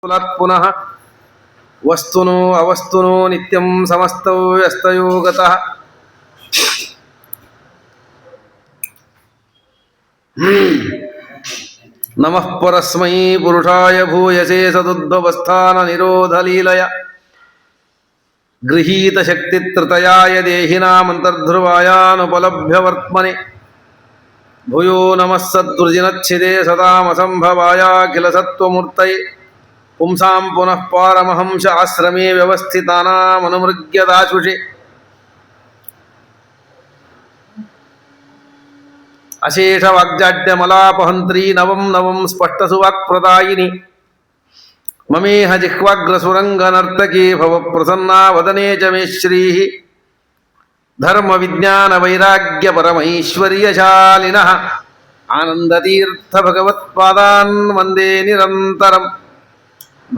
ಪುನಃ ವಸ್ತುನೋ ಅವಸ್ತುನೋ ನಿತ್ಯಂ ಸಮಸ್ತೋ ವ್ಯಸ್ತಯೋ ಗತಃ. ನಮಃ ಪರಸ್ಮೈ ಪುರುಷಾಯ ಭೂಯಸೇ ಸದುದ್ಭवस्थान ನಿರೋಧ ಲೀಲಯ ಗೃಹೀತ ಶಕ್ತಿತ್ರತಯಾಯ ದೇಹಿನಾಮಂತರ್ಧ್ರುವಾಯಾನುಪಲಭ್ಯವರ್ತ್ಮನೆ ಭೂಯೋ ನಮಃ ಸದ್ವೃಜಿನಚ್ಛಿದೆ ಸದಾಮಸಂಭವಾಯಾಖಿಲ ಸತ್ವಮೂರ್ತಯೇ ಪುಂಸಾಂ ಪುನಃ ಪಾರಮಹಂಸ ಆಶ್ರಮೇ ವ್ಯವಸ್ಥಿತಾನಾಮನುಮೃಗ್ಯದಾಶುಷೆ ಅಶೇಷ ವಾಗ್ಜಾಡ್ಯಮಲಾಪಹಂತ್ರೀ ನವಂ ನವಂ ಸ್ಪಷ್ಟಸುವಾಕ್ಪ್ರದಾಯಿನಿ ಮಮೇಹ ಜಿಹ್ವಾಗ್ರಸುರಂಗನರ್ತಕೀ ಭವ ಪ್ರಸನ್ನಾ ವದನೆ ಚ ಮೇ ಶ್ರೀಃ ಧರ್ಮ ವಿಜ್ಞಾನ ವೈರಾಗ್ಯ ಪರಮೈಶ್ವರ್ಯಶಾಲಿನಃ ಆನಂದತೀರ್ಥ ಭಗವತ್ಪಾದಾನ್ ವಂದೇ ನಿರಂತರಂ.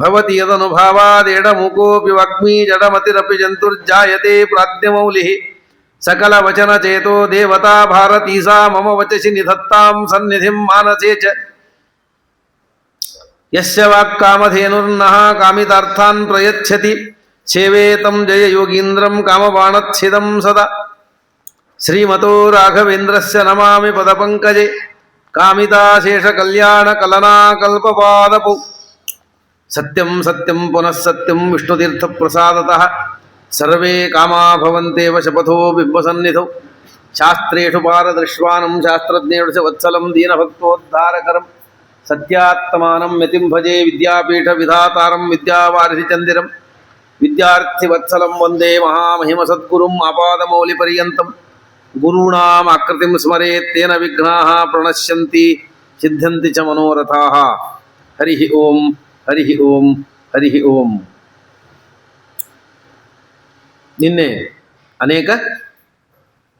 ಭವತಿ ಯದನುಭಾವಾದೇಡಮುಕೋಪಿ ವಾಗ್ಮೀ ಜಡಮತಿರಪಿ ಜಂತುರ್ಜಾಯತೆ ಪ್ರಾಜ್ಞಮೌಲಿಃ ಸಕಲ ವಚನ ಚೇತೋ ದೇವತಾ ಭಾರತೀ ಸಾ ಮಮ ವಚಸಿ ನಿಧತ್ತಾಂ ಸನ್ನಿಧಿಂ ಮಾನಸೇ ಚ. ಯಸ್ಯ ವಾಕ್ಕಾಮಧೇನುರ್ನಃ ಕಾಮಿತಾರ್ಥಾನ್ ಪ್ರಯಚ್ಛತಿ ಸೇವೆ ತಂ ಜಯ ಯೋಗೀಂದ್ರಂ ಕಾಮಬಾಣಚ್ಛಿದಂ ಸದಾ. ಶ್ರೀಮತೋ ರಾಘವೇಂದ್ರಸ್ಯ ನಮಾಮಿ ಪದಪಂಕಜೆ ಕಾಮಿತಾಶೇಷ ಕಲ್ಯಾಣ ಕಲನಾ ಕಲ್ಪಪಾದಪೌ. ಸತ್ಯಂ ಸತ್ಯಂ ಪುನಃ ಸತ್ಯಂ ವಿಷ್ಣುತೀರ್ಥ ಪ್ರಸಾದತಃ ಸರ್ವೇ ಕಾಮಾ ಭವಂತೇವ ಶಪಥೋ ಬಿಂಬಸನ್ನಿಧೌ. ಶಾಸ್ತ್ರೇಷು ಪಾರದೃಶ್ವಾನಂ ಶಾಸ್ತ್ರಜ್ಞೇಷು ಚ ವತ್ಸಲಂ ದೀನಭಕ್ತೋದ್ಧಾರಕರಂ ಸತ್ಯಾತ್ಮಾನಂ ಯತಿಂ ಭಜೆ ವಿದ್ಯಾಪೀಠ ವಿಧಾತಾರಂ ವಿದ್ಯಾವಾರಿಧಿ ಚಂದಿರಂ ವಿದ್ಯಾರ್ಥಿವತ್ಸಲಂ ವಂದೇ ಮಹಾಮಹಿಮ ಸದ್ಗುರುಂ ಆಪಾದಮೌಲಿಪರ್ಯಂತಂ. ಗುರುಣಾಂ ಆಕೃತಿಂ ಸ್ಮರೇತ್ ತೇನ ವಿಘ್ನಾಃ ಪ್ರಣಶ್ಯಂತಿ ಸಿದ್ಧ್ಯಂತಿ ಚ ಮನೋರಥಾಃ. ಹರಿ ಓಂ ಹರಿ ಓಂ ಹರಿ ಓಂ. ನಿನ್ನೆ ಅನೇಕ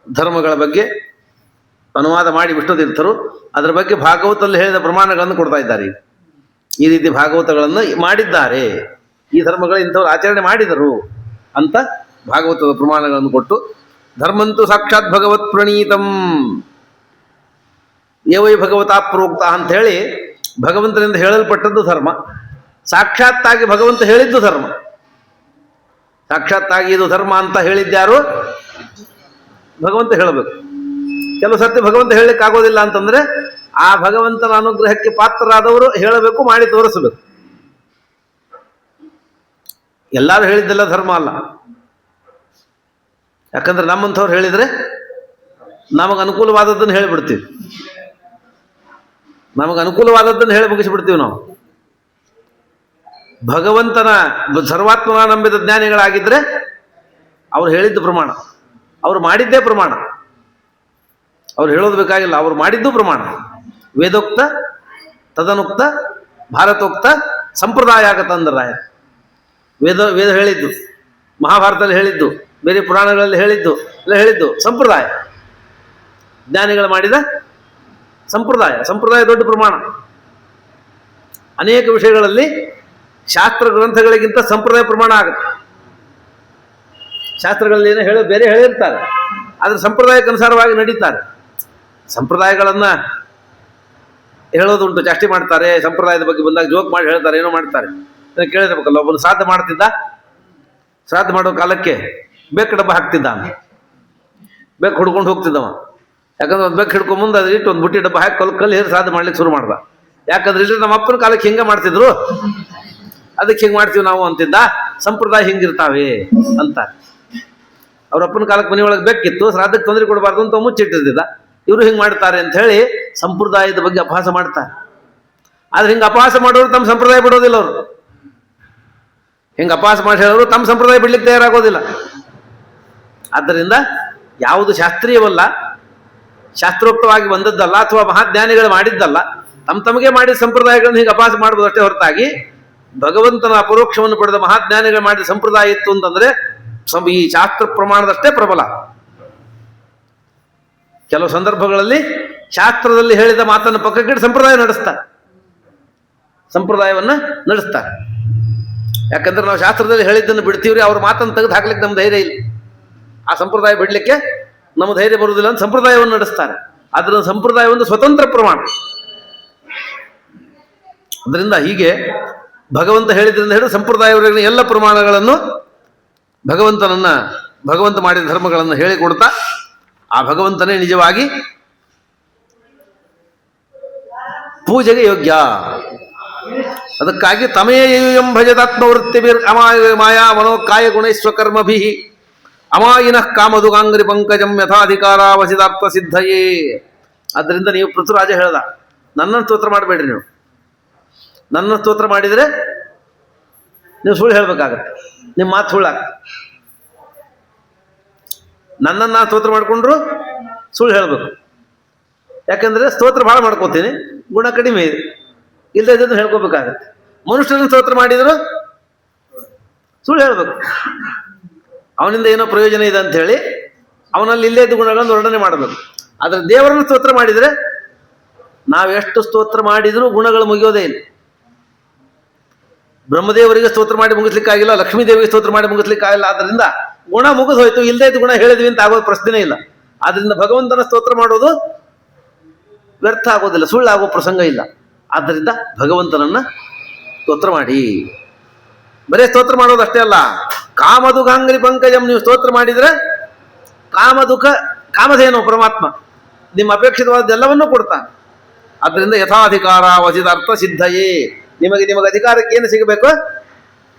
ಧರ್ಮಗಳ ಬಗ್ಗೆ ಅನುವಾದ ಮಾಡಿ ವಿಷ್ಣುತೀರ್ಥರು ಅದರ ಬಗ್ಗೆ ಭಾಗವತದಲ್ಲಿ ಹೇಳಿದ ಪ್ರಮಾಣಗಳನ್ನು ಕೊಡ್ತಾ ಇದ್ದಾರೆ. ಈ ರೀತಿ ಭಾಗವತಗಳನ್ನು ಮಾಡಿದ್ದಾರೆ, ಈ ಧರ್ಮಗಳು ಇಂಥವ್ರು ಆಚರಣೆ ಮಾಡಿದರು ಅಂತ ಭಾಗವತದ ಪ್ರಮಾಣಗಳನ್ನು ಕೊಟ್ಟು, ಧರ್ಮಂತು ಸಾಕ್ಷಾತ್ ಭಗವತ್ ಪ್ರಣೀತಂ ಏವೈ ಭಗವತಾ ಪ್ರೋಕ್ತ ಅಂತ ಹೇಳಿ ಭಗವಂತನಿಂದ ಹೇಳಲ್ಪಟ್ಟದ್ದು ಧರ್ಮ, ಸಾಕ್ಷಾತ್ತಾಗಿ ಭಗವಂತ ಹೇಳಿದ್ದು ಧರ್ಮ. ಸಾಕ್ಷಾತ್ತಾಗಿ ಇದು ಧರ್ಮ ಅಂತ ಹೇಳಿದ್ಯಾರು? ಭಗವಂತ ಹೇಳಬೇಕು. ಕೆಲವು ಸರ್ತಿ ಭಗವಂತ ಹೇಳಲಿಕ್ಕಾಗೋದಿಲ್ಲ ಅಂತಂದ್ರೆ ಆ ಭಗವಂತನ ಅನುಗ್ರಹಕ್ಕೆ ಪಾತ್ರರಾದವರು ಹೇಳಬೇಕು, ಮಾಡಿ ತೋರಿಸಬೇಕು. ಎಲ್ಲರೂ ಹೇಳಿದ್ದೆಲ್ಲ ಧರ್ಮ ಅಲ್ಲ. ಯಾಕಂದ್ರೆ ನಮ್ಮಂಥವ್ರು ಹೇಳಿದ್ರೆ ನಮಗೆ ಅನುಕೂಲವಾದದ್ದನ್ನು ಹೇಳಿಬಿಡ್ತೀವಿ, ನಮಗೆ ಅನುಕೂಲವಾದದ್ದನ್ನು ಹೇಳಿ ಮುಗಿಸಿಬಿಡ್ತೀವಿ ನಾವು. ಭಗವಂತನ ಸರ್ವಾತ್ಮನ ನಂಬಿದ ಜ್ಞಾನಿಗಳಾಗಿದ್ದರೆ ಅವ್ರು ಹೇಳಿದ್ದು ಪ್ರಮಾಣ, ಅವ್ರು ಮಾಡಿದ್ದೇ ಪ್ರಮಾಣ. ಅವ್ರು ಹೇಳೋದು ಬೇಕಾಗಿಲ್ಲ, ಅವ್ರು ಮಾಡಿದ್ದು ಪ್ರಮಾಣ. ವೇದೋಕ್ತ ತದನುಕ್ತ ಭಾರತೋಕ್ತ ಸಂಪ್ರದಾಯ ಆಗತ್ತಂದ್ರೆ ವೇದ ಹೇಳಿದ್ದು, ಮಹಾಭಾರತದಲ್ಲಿ ಹೇಳಿದ್ದು, ಬೇರೆ ಪುರಾಣಗಳಲ್ಲಿ ಹೇಳಿದ್ದು ಎಲ್ಲ ಹೇಳಿದ್ದು ಸಂಪ್ರದಾಯ. ಜ್ಞಾನಿಗಳು ಮಾಡಿದ ಸಂಪ್ರದಾಯ, ಸಂಪ್ರದಾಯ ದೊಡ್ಡ ಪ್ರಮಾಣ. ಅನೇಕ ವಿಷಯಗಳಲ್ಲಿ ಶಾಸ್ತ್ರ ಗ್ರಂಥಗಳಿಗಿಂತ ಸಂಪ್ರದಾಯ ಪ್ರಮಾಣ ಆಗುತ್ತೆ. ಶಾಸ್ತ್ರಗಳಲ್ಲಿ ಏನೋ ಬೇರೆ ಹೇಳಿರ್ತಾರೆ, ಆದರೆ ಸಂಪ್ರದಾಯಕ್ಕನುಸಾರವಾಗಿ ನಡೀತಾರೆ. ಸಂಪ್ರದಾಯಗಳನ್ನು ಹೇಳೋದುಂಟು, ಚಾಷ್ಟಿ ಮಾಡ್ತಾರೆ, ಸಂಪ್ರದಾಯದ ಬಗ್ಗೆ ಬಂದಾಗ ಜೋಕ್ ಮಾಡಿ ಹೇಳ್ತಾರೆ, ಏನೋ ಮಾಡ್ತಾರೆ. ಕೇಳಿರ್ಬೇಕಲ್ಲ, ಒಬ್ಬನು ಶ್ರಾದ್ದ ಮಾಡ್ತಿದ್ದ, ಶ್ರಾದ್ದ ಮಾಡೋ ಕಾಲಕ್ಕೆ ಬೆಕ್ಕು ಡಬ್ಬ ಹಾಕ್ತಿದ್ದ, ಬೆಕ್ಕು ಹುಡ್ಕೊಂಡು ಹೋಗ್ತಿದ್ದವ. ಯಾಕಂದ್ರೆ ಒಂದು ಬೆಕ್ಕು ಹಿಡ್ಕೊಂಡು ಮುಂದೆ ಅದ್ರ ಇಟ್ಟು ಒಂದು ಬುಟ್ಟಿ ಡಬ್ಬ ಹಾಕಿ ಕಲ್ಲು ಹೇರಿ ಶ್ರಾದ್ದ ಮಾಡ್ಲಿಕ್ಕೆ ಶುರು ಮಾಡ್ದ. ಯಾಕಂದ್ರೆ ಇಟ್ಟು ನಮ್ಮ ಅಪ್ಪನ ಕಾಲಕ್ಕೆ ಹಿಂಗೆ ಮಾಡ್ತಿದ್ರು, ಅದಕ್ಕೆ ಹಿಂಗೆ ಮಾಡ್ತೀವಿ ನಾವು ಅಂತಿದ್ದ. ಸಂಪ್ರದಾಯ ಹಿಂಗಿರ್ತಾವೆ ಅಂತ. ಅವ್ರ ಅಪ್ಪನ ಕಾಲಕ್ಕೆ ಮನೆಯೊಳಗೆ ಬೆಕ್ಕಿತ್ತು, ಶ್ರಾದ್ದಕ್ಕೆ ತೊಂದರೆ ಕೊಡಬಾರ್ದು ಅಂತ ಮುಚ್ಚಿಟ್ಟಿರ್ತಿದ್ದ. ಇವರು ಹಿಂಗೆ ಮಾಡ್ತಾರೆ ಅಂತ ಹೇಳಿ ಸಂಪ್ರದಾಯದ ಬಗ್ಗೆ ಅಪಹಾಸ ಮಾಡ್ತಾರೆ. ಆದ್ರೆ ಹಿಂಗೆ ಅಪಹಾಸ ಮಾಡೋರು ತಮ್ಮ ಸಂಪ್ರದಾಯ ಬಿಡೋದಿಲ್ಲ. ಅವರು ಹಿಂಗೆ ಅಪಹಾಸ ಮಾಡಿ ಹೇಳೋರು ತಮ್ಮ ಸಂಪ್ರದಾಯ ಬಿಡ್ಲಿಕ್ಕೆ ತಯಾರಾಗೋದಿಲ್ಲ. ಆದ್ದರಿಂದ ಯಾವುದು ಶಾಸ್ತ್ರೀಯವಲ್ಲ, ಶಾಸ್ತ್ರೋಕ್ತವಾಗಿ ಬಂದದ್ದಲ್ಲ, ಅಥವಾ ಮಹಾಜ್ಞಾನಿಗಳು ಮಾಡಿದ್ದಲ್ಲ, ತಮಗೆ ಮಾಡಿದ ಸಂಪ್ರದಾಯಗಳನ್ನು ಹಿಂಗೆ ಅಪಹಾಸ ಮಾಡ್ಬೋದು ಅಷ್ಟೇ ಹೊರತಾಗಿ ಭಗವಂತನ ಅಪರೋಕ್ಷವನ್ನು ಪಡೆದ ಮಹಾಜ್ಞಾನಿಗಳು ಮಾಡಿದ ಸಂಪ್ರದಾಯ ಇತ್ತು ಅಂತಂದ್ರೆ ಈ ಶಾಸ್ತ್ರ ಪ್ರಮಾಣದಷ್ಟೇ ಪ್ರಬಲ. ಕೆಲವು ಸಂದರ್ಭಗಳಲ್ಲಿ ಶಾಸ್ತ್ರದಲ್ಲಿ ಹೇಳಿದ ಮಾತನ್ನು ಪಕ್ಕಕ್ಕಿಟ್ಟು ಸಂಪ್ರದಾಯ ಸಂಪ್ರದಾಯವನ್ನ ನಡೆಸ್ತಾರೆ. ಯಾಕಂದ್ರೆ ನಾವು ಶಾಸ್ತ್ರದಲ್ಲಿ ಹೇಳಿದ್ದನ್ನು ಬಿಡ್ತೀವ್ರಿ, ಅವ್ರ ಮಾತನ್ನು ತೆಗೆದು ಹಾಕ್ಲಿಕ್ಕೆ ನಮ್ಮ ಧೈರ್ಯ ಇಲ್ಲ, ಆ ಸಂಪ್ರದಾಯ ಬಿಡ್ಲಿಕ್ಕೆ ನಮ್ಮ ಧೈರ್ಯ ಬರುವುದಿಲ್ಲ ಅಂತ ಸಂಪ್ರದಾಯವನ್ನು ನಡೆಸ್ತಾರೆ. ಅದರ ಸಂಪ್ರದಾಯ ಒಂದು ಸ್ವತಂತ್ರ ಪ್ರಮಾಣ. ಅದರಿಂದ ಹೀಗೆ ಭಗವಂತ ಹೇಳಿದ್ರಿಂದ ಹಿಡಿದು ಸಂಪ್ರದಾಯವರೆಗಿನ ಎಲ್ಲ ಪ್ರಮಾಣಗಳನ್ನು ಭಗವಂತ ಮಾಡಿದ ಧರ್ಮಗಳನ್ನು ಹೇಳಿಕೊಡ್ತಾ ಆ ಭಗವಂತನೇ ನಿಜವಾಗಿ ಪೂಜೆಗೆ ಯೋಗ್ಯ. ಅದಕ್ಕಾಗಿ ತಮೇಯಂ ಭಜದಾತ್ಮವೃತ್ತಿಭಿರ್ ಮಾಯಾ ಮನೋಕಾಯ ಗುಣೈಶ್ವಕರ್ಮಭಿ ಅಮಾಯಿನಃ ಕಾಮದುಗಾಂಗ್ರಿ ಪಂಕಜಂ ಯಥಾಧಿಕಾರಾವಸಿದಾರ್ಥ ಸಿದ್ಧಯೇ. ಆದ್ದರಿಂದ ನೀವು ಪೃಥುರಾಜ ಹೇಳ್ದ, ನನ್ನನ್ನು ಸ್ತೋತ್ರ ಮಾಡಬೇಡ್ರಿ. ನನ್ನನ್ನು ಸ್ತೋತ್ರ ಮಾಡಿದರೆ ನೀವು ಸುಳ್ಳು ಹೇಳ್ಬೇಕಾಗತ್ತೆ, ನಿಮ್ಮ ಮಾತು ಸುಳ್ಳಾಗತ್ತೆ. ನನ್ನನ್ನು ನಾನು ಸ್ತೋತ್ರ ಮಾಡಿಕೊಂಡ್ರು ಸುಳ್ಳು ಹೇಳಬೇಕು. ಯಾಕೆಂದರೆ ಸ್ತೋತ್ರ ಭಾಳ ಮಾಡ್ಕೋತೀನಿ, ಗುಣ ಕಡಿಮೆ ಇದೆ, ಇಲ್ಲದೆ ಇದನ್ನು ಹೇಳ್ಕೋಬೇಕಾಗತ್ತೆ. ಮನುಷ್ಯರನ್ನು ಸ್ತೋತ್ರ ಮಾಡಿದ್ರು ಸುಳ್ಳು ಹೇಳಬೇಕು, ಅವನಿಂದ ಏನೋ ಪ್ರಯೋಜನ ಇದೆ ಅಂಥೇಳಿ ಅವನಲ್ಲಿ ಇಲ್ಲೇ ಇದ್ದ ಗುಣಗಳನ್ನು ವರ್ಣನೆ ಮಾಡಬೇಕು. ಆದರೆ ದೇವರನ್ನು ಸ್ತೋತ್ರ ಮಾಡಿದರೆ ನಾವೆಷ್ಟು ಸ್ತೋತ್ರ ಮಾಡಿದರೂ ಗುಣಗಳು ಮುಗಿಯೋದೇ ಇಲ್ಲ. ಬ್ರಹ್ಮದೇವರಿಗೆ ಸ್ತೋತ್ರ ಮಾಡಿ ಮುಗಿಸ್ಲಿಕ್ಕಾಗಿಲ್ಲ, ಲಕ್ಷ್ಮೀ ದೇವಿಗೆ ಸ್ತೋತ್ರ ಮಾಡಿ ಮುಗಿಸ್ಲಿಕ್ಕಾಗಿಲ್ಲ. ಆದ್ದರಿಂದ ಗುಣ ಮುಗಿದು ಹೋಯ್ತು, ಇಲ್ಲದೇ ಇದ್ದ ಗುಣ ಹೇಳಿದ್ವಿ ಅಂತ ಆಗೋದು ಪ್ರಶ್ನೆ ಇಲ್ಲ. ಆದ್ದರಿಂದ ಭಗವಂತನ ಸ್ತೋತ್ರ ಮಾಡೋದು ವ್ಯರ್ಥ ಆಗೋದಿಲ್ಲ, ಸುಳ್ಳಾಗೋ ಪ್ರಸಂಗ ಇಲ್ಲ. ಆದ್ದರಿಂದ ಭಗವಂತನನ್ನ ಸ್ತೋತ್ರ ಮಾಡಿ. ಬರೇ ಸ್ತೋತ್ರ ಮಾಡೋದು ಅಷ್ಟೇ ಅಲ್ಲ, ಕಾಮದುಗಾಂಗ್ರಿ ಪಂಕಜಂ ನೀವು ಸ್ತೋತ್ರ ಮಾಡಿದರೆ ಕಾಮಧೇನು ಪರಮಾತ್ಮ ನಿಮ್ಮ ಅಪೇಕ್ಷಿತವಾದೆಲ್ಲವನ್ನೂ ಕೊಡ್ತಾನೆ. ಆದ್ದರಿಂದ ಯಥಾಧಿಕಾರ ವಸಿದಾರ್ಥ ಸಿದ್ಧಯೇ, ನಿಮಗೆ ಅಧಿಕಾರಕ್ಕೆ ಏನು ಸಿಗಬೇಕು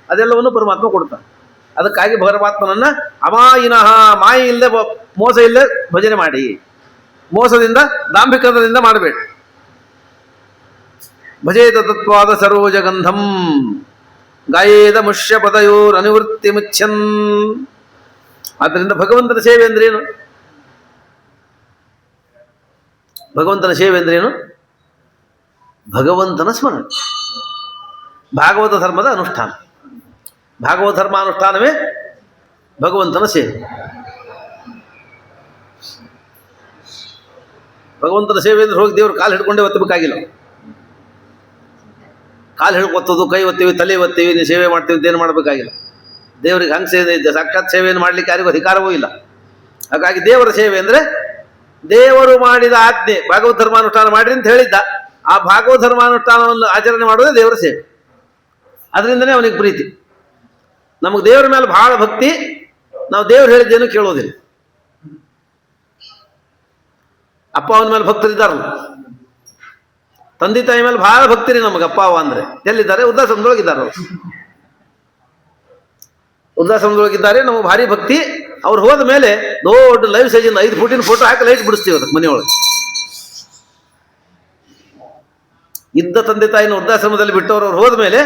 ಅದೆಲ್ಲವನ್ನು ಪರಮಾತ್ಮ ಕೊಡ್ತಾನೆ. ಅದಕ್ಕಾಗಿ ಪರಮಾತ್ಮನನ್ನ ಅಮಾಯಿನಃ, ಮಾಯಿ ಇಲ್ಲದೆ ಮೋಸ ಇಲ್ಲದೆ ಭಜನೆ ಮಾಡಿ. ಮೋಸದಿಂದ ದಾಂಭಿಕದಿಂದ ಮಾಡಬೇಡಿ. ಭಜೇತ ತತ್ವಾದ ಸರೋಜಗಂಧಂ ಗಾಯೇದ ಮುಷ್ಯ ಪದಯೋರ್ ಅನಿವೃತ್ತಿ ಮುಚ್ಛನ್. ಆದ್ದರಿಂದ ಭಗವಂತನ ಸೇವೆ ಅಂದ್ರೇನು? ಭಗವಂತನ ಸೇವೆ ಅಂದ್ರೇನು? ಭಗವಂತನ ಸ್ಮರಣೆ, ಭಾಗವತ ಧರ್ಮದ ಅನುಷ್ಠಾನ. ಭಾಗವತ ಧರ್ಮ ಅನುಷ್ಠಾನವೇ ಭಗವಂತನ ಸೇವೆ. ಭಗವಂತನ ಸೇವೆ ಅಂದ್ರೆ ಹೋಗಿ ದೇವ್ರು ಕಾಲು ಹಿಡ್ಕೊಂಡೇ ಒತ್ತಬೇಕಾಗಿಲ್ಲ. ಕಾಲು ಹಿಡ್ಕೊತ್ತದು, ಕೈ ಒತ್ತೀವಿ, ತಲೆ ಒತ್ತೀವಿ, ನೀವು ಸೇವೆ ಮಾಡ್ತೀವಿ ಅಂತ ಏನು ಮಾಡಬೇಕಾಗಿಲ್ಲ. ದೇವರಿಗೆ ಹಂಗೆ ಸೇವೆ ಇದೆ, ಸಾಕ್ಷಾತ್ ಸೇವೆಯನ್ನು ಮಾಡಲಿಕ್ಕೆ ಯಾರಿಗೂ ಅಧಿಕಾರವೂ ಇಲ್ಲ. ಹಾಗಾಗಿ ದೇವರ ಸೇವೆ ಅಂದರೆ ದೇವರು ಮಾಡಿದ ಆಜ್ಞೆ, ಭಾಗವತ ಧರ್ಮಾನುಷ್ಠಾನ ಮಾಡಿರಿ ಅಂತ ಹೇಳಿದ್ದ, ಆ ಭಾಗವತ ಧರ್ಮಾನುಷ್ಠಾನವನ್ನು ಆಚರಣೆ ಮಾಡೋದೇ ದೇವರ ಸೇವೆ. ಅದರಿಂದನೇ ಅವನಿಗೆ ಪ್ರೀತಿ. ನಮಗೆ ದೇವರ ಮೇಲೆ ಬಹಳ ಭಕ್ತಿ, ನಾವು ದೇವರು ಹೇಳಿದ್ದೇನು ಕೇಳೋದಿಲ್ಲ. ಅಪ್ಪ ಅವನ ಮೇಲೆ ಭಕ್ತರಿದ್ದಾರಲ್ಲ, ತಂದೆ ತಾಯಿ ಮೇಲೆ ಬಹಳ ಭಕ್ತಿರಿ ನಮಗೆ. ಅಪ್ಪ ಅವ ಅಂದರೆ ಎಲ್ಲಿದ್ದಾರೆ? ವೃದ್ಧಾಶ್ರಮದೊಳಗಿದ್ದಾರೆ. ಅವರು ವೃದ್ಧಾಶ್ರಮದೊಳಗಿದ್ದಾರೆ, ನಮಗೆ ಭಾರಿ ಭಕ್ತಿ. ಅವ್ರು ಹೋದ ಮೇಲೆ ದೊಡ್ಡ ಲೈವ್ ಸೈಜಿಂದ 5 ಫೂಟಿನ ಫೋಟೋ ಹಾಕಿ ಲೈಟ್ ಬಿಡಿಸ್ತೀವಿ ಅದಕ್ಕೆ ಮನೆಯೊಳಗೆ. ಇದ್ದ ತಂದೆ ತಾಯಿನ ವೃದ್ಧಾಶ್ರಮದಲ್ಲಿ ಬಿಟ್ಟವ್ರು ಅವ್ರು ಹೋದ ಮೇಲೆ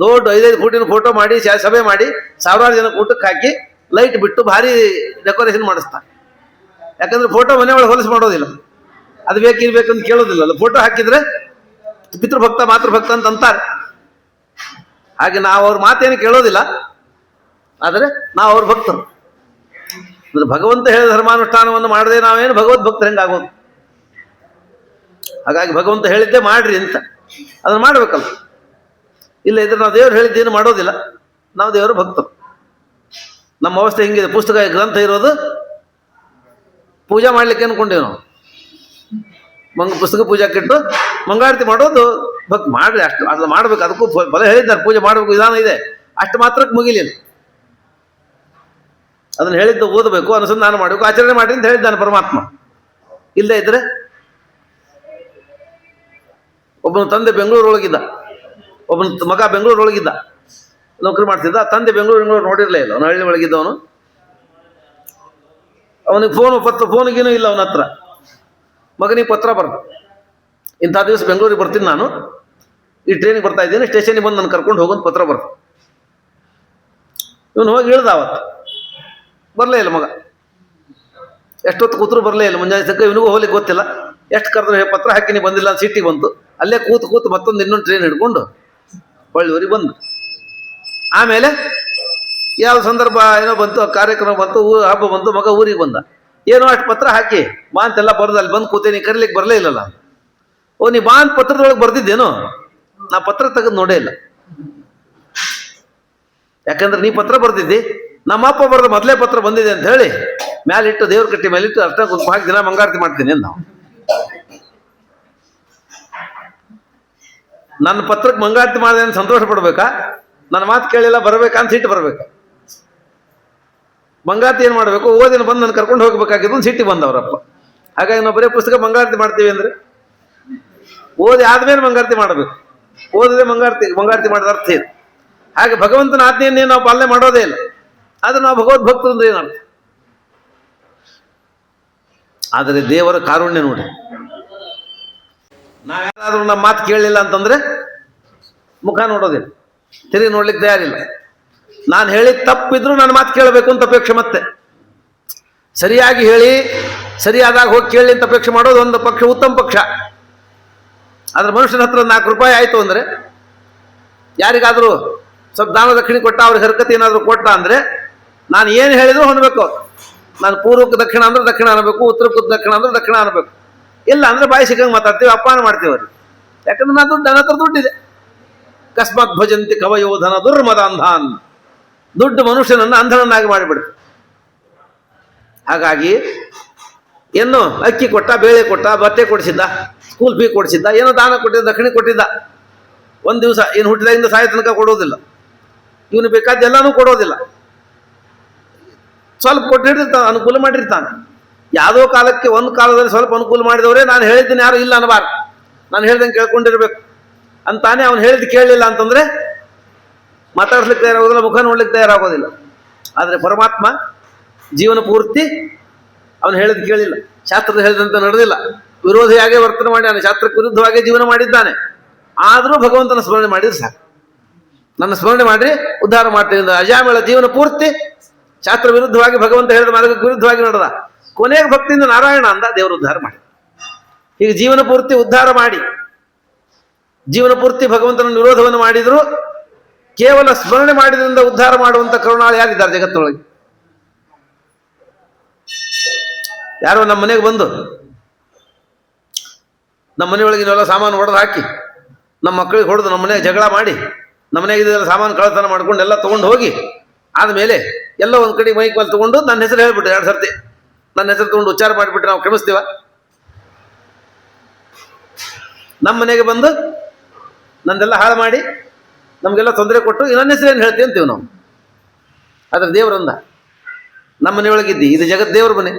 ದೊಡ್ಡ 5 ಫೂಟಿನ ಫೋಟೋ ಮಾಡಿ ಸಭೆ ಮಾಡಿ ಸಾವಿರಾರು ಜನ ಊಟಕ್ಕೆ ಹಾಕಿ ಲೈಟ್ ಬಿಟ್ಟು ಭಾರಿ ಡೆಕೋರೇಷನ್ ಮಾಡಿಸ್ತಾರೆ. ಯಾಕಂದ್ರೆ ಫೋಟೋ ಮನೆಯೊಳಗೆ ಹೊಲಸು ಮಾಡೋದಿಲ್ಲ, ಅದು ಬೇಕಿರ್ಬೇಕಂತ ಕೇಳೋದಿಲ್ಲ. ಅಲ್ಲ, ಫೋಟೋ ಹಾಕಿದ್ರೆ ಪಿತೃಭಕ್ತ ಮಾತೃಭಕ್ತ ಅಂತ ಅಂತಾರೆ. ಹಾಗೆ ನಾವು ಅವ್ರ ಮಾತೇನು ಕೇಳೋದಿಲ್ಲ, ಆದರೆ ನಾವು ಅವ್ರ ಭಕ್ತರು. ಅಂದ್ರೆ ಭಗವಂತ ಹೇಳಿದ ಧರ್ಮಾನುಷ್ಠಾನವನ್ನು ಮಾಡದೆ ನಾವೇನು ಭಗವದ್ ಭಕ್ತರು ಹೆಂಗಾಗೋದು? ಹಾಗಾಗಿ ಭಗವಂತ ಹೇಳಿದ್ದೆ ಮಾಡ್ರಿ ಅಂತ ಅದನ್ನು ಮಾಡಬೇಕಲ್ಲ. ಇಲ್ಲ ಇದ್ರೆ ನಾವು ದೇವರು ಹೇಳಿದ್ದೇನು ಮಾಡೋದಿಲ್ಲ, ನಾವು ದೇವರ ಭಕ್ತರು. ನಮ್ಮ ಅವಸ್ಥೆ ಹಿಂಗಿದೆ. ಪುಸ್ತಕ ಗ್ರಂಥ ಇರೋದು ಪೂಜೆ ಮಾಡ್ಲಿಕ್ಕೆ ಅನ್ಕೊಂಡೇವು ನಾವು. ಪುಸ್ತಕ ಪೂಜಾಕ್ಕಿಟ್ಟು ಮಂಗಳಾರತಿ ಮಾಡೋದು ಭಕ್ತ ಮಾಡ್ರಿ, ಅಷ್ಟು ಅದು ಮಾಡ್ಬೇಕು. ಅದಕ್ಕೂ ಫಲ ಹೇಳಿದ್ದಾರೆ, ಪೂಜೆ ಮಾಡಬೇಕು, ವಿಧಾನ ಇದೆ. ಅಷ್ಟು ಮಾತ್ರಕ್ಕೆ ಮುಗಿಲಿಲ್ಲ. ಅದನ್ನು ಹೇಳಿದ್ದು ಓದಬೇಕು, ಅನುಸಂಧಾನ ಮಾಡಬೇಕು, ಆಚರಣೆ ಮಾಡಿ ಅಂತ ಹೇಳಿದ್ದಾನೆ ಪರಮಾತ್ಮ. ಇಲ್ಲೇ ಇದ್ರೆ ಒಬ್ಬನ ತಂದೆ ಬೆಂಗಳೂರೊಳಗಿದ್ದ, ಒಬ್ಬನ ಮಗ ಬೆಂಗಳೂರೊಳಗಿದ್ದ, ನೌಕರಿ ಮಾಡ್ತಿದ್ದ. ತಂದೆ ಬೆಂಗಳೂರು ನೋಡಿರಲೇ ಇಲ್ಲ, ಅವನು ಹಳ್ಳಿ ಒಳಗಿದ್ದವನು. ಅವನಿಗೆ ಫೋನಿಗೇನೂ ಇಲ್ಲ ಅವನ ಹತ್ರ. ಮಗನಿಗೆ ಪತ್ರ ಬರ್ದು, ಇಂಥ ದಿವಸ ಬೆಂಗಳೂರಿಗೆ ಬರ್ತೀನಿ ನಾನು, ಈ ಟ್ರೈನಿಗೆ ಬರ್ತಾ ಇದ್ದೀನಿ, ಸ್ಟೇಷನಿಗೆ ಬಂದು ನಾನು ಕರ್ಕೊಂಡು ಹೋಗೋದು ಪತ್ರ ಬರ್ದು. ಇವನು ಹೋಗಿ ಇಳ್ದ. ಅವತ್ತು ಬರಲೇ ಇಲ್ಲ ಮಗ. ಎಷ್ಟೊತ್ತು ಕೂತರು ಬರಲೇ ಇಲ್ಲ. ಮುಂಜಾನೆ ತಕ್ಕ ಇವನಿಗೂ ಹೋಗ್ಲಿಕ್ಕೆ ಗೊತ್ತಿಲ್ಲ. ಎಷ್ಟು ಕರೆದ್ರೆ ಪತ್ರ ಹಾಕಿನಿ ಬಂದಿಲ್ಲ ಅಂತ ಸಿಟ್ಟಿಗೆ ಬಂತು. ಅಲ್ಲೇ ಕೂತು ಮತ್ತೊಂದು ಇನ್ನೊಂದು ಟ್ರೈನ್ ಹಿಡ್ಕೊಂಡು ಹೊಳ್ಳಿವರಿಗೆ ಬಂದು, ಆಮೇಲೆ ಯಾವ ಸಂದರ್ಭ ಏನೋ ಬಂತು, ಕಾರ್ಯಕ್ರಮ ಬಂತು, ಹಬ್ಬ ಬಂತು, ಮಗ ಊರಿಗೆ ಬಂದ. ಏನೋ ಅಷ್ಟು ಪತ್ರ ಹಾಕಿ ಬಾ ಅಂತೆಲ್ಲ ಬರೆದು ಅಲ್ಲಿ ಬಂದು ಕೂತೇನಿ, ಕರೀಲಿಕ್ಕೆ ಬರಲೇ ಇಲ್ಲಲ್ಲ. ಓ, ನೀ ಬಾ ಅಂತ ಪತ್ರದೊಳಗೆ ಬರ್ದಿದ್ದೇನೋ? ನಾ ಪತ್ರ ತೆಗೆದು ನೋಡೇ ಇಲ್ಲ. ಯಾಕಂದ್ರೆ ನೀ ಪತ್ರ ಬರ್ದಿದ್ದಿ, ನಮ್ಮಪ್ಪ ಬರೆದ ಮೊದಲೇ ಪತ್ರ ಬಂದಿದೆ ಅಂತ ಹೇಳಿ ಮೇಲಿಟ್ಟು ದೇವ್ರ ಕಟ್ಟಿ ಮೇಲಿಟ್ಟು ಅರ್ಥ ಕುಂಕುಮ ಹಾಕಿ ದಿನ ಮಂಗಾರತಿ ಮಾಡ್ತೀನಿ ಅಂತ ನಾವು. ನನ್ನ ಪತ್ರಕ್ಕೆ ಮಂಗಳಾರತಿ ಮಾಡಿದೆ ಅಂತ ಸಂತೋಷ ಪಡ್ಬೇಕಾ? ನನ್ನ ಮಾತು ಕೇಳಿಲ್ಲ ಬರಬೇಕಾ ಅಂತ ಸಿಟ್ಟು ಬರ್ಬೇಕಾ? ಮಂಗಳಾರತಿ ಏನು ಮಾಡಬೇಕು? ಓದಿನ ಬಂದು ನಾನು ಕರ್ಕೊಂಡು ಹೋಗ್ಬೇಕಾಗಿದ್ದು ಒಂದು ಸಿಟ್ಟಿಗೆ ಬಂದವರಪ್ಪ. ಹಾಗಾಗಿ ನಾವು ಬರೀ ಪುಸ್ತಕ ಮಂಗಳಾರತಿ ಮಾಡ್ತೀವಿ ಅಂದರೆ ಓದಿ ಆದ್ಮೇಲೆ ಮಂಗಳಾರತಿ ಮಾಡಬೇಕು. ಓದದೆ ಮಂಗಳಾರತಿ ಮಾಡಿದ ಅರ್ಥ ಇದೆ. ಹಾಗೆ ಭಗವಂತನ ಆಜ್ಞೆಯನ್ನೇ ನಾವು ಪಾಲನೆ ಮಾಡೋದೇ ಇಲ್ಲ. ಆದರೆ ನಾವು ಭಗವದ್ಭಕ್ತರು ಅಂದ್ರೆ ಏನರ್ಥ? ಆದರೆ ದೇವರ ಕಾರುಣ್ಯ ನೋಡಿ, ನಾವ್ಯಾರಾದ್ರೂ ನಮ್ಮ ಮಾತು ಕೇಳಲಿಲ್ಲ ಅಂತಂದ್ರೆ ಮುಖ ನೋಡೋದಿಲ್ಲ, ತಿರುಗಿ ನೋಡ್ಲಿಕ್ಕೆ ತಯಾರಿಲ್ಲ. ನಾನು ಹೇಳಿದ ತಪ್ಪಿದ್ರು ನನ್ನ ಮಾತು ಕೇಳಬೇಕು ಅಂತ ಅಪೇಕ್ಷೆ. ಮತ್ತೆ ಸರಿಯಾಗಿ ಹೇಳಿ ಸರಿಯಾದಾಗ ಹೋಗಿ ಕೇಳಿ ಅಂತ ಅಪೇಕ್ಷೆ ಮಾಡೋದು ಒಂದು ಪಕ್ಷ, ಉತ್ತಮ ಪಕ್ಷ. ಆದ್ರೆ ಮನುಷ್ಯನ ಹತ್ರ 4 ರೂಪಾಯಿ ಆಯಿತು ಅಂದರೆ, ಯಾರಿಗಾದರೂ ಸ್ವಲ್ಪ ದಾನ ದಕ್ಷಿಣೆ ಕೊಟ್ಟ, ಅವ್ರಿಗೆ ಹರಕತೆ ಏನಾದರೂ ಕೊಟ್ಟ ಅಂದರೆ ನಾನು ಏನು ಹೇಳಿದ್ರು ಹೊಂದಬೇಕು. ನಾನು ಪೂರ್ವಕ್ಕೆ ದಕ್ಷಿಣ ಅಂದ್ರೆ ದಕ್ಷಿಣ ಅನ್ನಬೇಕು, ಉತ್ತರಕ್ಕೆ ದಕ್ಷಿಣ ಅಂದ್ರೆ ದಕ್ಷಿಣ ಅನ್ನಬೇಕು. ಇಲ್ಲ ಅಂದ್ರೆ ಬಾಯಿ ಸಿಕ್ಕಂಗೆ ಮಾತಾಡ್ತೀವಿ, ಅಪಮಾನ ಮಾಡ್ತೀವಿ ಅವ್ರಿಗೆ. ಯಾಕಂದ್ರೆ ನನ್ನ ಹತ್ರ ದುಡ್ಡಿದೆ. ಅಕಸ್ಮಾತ್ ಭಜಂತಿ ಕವಯೋ ಧನ ದುರ್ಮದ ಅಂಧಾನ್. ದುಡ್ಡು ಮನುಷ್ಯನನ್ನು ಅಂಧನನ್ನಾಗಿ ಮಾಡಿಬಿಡುತ್ತೆ. ಹಾಗಾಗಿ ಏನು ಅಕ್ಕಿ ಕೊಟ್ಟ, ಬೇಳೆ ಕೊಟ್ಟ, ಬಟ್ಟೆ ಕೊಡಿಸಿದ್ದ, ಸ್ಕೂಲ್ ಫೀ ಕೊಡಿಸಿದ್ದ, ಏನೋ ದಾನ ಕೊಟ್ಟಿದ್ದ, ದಕ್ಷಿಣೆ ಕೊಟ್ಟಿದ್ದ. ಒಂದು ದಿವಸ ಏನು ಹುಟ್ಟಿದಾಗಿಂದ ಸಾಯ ತನಕ ಕೊಡೋದಿಲ್ಲ. ಇವನು ಬೇಕಾದ ಎಲ್ಲನೂ ಕೊಡೋದಿಲ್ಲ. ಸ್ವಲ್ಪ ಕೊಟ್ಟಿರ್ತಾನೆ, ಅನುಕೂಲ ಮಾಡಿರ್ತಾನೆ. ಯಾವುದೋ ಕಾಲಕ್ಕೆ ಒಂದು ಕಾಲದಲ್ಲಿ ಸ್ವಲ್ಪ ಅನುಕೂಲ ಮಾಡಿದವರೇ ನಾನು ಹೇಳಿದ್ದೀನಿ ಯಾರು ಇಲ್ಲ ಅನ್ನಬಾರ್ದು. ನಾನು ಹೇಳ್ದಂಗೆ ಕೇಳ್ಕೊಂಡಿರ್ಬೇಕು ಅಂತಾನೆ. ಅವನು ಹೇಳಿದ್ದು ಕೇಳಲಿಲ್ಲ ಅಂತಂದ್ರೆ ಮಾತಾಡ್ಸ್ಲಿಕ್ಕೆ ತಯಾರಾಗೋದಿಲ್ಲ, ಮುಖ ನೋಡ್ಲಿಕ್ಕೆ ತಯಾರಾಗೋದಿಲ್ಲ. ಆದರೆ ಪರಮಾತ್ಮ ಜೀವನ ಪೂರ್ತಿ ಅವನು ಹೇಳಿದ್ದು ಕೇಳಿಲ್ಲ, ಶಾಸ್ತ್ರದ ಹೇಳಿದಂತೆ ನಡೆದಿಲ್ಲ, ವಿರೋಧಿಯಾಗೇ ವರ್ತನೆ ಮಾಡಿ ಶಾಸ್ತ್ರಕ್ಕೆ ವಿರುದ್ಧವಾಗಿ ಜೀವನ ಮಾಡಿದ್ದಾನೆ. ಆದರೂ ಭಗವಂತನ ಸ್ಮರಣೆ ಮಾಡಿದ್ರೆ ಸಾಕು. ನನ್ನ ಸ್ಮರಣೆ ಮಾಡಿ ಉದ್ಧಾರ ಮಾಡ್ತೀನಿ. ಅಜಾಮೇಳ ಜೀವನ ಪೂರ್ತಿ ಶಾಸ್ತ್ರ ವಿರುದ್ಧವಾಗಿ, ಭಗವಂತ ಹೇಳಿದ ಮಾರ್ಗಕ್ಕೆ ವಿರುದ್ಧವಾಗಿ ನಡೆದ. ಕೊನೆಗೆ ಭಕ್ತಿಯಿಂದ ನಾರಾಯಣ ಅಂದ, ದೇವರು ಉದ್ಧಾರ ಮಾಡಿ. ಹೀಗೆ ಜೀವನ ಪೂರ್ತಿ ಉದ್ಧಾರ ಮಾಡಿ, ಜೀವನ ಪೂರ್ತಿ ಭಗವಂತನ ವಿರೋಧವನ್ನು ಮಾಡಿದ್ರು, ಕೇವಲ ಸ್ಮರಣೆ ಮಾಡಿದ್ರಿಂದ ಉದ್ಧಾರ ಮಾಡುವಂತ ಕರುಣಾಳು ಯಾರಿದ್ದಾರೆ ಜಗತ್ತೊಳಗೆ? ಯಾರೋ ನಮ್ಮ ಮನೆಗೆ ಬಂದು ನಮ್ಮ ಮನೆಯೊಳಗಿನೆಲ್ಲ ಸಾಮಾನು ಹೊಡೆದು ಹಾಕಿ, ನಮ್ಮ ಮಕ್ಕಳಿಗೆ ಹೊಡೆದು, ನಮ್ಮ ಮನೆಗೆ ಜಗಳ ಮಾಡಿ, ನಮ್ಮ ಮನೆಗೆ ಇದೆಲ್ಲ ಸಾಮಾನು ಕಳ್ಳತನ ಮಾಡ್ಕೊಂಡು ಎಲ್ಲ ತೊಗೊಂಡು ಹೋಗಿ ಆದಮೇಲೆ ಎಲ್ಲ ಒಂದು ಕಡೆ ಮೈಕ್ ಮೇಲೆ ತೊಗೊಂಡು ನನ್ನ ಹೆಸರು ಹೇಳ್ಬಿಟ್ಟು 2 ಸರ್ತಿ ನನ್ನ ಹೆಸರು ತೊಗೊಂಡು ಉಚ್ಚಾರ ಮಾಡಿಬಿಟ್ರೆ ನಾವು ಕ್ಷಮಿಸ್ತೀವ? ನಮ್ಮ ಮನೆಗೆ ಬಂದು ನಂದೆಲ್ಲ ಹಾಳು ಮಾಡಿ ನಮಗೆಲ್ಲ ತೊಂದರೆ ಕೊಟ್ಟು ನನ್ನ ಹೆಸರು ಏನು ಹೇಳ್ತೀವಿ ಅಂತೀವಿ ನಾವು. ಆದರೆ ದೇವರಂದ ನಮ್ಮ ಮನೆಯೊಳಗಿದ್ದಿ, ಇದು ಜಗತ್ ದೇವ್ರ ಮನೆ.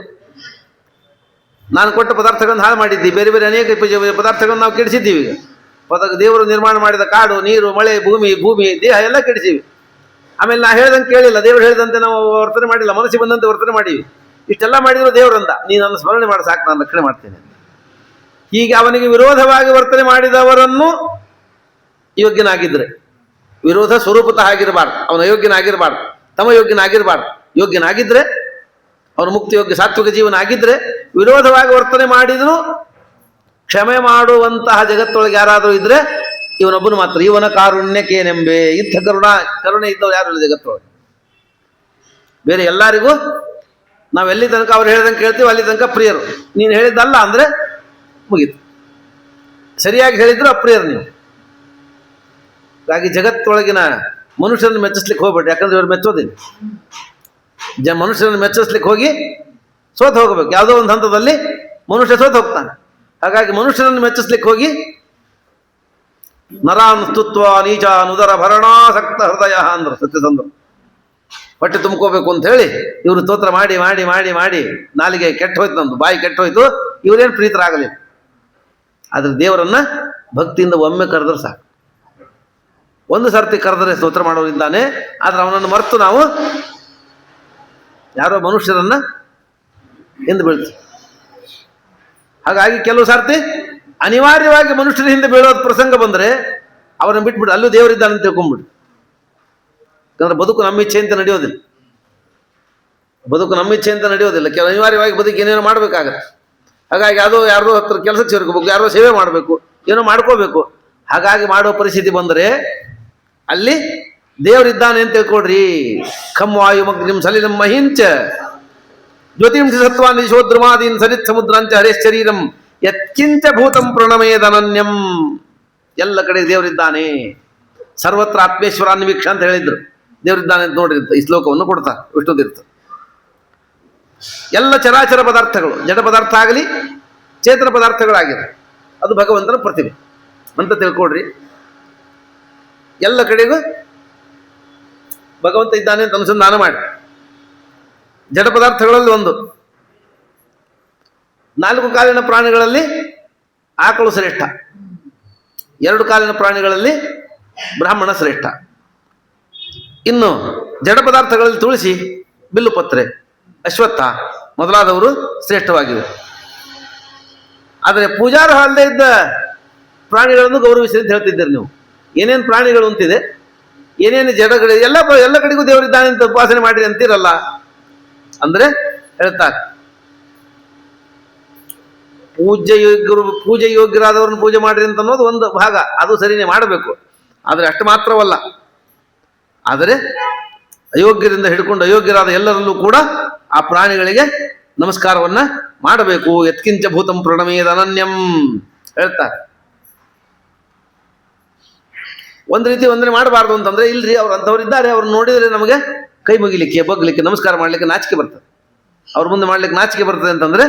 ನಾನು ಕೊಟ್ಟ ಪದಾರ್ಥಗಳನ್ನು ಹಾಳು ಮಾಡಿದ್ದಿ, ಬೇರೆ ಬೇರೆ ಅನೇಕ ಪದಾರ್ಥಗಳನ್ನು ನಾವು ಕೆಡಿಸಿದ್ದೀವಿ. ಈಗ ದೇವರು ನಿರ್ಮಾಣ ಮಾಡಿದ ಕಾಡು, ನೀರು, ಮಳೆ, ಭೂಮಿ ದೇಹ ಎಲ್ಲ ಕೆಡಿಸೀವಿ. ಆಮೇಲೆ ನಾ ಹೇಳ್ದಂಗೆ ಕೇಳಿಲ್ಲ, ದೇವರು ಹೇಳಿದಂತೆ ನಾವು ವರ್ತನೆ ಮಾಡಿಲ್ಲ, ಮನಸ್ಸಿಗೆ ಬಂದಂತೆ ವರ್ತನೆ ಮಾಡೀವಿ. ಇಷ್ಟೆಲ್ಲ ಮಾಡಿದ್ರು ದೇವರಂದ ನೀನು ನನ್ನ ಸ್ಮರಣೆ ಮಾಡಿ ಸಾಕು, ನಾನು ರಕ್ಷಣೆ ಮಾಡ್ತೇನೆ. ಹೀಗೆ ಅವನಿಗೆ ವಿರೋಧವಾಗಿ ವರ್ತನೆ ಮಾಡಿದವರನ್ನು ಯೋಗ್ಯನಾಗಿದ್ರೆ, ವಿರೋಧ ಸ್ವರೂಪತಃ ಆಗಿರಬಾರ್ದು, ಅವನ ಅಯೋಗ್ಯನಾಗಿರಬಾರ್ದು, ತಮಯೋಗ್ಯನಾಗಿರಬಾರ್ದು. ಯೋಗ್ಯನಾಗಿದ್ರೆ ಅವನು ಮುಕ್ತಿ ಯೋಗ್ಯ ಸಾತ್ವಿಕ ಜೀವನ ಆಗಿದ್ರೆ, ವಿರೋಧವಾಗಿ ವರ್ತನೆ ಮಾಡಿದ್ರು ಕ್ಷಮೆ ಮಾಡುವಂತಹ ಜಗತ್ತೊಳಗೆ ಯಾರಾದರೂ ಇದ್ರೆ ಇವನೊಬ್ಬನು ಮಾತ್ರ. ಇವನ ಕಾರುಣ್ಯಕ್ಕೇನೆಂಬೆ. ಇಂಥ ಕರುಣೆ ಇದ್ದವ್ರು ಯಾರು ಇಲ್ಲ ಜಗತ್ತೊಳಗೆ. ಬೇರೆ ಎಲ್ಲರಿಗೂ ನಾವು ಎಲ್ಲಿ ತನಕ ಅವ್ರು ಹೇಳ್ದಂಗೆ ಕೇಳ್ತೀವಿ, ಅಲ್ಲಿ ತನಕ ಪ್ರಿಯರು. ನೀನು ಹೇಳಿದ್ದಲ್ಲ ಅಂದ್ರೆ ಮುಗೀತು. ಸರಿಯಾಗಿ ಹೇಳಿದ್ರು ಅಪ್ರಿಯರು ನೀವು. ಹಾಗಾಗಿ ಜಗತ್ತೊಳಗಿನ ಮನುಷ್ಯರನ್ನು ಮೆಚ್ಚಿಸ್ಲಿಕ್ಕೆ ಹೋಗ್ಬೇಡಿ, ಯಾಕಂದ್ರೆ ಇವರು ಮೆಚ್ಚೋದಿಲ್ಲ. ಮನುಷ್ಯರನ್ನು ಮೆಚ್ಚಿಸ್ಲಿಕ್ಕೆ ಹೋಗಿ ಸೋತು ಹೋಗಬೇಕು. ಯಾವುದೋ ಒಂದು ಹಂತದಲ್ಲಿ ಮನುಷ್ಯ ಸೋತು ಹೋಗ್ತಾನೆ. ಹಾಗಾಗಿ ಮನುಷ್ಯರನ್ನು ಮೆಚ್ಚಿಸ್ಲಿಕ್ಕೆ ಹೋಗಿ ನರಾನ್ ಸ್ತುತ್ವ ನೀಚ ನುದರ ಭರಣಾಸಕ್ತ ಹೃದಯ ಅಂದ್ರು ಸತ್ಯಸಂದ್ರು. ಹೊಟ್ಟೆ ತುಂಬ್ಕೋಬೇಕು ಅಂತ ಹೇಳಿ ಇವರು ಸ್ತೋತ್ರ ಮಾಡಿ ಮಾಡಿ ಮಾಡಿ ಮಾಡಿ ನಾಲಿಗೆ ಕೆಟ್ಟೋಯ್ತು, ನಮ್ದು ಬಾಯಿ ಕೆಟ್ಟೋಯ್ತು. ಇವರೇನು ಪ್ರೀತರಾಗಲಿಲ್ಲ. ಆದ್ರೆ ದೇವರನ್ನ ಭಕ್ತಿಯಿಂದ ಒಮ್ಮೆ ಕರೆದ್ರೆ ಸಾಕು. ಒಂದು ಸರ್ತಿ ಕರೆದರೆ ಸ್ತೋತ್ರ ಮಾಡೋರಿದ್ದಾನೆ. ಆದ್ರೆ ಅವನನ್ನು ಮರೆತು ನಾವು ಯಾರೋ ಮನುಷ್ಯರನ್ನ ಹಿಂದೆ ಬೀಳ್ತೀವಿ. ಹಾಗಾಗಿ ಕೆಲವು ಸರ್ತಿ ಅನಿವಾರ್ಯವಾಗಿ ಮನುಷ್ಯರ ಹಿಂದೆ ಬೀಳೋದು ಪ್ರಸಂಗ ಬಂದರೆ ಅವರನ್ನು ಬಿಟ್ಬಿಟ್ಟು ಅಲ್ಲೂ ದೇವರಿದ್ದಾನೆ ಅಂತ ತಿಳ್ಕೊಂಡ್ಬಿಡು. ಯಾಕಂದ್ರೆ ಬದುಕು ನಮ್ಮ ಇಚ್ಛೆ ಅಂತ ನಡೆಯೋದಿಲ್ಲ. ಬದುಕು ನಮ್ಮ ಇಚ್ಛೆ ಅಂತ ನಡೆಯೋದಿಲ್ಲ. ಕೆಲವು ಅನಿವಾರ್ಯವಾಗಿ ಬದುಕು ಏನೇನೋ ಮಾಡಬೇಕಾಗತ್ತೆ. ಹಾಗಾಗಿ ಯಾರೋ ಹತ್ರ ಕೆಲಸಕ್ಕೆ ಸೇರ್ಕೋಬೇಕು, ಯಾರೋ ಸೇವೆ ಮಾಡಬೇಕು, ಏನೋ ಮಾಡ್ಕೋಬೇಕು. ಹಾಗಾಗಿ ಮಾಡೋ ಪರಿಸ್ಥಿತಿ ಬಂದರೆ ಅಲ್ಲಿ ದೇವರಿದ್ದಾನೆ ಅಂತ ತಿಳ್ಕೊಡ್ರಿ. ಖಂ ವಾಯುಮಗ್ನಿಂ ಸಲಿಲಂ ಮಹಿಂಚ ಜ್ಯೋತಿಂಸಿ ಸತ್ವಾನಿ ಶೋದ್ರಮಾದೀನ್ ಸರಿತ್ ಸಮುದ್ರಾಂಚ ಹರೇಶ್ಚರೀರಂ ಯತ್ಕಿಂಚ ಭೂತಂ ಪ್ರಣಮೇದನನ್ಯಂ. ಎಲ್ಲ ಕಡೆ ದೇವರಿದ್ದಾನೆ. ಸರ್ವತ್ರ ಆತ್ಮೇಶ್ವರಾನ್ವೀಕ್ಷ ಅಂತ ಹೇಳಿದ್ರು. ದೇವರಿದ್ದಾನೆ ಅಂತ ನೋಡ್ರಿ, ಈ ಶ್ಲೋಕವನ್ನು ಕೊಡ್ತಾರೆ ವಿಷ್ಣುತೀರ್ಥ. ಎಲ್ಲ ಚರಾಚರ ಪದಾರ್ಥಗಳು, ಜಡ ಪದಾರ್ಥ ಆಗಲಿ ಚೇತನ ಪದಾರ್ಥಗಳಾಗಿದೆ, ಅದು ಭಗವಂತನ ಪ್ರತಿಮೆ ಅಂತ ತಿಳ್ಕೊಡ್ರಿ. ಎಲ್ಲ ಕಡೆಗೂ ಭಗವಂತ ಇದ್ದಾನೆ ಅಂತ ಅನುಸಂಧಾನ ಮಾಡಿ. ಜಡ ಪದಾರ್ಥಗಳಲ್ಲಿ ಒಂದು. 4 ಕಾಲಿನ ಪ್ರಾಣಿಗಳಲ್ಲಿ ಆಕಳು ಶ್ರೇಷ್ಠ, 2 ಕಾಲಿನ ಪ್ರಾಣಿಗಳಲ್ಲಿ ಬ್ರಾಹ್ಮಣ ಶ್ರೇಷ್ಠ. ಇನ್ನು ಜಡ ಪದಾರ್ಥಗಳಲ್ಲಿ ತುಳಸಿ, ಬಿಲ್ಲುಪತ್ರೆ, ಅಶ್ವತ್ಥ ಮೊದಲಾದವರು ಶ್ರೇಷ್ಠವಾಗಿವೆ. ಆದರೆ ಪೂಜಾರ್ಹ ಅಲ್ಲದೆ ಇದ್ದ ಪ್ರಾಣಿಗಳನ್ನು ಗೌರವಿಸಿ ಅಂತ ಹೇಳ್ತಿದ್ದೀರಿ ನೀವು. ಏನೇನು ಪ್ರಾಣಿಗಳು ಅಂತಿದೆ, ಏನೇನು ಜಡಗಳು, ಎಲ್ಲ ಕಡೆಗೂ ದೇವರಿದ್ದಾನೆ ಅಂತ ಉಪಾಸನೆ ಮಾಡಿರಿ ಅಂತೀರಲ್ಲ. ಅಂದ್ರೆ ಹೇಳ್ತಾರೆ, ಪೂಜೆ ಯೋಗ್ಯರಾದವ್ರನ್ನ ಪೂಜೆ ಮಾಡಿರಿ ಅಂತ ಅನ್ನೋದು ಒಂದು ಭಾಗ, ಅದು ಸರಿನೇ ಮಾಡಬೇಕು. ಆದರೆ ಅಷ್ಟು ಮಾತ್ರವಲ್ಲ. ಆದರೆ ಅಯೋಗ್ಯರಿಂದ ಹಿಡ್ಕೊಂಡು ಅಯೋಗ್ಯರಾದ ಎಲ್ಲರಲ್ಲೂ ಕೂಡ ಆ ಪ್ರಾಣಿಗಳಿಗೆ ನಮಸ್ಕಾರವನ್ನ ಮಾಡಬೇಕು. ಯತ್ಕಿಂಚ ಭೂತಂ ಪ್ರಣಮೇದ ಅನನ್ಯಂ ಹೇಳ್ತಾರೆ. ಒಂದು ರೀತಿ ವಂದನೆ ಮಾಡಬಾರ್ದು ಅಂತಂದ್ರೆ, ಇಲ್ರಿ ಅವ್ರು ಅಂಥವ್ರು ಇದ್ದಾರೆ, ಅವ್ರನ್ನ ನೋಡಿದರೆ ನಮಗೆ ಕೈ ಮುಗಿಲಿಕ್ಕೆ, ಬಗ್ಲಿಕ್ಕೆ, ನಮಸ್ಕಾರ ಮಾಡ್ಲಿಕ್ಕೆ ನಾಚಿಕೆ ಬರ್ತದೆ. ಅವ್ರ ಮುಂದೆ ಮಾಡ್ಲಿಕ್ಕೆ ನಾಚಿಕೆ ಬರ್ತದೆ ಅಂತಂದ್ರೆ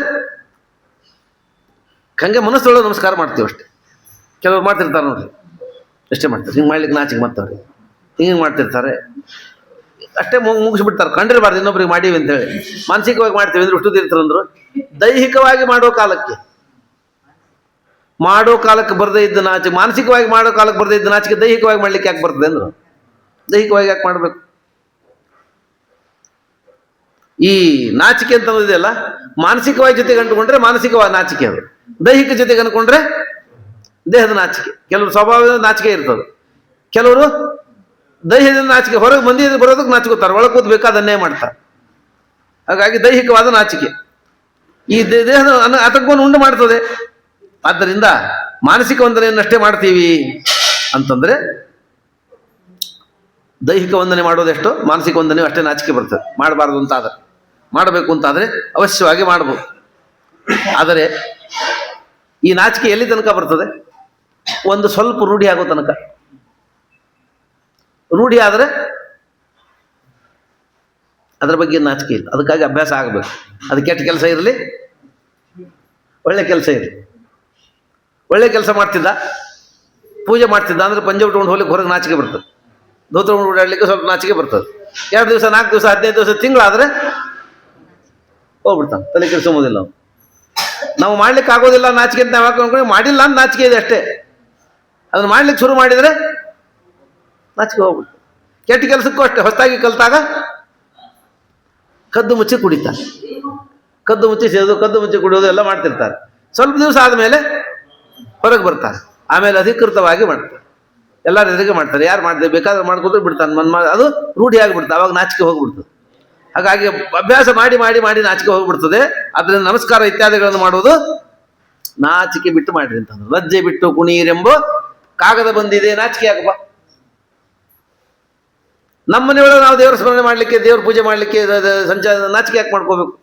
ಹಂಗೆ ಮನಸ್ಸೊಳಗೆ ನಮಸ್ಕಾರ ಮಾಡ್ತೀವಿ ಅಷ್ಟೇ. ಕೆಲವ್ರು ಮಾಡ್ತಿರ್ತಾರೆ ನೋಡ್ರಿ, ಅಷ್ಟೇ ಮಾಡ್ತಾರೆ, ಹಿಂಗೆ ಮಾಡ್ಲಿಕ್ಕೆ ನಾಚಿಕೆ ಮಾಡ್ತಾವ್ರಿ, ಹಿಂಗೆ ಮಾಡ್ತಿರ್ತಾರೆ, ಅಷ್ಟೇ ಮುಗಿಸ್ಬಿಡ್ತಾರೆ. ಕಂಡಿರಬಾರ್ದು ಇನ್ನೊಬ್ರಿಗೆ ಮಾಡೀವಿ ಅಂತೇಳಿ. ಮಾನಸಿಕವಾಗಿ ಮಾಡ್ತೀವಿ ಅಂದ್ರೆ ಅಷ್ಟು ತೀರ್ಥರಂದ್ರು. ದೈಹಿಕವಾಗಿ ಮಾಡೋ ಕಾಲಕ್ಕೆ ಬರದೇ ಇದ್ದ ನಾಚಿಕೆ, ಮಾನಸಿಕವಾಗಿ ಮಾಡೋ ಕಾಲಕ್ಕೆ ಬರದೇ ಇದ್ದ ನಾಚಿಕೆ ದೈಹಿಕವಾಗಿ ಮಾಡ್ಲಿಕ್ಕೆ ಯಾಕೆ ಬರ್ತದೆ ಅಂದ್ರು. ದೈಹಿಕವಾಗಿ ಯಾಕೆ ಮಾಡಬೇಕು? ಈ ನಾಚಿಕೆ ಅಂತ ಅನ್ನೋದಿದೆಯಲ್ಲ, ಮಾನಸಿಕವಾಗಿ ಜೊತೆಗೆ ಅಂಟುಕೊಂಡ್ರೆ ಮಾನಸಿಕವಾಗಿ ನಾಚಿಕೆ, ಅದು ದೈಹಿಕ ಜೊತೆಗೆ ಅಂದ್ಕೊಂಡ್ರೆ ದೇಹದ ನಾಚಿಕೆ. ಕೆಲವರು ಸ್ವಭಾವದ ನಾಚಿಕೆ ಇರ್ತದೆ, ಕೆಲವರು ದೈಹದಿಂದ ನಾಚಿಕೆ, ಹೊರಗೆ ಮಂದಿ ಬರೋದಕ್ಕೆ ನಾಚಿಕೋತಾರೆ, ಒಳಗೆ ಕೂತ್ ಬೇಕಾದನ್ನೇ ಮಾಡ್ತಾರೆ. ಹಾಗಾಗಿ ದೈಹಿಕವಾದ ನಾಚಿಕೆ ಈ ದೇಹದ ಆತಂಕವನ್ನು ಉಂಟು ಮಾಡ್ತದೆ. ಆದ್ದರಿಂದ ಮಾನಸಿಕ ವಂದನೆಯನ್ನಷ್ಟೇ ಮಾಡ್ತೀವಿ ಅಂತಂದ್ರೆ, ದೈಹಿಕ ವಂದನೆ ಮಾಡೋದೆಷ್ಟು, ಮಾನಸಿಕ ವಂದನೆ ಅಷ್ಟೇ ನಾಚಿಕೆ ಬರ್ತದೆ. ಮಾಡಬಾರ್ದು ಅಂತಾದ್ರೆ, ಮಾಡಬೇಕು ಅಂತಾದ್ರೆ ಅವಶ್ಯವಾಗಿ ಮಾಡ್ಬೋದು. ಆದರೆ ಈ ನಾಚಿಕೆ ಎಲ್ಲಿ ತನಕ ಬರ್ತದೆ? ಒಂದು ಸ್ವಲ್ಪ ರೂಢಿ ಆಗೋ ತನಕ. ರೂಢಿ ಆದರೆ ಅದರ ಬಗ್ಗೆ ನಾಚಿಕೆ ಇಲ್ಲ. ಅದಕ್ಕಾಗಿ ಅಭ್ಯಾಸ ಆಗಬೇಕು. ಅದು ಕೆಟ್ಟ ಕೆಲಸ ಇರಲಿ, ಒಳ್ಳೆ ಕೆಲಸ ಇರಲಿ. ಒಳ್ಳೆ ಕೆಲಸ ಮಾಡ್ತಿದ್ದ, ಪೂಜೆ ಮಾಡ್ತಿದ್ದ ಅಂದ್ರೆ ಪಂಜೆ ಉಟ್ಕೊಂಡು ಹೋಗ್ಲಿಕ್ಕೆ ಹೊರಗೆ ನಾಚಿಕೆ ಬರ್ತದೆ, ಧೋತ್ರ ಓಡಾಡ್ಲಿಕ್ಕೆ ಸ್ವಲ್ಪ ನಾಚಿಕೆ ಬರ್ತದೆ. 2 ದಿವಸ, 4 ದಿವಸ, 15 ದಿವಸ, ತಿಂಗಳಾದ್ರೆ ಹೋಗ್ಬಿಡ್ತಾನೆ, ತಲೆ ಕೆಡಿಸೋದಿಲ್ಲ. ನಾವು ಮಾಡ್ಲಿಕ್ಕೆ ಆಗೋದಿಲ್ಲ ನಾಚಿಕೆ ಅಂತ ನಾವು ಹಾಕೊಂಡು ಮಾಡಿಲ್ಲ ಅಂತ ನಾಚಿಕೆ ಇದೆ ಅಷ್ಟೇ. ಅದನ್ನ ಮಾಡ್ಲಿಕ್ಕೆ ಶುರು ಮಾಡಿದರೆ ನಾಚಿಕೆ ಹೋಗ್ಬಿಡ್ತು. ಕೆಟ್ಟ ಕೆಲಸಕ್ಕೂ ಅಷ್ಟೇ. ಹೊಸದಾಗಿ ಕಲ್ತಾಗ ಕದ್ದು ಮುಚ್ಚಿ ಕುಡಿತಾನೆ, ಕದ್ದು ಮುಚ್ಚಿ ಸೇದು, ಕದ್ದು ಮುಚ್ಚಿ ಕುಡಿಯೋದು ಎಲ್ಲ ಮಾಡ್ತಿರ್ತಾರೆ. ಸ್ವಲ್ಪ ದಿವಸ ಆದಮೇಲೆ ಹೊರಗೆ ಬರ್ತಾರೆ, ಆಮೇಲೆ ಅಧಿಕೃತವಾಗಿ ಮಾಡ್ತಾರೆ, ಎಲ್ಲರ ಎದುರಿಗೆ ಮಾಡ್ತಾರೆ. ಯಾರು ಮಾಡಿದೆ ಬೇಕಾದ್ರೆ ಮಾಡ್ಕೊದ್ರೆ ಬಿಡ್ತಾನೆ, ಅದು ರೂಢಿ ಆಗಿಬಿಡ್ತದೆ. ಅವಾಗ ನಾಚಿಕೆ ಹೋಗ್ಬಿಡ್ತದೆ. ಹಾಗಾಗಿ ಅಭ್ಯಾಸ ಮಾಡಿ ಮಾಡಿ ಮಾಡಿ ನಾಚಿಕೆ ಹೋಗ್ಬಿಡ್ತದೆ. ಅದರಿಂದ ನಮಸ್ಕಾರ ಇತ್ಯಾದಿಗಳನ್ನು ಮಾಡೋದು ನಾಚಿಕೆ ಬಿಟ್ಟು ಮಾಡಿರಿ ಅಂತಂದ್ರು. ಲಜ್ಜೆ ಬಿಟ್ಟು ಕುಣೀರೆಂಬೋ ಕಾಗದ ಬಂದಿದೆ, ನಾಚಿಕೆ ಯಾಕಪ್ಪ? ನಮ್ಮ ಮನೆಯೊಳಗೆ ನಾವು ದೇವರ ಸ್ಮರಣೆ ಮಾಡಲಿಕ್ಕೆ, ದೇವ್ರ ಪೂಜೆ ಮಾಡಲಿಕ್ಕೆ ನಾಚಿಕೆ ಯಾಕೆ ಮಾಡ್ಕೋಬೇಕು?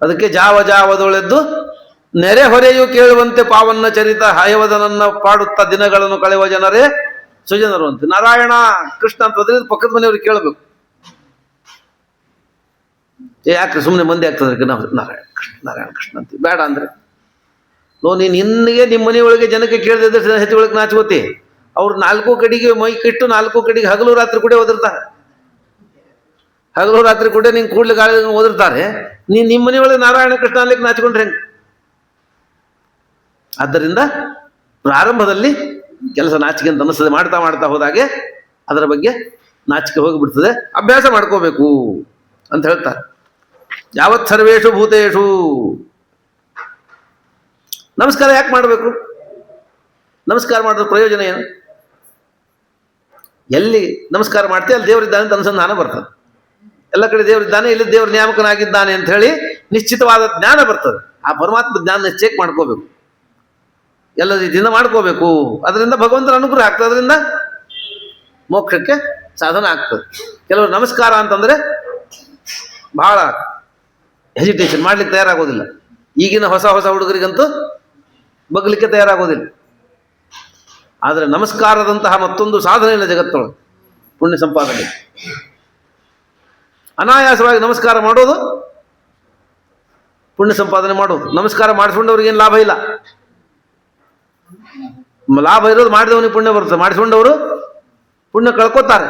ಅದಕ್ಕೆ ಜಾವದೊಳೆದ್ದು ನೆರೆ ಹೊರೆಯು ಕೇಳುವಂತೆ ಪಾವನ್ನ ಚರಿತ ಹಯವದನನ್ನ ಪಾಡುತ್ತಾ ದಿನಗಳನ್ನು ಕಳೆಯುವ ಜನರೇ ಸುಜನರು ಅಂತ. ನಾರಾಯಣ ಕೃಷ್ಣ ಅಂತ ಹೋದ್ರೆ ಪಕ್ಕದ ಮನೆಯವ್ರಿಗೆ ಕೇಳಬೇಕು. ಯಾಕೆ ಸುಮ್ಮನೆ ಮಂದಿ ಆಗ್ತದೆ ನಾರಾಯಣ ಕೃಷ್ಣ, ನಾರಾಯಣ ಕೃಷ್ಣ ಅಂತ ಬೇಡ ಅಂದ್ರೆ ನೀನು ನಿನ್ಗೆ ನಿಮ್ಮ ಮನೆಯೊಳಗೆ ಜನಕ್ಕೆ ಕೇಳದಿದ್ರೆ ಹೆಚ್ಚು ಒಳಗೆ ನಾಚ್ಕೋತಿ. ಅವ್ರು 4 ಕಡೆಗೆ ಮೈ ಕಿಟ್ಟು 4 ಕಡೆಗೆ ಹಗಲು ರಾತ್ರಿ ಕೂಡ ಓದಿರ್ತಾರೆ. ಹಗಲು ರಾತ್ರಿ ಕೂಡ ನಿಂಗೆ ಕೂಡ್ಲಿ ಗಾಳಿ ಓದಿರ್ತಾರೆ. ನೀನು ನಿಮ್ಮ ಮನೆಯೊಳಗೆ ನಾರಾಯಣ ಕೃಷ್ಣ ಅನ್ಲಿಕ್ಕೆ ನಾಚಿಕೊಂಡ್ರೆ ಹೆಂಗೆ? ಆದ್ದರಿಂದ ಪ್ರಾರಂಭದಲ್ಲಿ ಕೆಲಸ ನಾಚಿಕೆ ಅಂತ ಅನಿಸ್ತದೆ. ಮಾಡ್ತಾ ಮಾಡ್ತಾ ಹೋದಾಗೆ ಅದರ ಬಗ್ಗೆ ನಾಚಿಕೆ ಹೋಗಿಬಿಡ್ತದೆ. ಅಭ್ಯಾಸ ಮಾಡ್ಕೋಬೇಕು ಅಂತ ಹೇಳ್ತಾರೆ. ಯಾವತ್ ಸರ್ವೇಷು ಭೂತೇಷು. ನಮಸ್ಕಾರ ಯಾಕೆ ಮಾಡಬೇಕು? ನಮಸ್ಕಾರ ಮಾಡಿದ ಪ್ರಯೋಜನ ಏನು? ಎಲ್ಲಿ ನಮಸ್ಕಾರ ಮಾಡ್ತೀವಿ ಅಲ್ಲಿ ದೇವರಿದ್ದಾನೆ ಅಂತ ಅನುಸಂಧಾನ ಬರ್ತದೆ. ಎಲ್ಲ ಕಡೆ ದೇವರಿದ್ದಾನೆ, ಇಲ್ಲಿ ದೇವ್ರ ನ್ಯಾಮಕನಾಗಿದ್ದಾನೆ ಅಂತ ಹೇಳಿ ನಿಶ್ಚಿತವಾದ ಜ್ಞಾನ ಬರ್ತದೆ. ಆ ಪರಮಾತ್ಮ ಜ್ಞಾನ ಚೆಕ್ ಮಾಡ್ಕೋಬೇಕು, ಎಲ್ಲ ರೀತಿಯಿಂದ ಮಾಡ್ಕೋಬೇಕು. ಅದರಿಂದ ಭಗವಂತನ ಅನುಗ್ರಹ ಆಗ್ತದೆ, ಅದರಿಂದ ಮೋಕ್ಷಕ್ಕೆ ಸಾಧನ ಆಗ್ತದೆ. ಕೆಲವರು ನಮಸ್ಕಾರ ಅಂತಂದ್ರೆ ಬಹಳ ಹೆಸಿಟೇಷನ್ ಮಾಡ್ಲಿಕ್ಕೆ ತಯಾರಾಗೋದಿಲ್ಲ. ಈಗಿನ ಹೊಸ ಹುಡುಗರಿಗಂತೂ ಬಗ್ಲಿಕ್ಕೆ ತಯಾರಾಗೋದಿಲ್ಲ. ಆದರೆ ನಮಸ್ಕಾರದಂತಹ ಮತ್ತೊಂದು ಸಾಧನೆ ಇಲ್ಲ ಜಗತ್ತೊಳಗೆ, ಪುಣ್ಯ ಸಂಪಾದನೆ. ಅನಾಯಾಸವಾಗಿ ನಮಸ್ಕಾರ ಮಾಡೋದು ಪುಣ್ಯ ಸಂಪಾದನೆ ಮಾಡೋದು. ನಮಸ್ಕಾರ ಮಾಡಿಸ್ಕೊಂಡವ್ರಿಗೆ ಏನು ಲಾಭ ಇಲ್ಲ. ಲಾಭ ಇರೋದು ಮಾಡಿದವನಿಗೆ ಪುಣ್ಯ ಬರುತ್ತೆ, ಮಾಡಿಸ್ಕೊಂಡವರು ಪುಣ್ಯ ಕಳ್ಕೊತಾರೆ.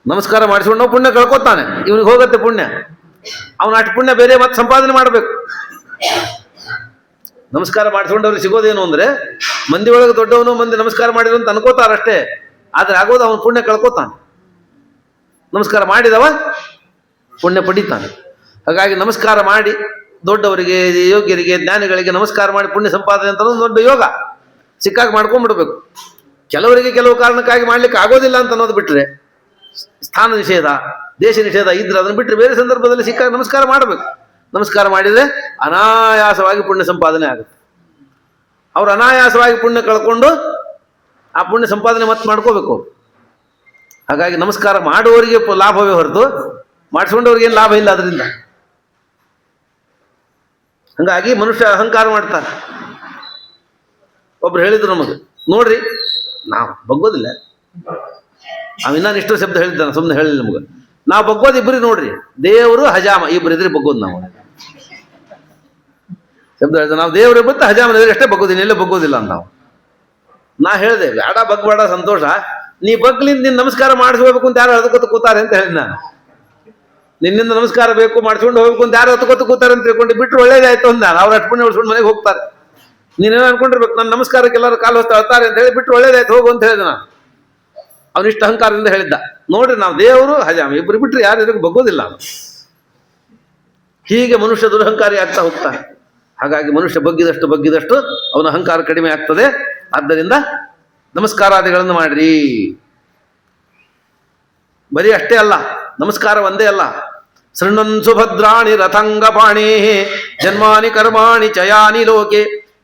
ನಮಸ್ಕಾರ ಮಾಡಿಸ್ಕೊಂಡವ್ ಪುಣ್ಯ ಕಳ್ಕೊತಾನೆ, ಇವನಿಗೆ ಹೋಗುತ್ತೆ ಪುಣ್ಯ. ಅವನ ಅಷ್ಟು ಪುಣ್ಯ ಬೇರೆ ಮತ್ತೆ ಸಂಪಾದನೆ ಮಾಡಬೇಕು. ನಮಸ್ಕಾರ ಮಾಡಿಸ್ಕೊಂಡವ್ರಿಗೆ ಸಿಗೋದೇನು ಅಂದ್ರೆ ಮಂದಿ ಒಳಗೆ ದೊಡ್ಡವನು ಮಂದಿ ನಮಸ್ಕಾರ ಮಾಡಿದ್ರು ಅಂತ ಅನ್ಕೋತಾರಷ್ಟೇ, ಆದ್ರೆ ಆಗೋದು ಅವನು ಪುಣ್ಯ ಕಳ್ಕೊತಾನೆ. ನಮಸ್ಕಾರ ಮಾಡಿದವ ಪುಣ್ಯ ಪಡಿತಾನೆ. ಹಾಗಾಗಿ ನಮಸ್ಕಾರ ಮಾಡಿ ದೊಡ್ಡವರಿಗೆ, ಯೋಗ್ಯರಿಗೆ, ಜ್ಞಾನಿಗಳಿಗೆ ನಮಸ್ಕಾರ ಮಾಡಿ ಪುಣ್ಯ ಸಂಪಾದನೆ ಅಂತ ಒಂದು ದೊಡ್ಡ ಯೋಗ ಸಿಕ್ಕಾಗಿ ಮಾಡ್ಕೊಂಡ್ಬಿಡ್ಬೇಕು. ಕೆಲವರಿಗೆ ಕೆಲವು ಕಾರಣಕ್ಕಾಗಿ ಮಾಡ್ಲಿಕ್ಕೆ ಆಗೋದಿಲ್ಲ ಅಂತ ಅನ್ನೋದು ಬಿಟ್ಟರೆ, ಸ್ಥಾನ ನಿಷೇಧ, ದೇಶ ನಿಷೇಧ ಇದ್ರೆ ಅದನ್ನು ಬಿಟ್ಟರೆ ಬೇರೆ ಸಂದರ್ಭದಲ್ಲಿ ಸಿಕ್ಕಾಗ ನಮಸ್ಕಾರ ಮಾಡಬೇಕು. ನಮಸ್ಕಾರ ಮಾಡಿದರೆ ಅನಾಯಾಸವಾಗಿ ಪುಣ್ಯ ಸಂಪಾದನೆ ಆಗುತ್ತೆ. ಅವ್ರು ಅನಾಯಾಸವಾಗಿ ಪುಣ್ಯ ಕಳ್ಕೊಂಡು ಆ ಪುಣ್ಯ ಸಂಪಾದನೆ ಮತ್ತೆ ಮಾಡ್ಕೋಬೇಕು. ಹಾಗಾಗಿ ನಮಸ್ಕಾರ ಮಾಡುವವರಿಗೆ ಲಾಭವೇ ಹೊರತು ಮಾಡಿಸ್ಕೊಂಡವ್ರಿಗೆ ಏನು ಲಾಭ ಇಲ್ಲ ಅದರಿಂದ. ಹಂಗಾಗಿ ಮನುಷ್ಯ ಅಹಂಕಾರ ಮಾಡ್ತಾರೆ. ಒಬ್ರು ಹೇಳಿದ್ರು ನಮಗೆ, ನೋಡ್ರಿ ನಾವು ಬಗ್ಗೋದಿಲ್ಲ, ಅವಿನ್ನ ಇಷ್ಟು ಶಬ್ದ ಹೇಳಿದ್ದಾನೆ, ಸುಮ್ಮನೆ ಹೇಳಿಲ್ಲ ನಮಗೆ. ನಾವು ಬಗ್ಗೋದು ಇಬ್ಬರಿ ನೋಡ್ರಿ, ದೇವರು ಹಜಾಮ ಇಬ್ಬರು ಇದ್ರೆ ಬಗ್ಗೋದು ನಾವು ಶಬ್ದ ಹೇಳಿದ. ನಾವು ದೇವರು ಇಬ್ಬತ್ತು ಹಜಾಮನ ಎದುರು ಅಷ್ಟೇ ಬಗ್ಗೋದಿಲ್ಲ, ಎಲ್ಲೇ ಬಗ್ಗೋದಿಲ್ಲ ಅಂತ ನಾವು. ನಾ ಹೇಳಿದೆ ಬೇಡ ಬಗ್ಬೇಡ ಸಂತೋಷ, ನೀ ಬಗ್ಲಿಂದ ನಿನ್ನ ನಮಸ್ಕಾರ ಮಾಡಿಸ್ಕೋಬೇಕು ಅಂತ ಯಾರು ಹತ್ಕೊತ ಕೂತಾರೆ ಅಂತ ಹೇಳಿ ನಾನು. ನಿನ್ನಿಂದ ನಮಸ್ಕಾರ ಬೇಕು ಮಾಡಿಸ್ಕೊಂಡು ಹೋಗ್ಬೇಕು ಅಂತ ಯಾರು ಹತ್ಕೊತ ಕೂತಾರೆ ಅಂತ ತಿಳ್ಕೊಂಡು ಬಿಟ್ಟರೆ ಒಳ್ಳೇದಾಯ್ತು ಅಂತ ನಾನು. ಅವ್ರು ಅಷ್ಟು ಪುಣ್ಯ ಉಳಿಸ್ಕೊಂಡು ಮನೆಗೆ ಹೋಗ್ತಾರೆ. ನೀನೇನೋ ಅನ್ಕೊಂಡಿರ್ಬೇಕು ನನ್ನ ನಮಸ್ಕಾರಕ್ಕೆ ಎಲ್ಲರೂ ಕಾಲು ಹೊಸ್ತಾ ಅಳ್ತಾರೆ ಅಂತ ಹೇಳಿ ಬಿಟ್ಟರೆ ಒಳ್ಳೇದಾಯ್ತು ಹೋಗು ಅಂತ ಹೇಳಿದ ನಾನು. ಅವನಿಷ್ಟು ಅಹಂಕಾರದಿಂದ ಹೇಳಿದ್ದ. ನೋಡ್ರಿ ನಾವು ದೇವರು ಹಜಾಮ ಇಬ್ಬರು ಬಿಟ್ಟರೆ ಯಾರು ಇದಕ್ಕೆ ಬಗ್ಗೋದಿಲ್ಲ. ಹೀಗೆ ಮನುಷ್ಯ ದುರಹಂಕಾರಿ ಆಗ್ತಾ ಹೋಗ್ತಾನೆ. ಹಾಗಾಗಿ ಮನುಷ್ಯ ಬಗ್ಗಿದಷ್ಟು ಅವನ ಅಹಂಕಾರ ಕಡಿಮೆ ಆಗ್ತದೆ. ಆದ್ದರಿಂದ ನಮಸ್ಕಾರಾದಿಗಳನ್ನು ಮಾಡ್ರಿ. ಬರೀ ಅಷ್ಟೇ ಅಲ್ಲ, ನಮಸ್ಕಾರ ಒಂದೇ ಅಲ್ಲ. ಶೃಣ್ವನ್ ಸುಭದ್ರಾಣಿ ರಥಂಗಪಾಣೇ ಜನ್ಮಾನಿ ಕರ್ಮಾಣಿ ಚಯಾನಿ ಲೋಕೆ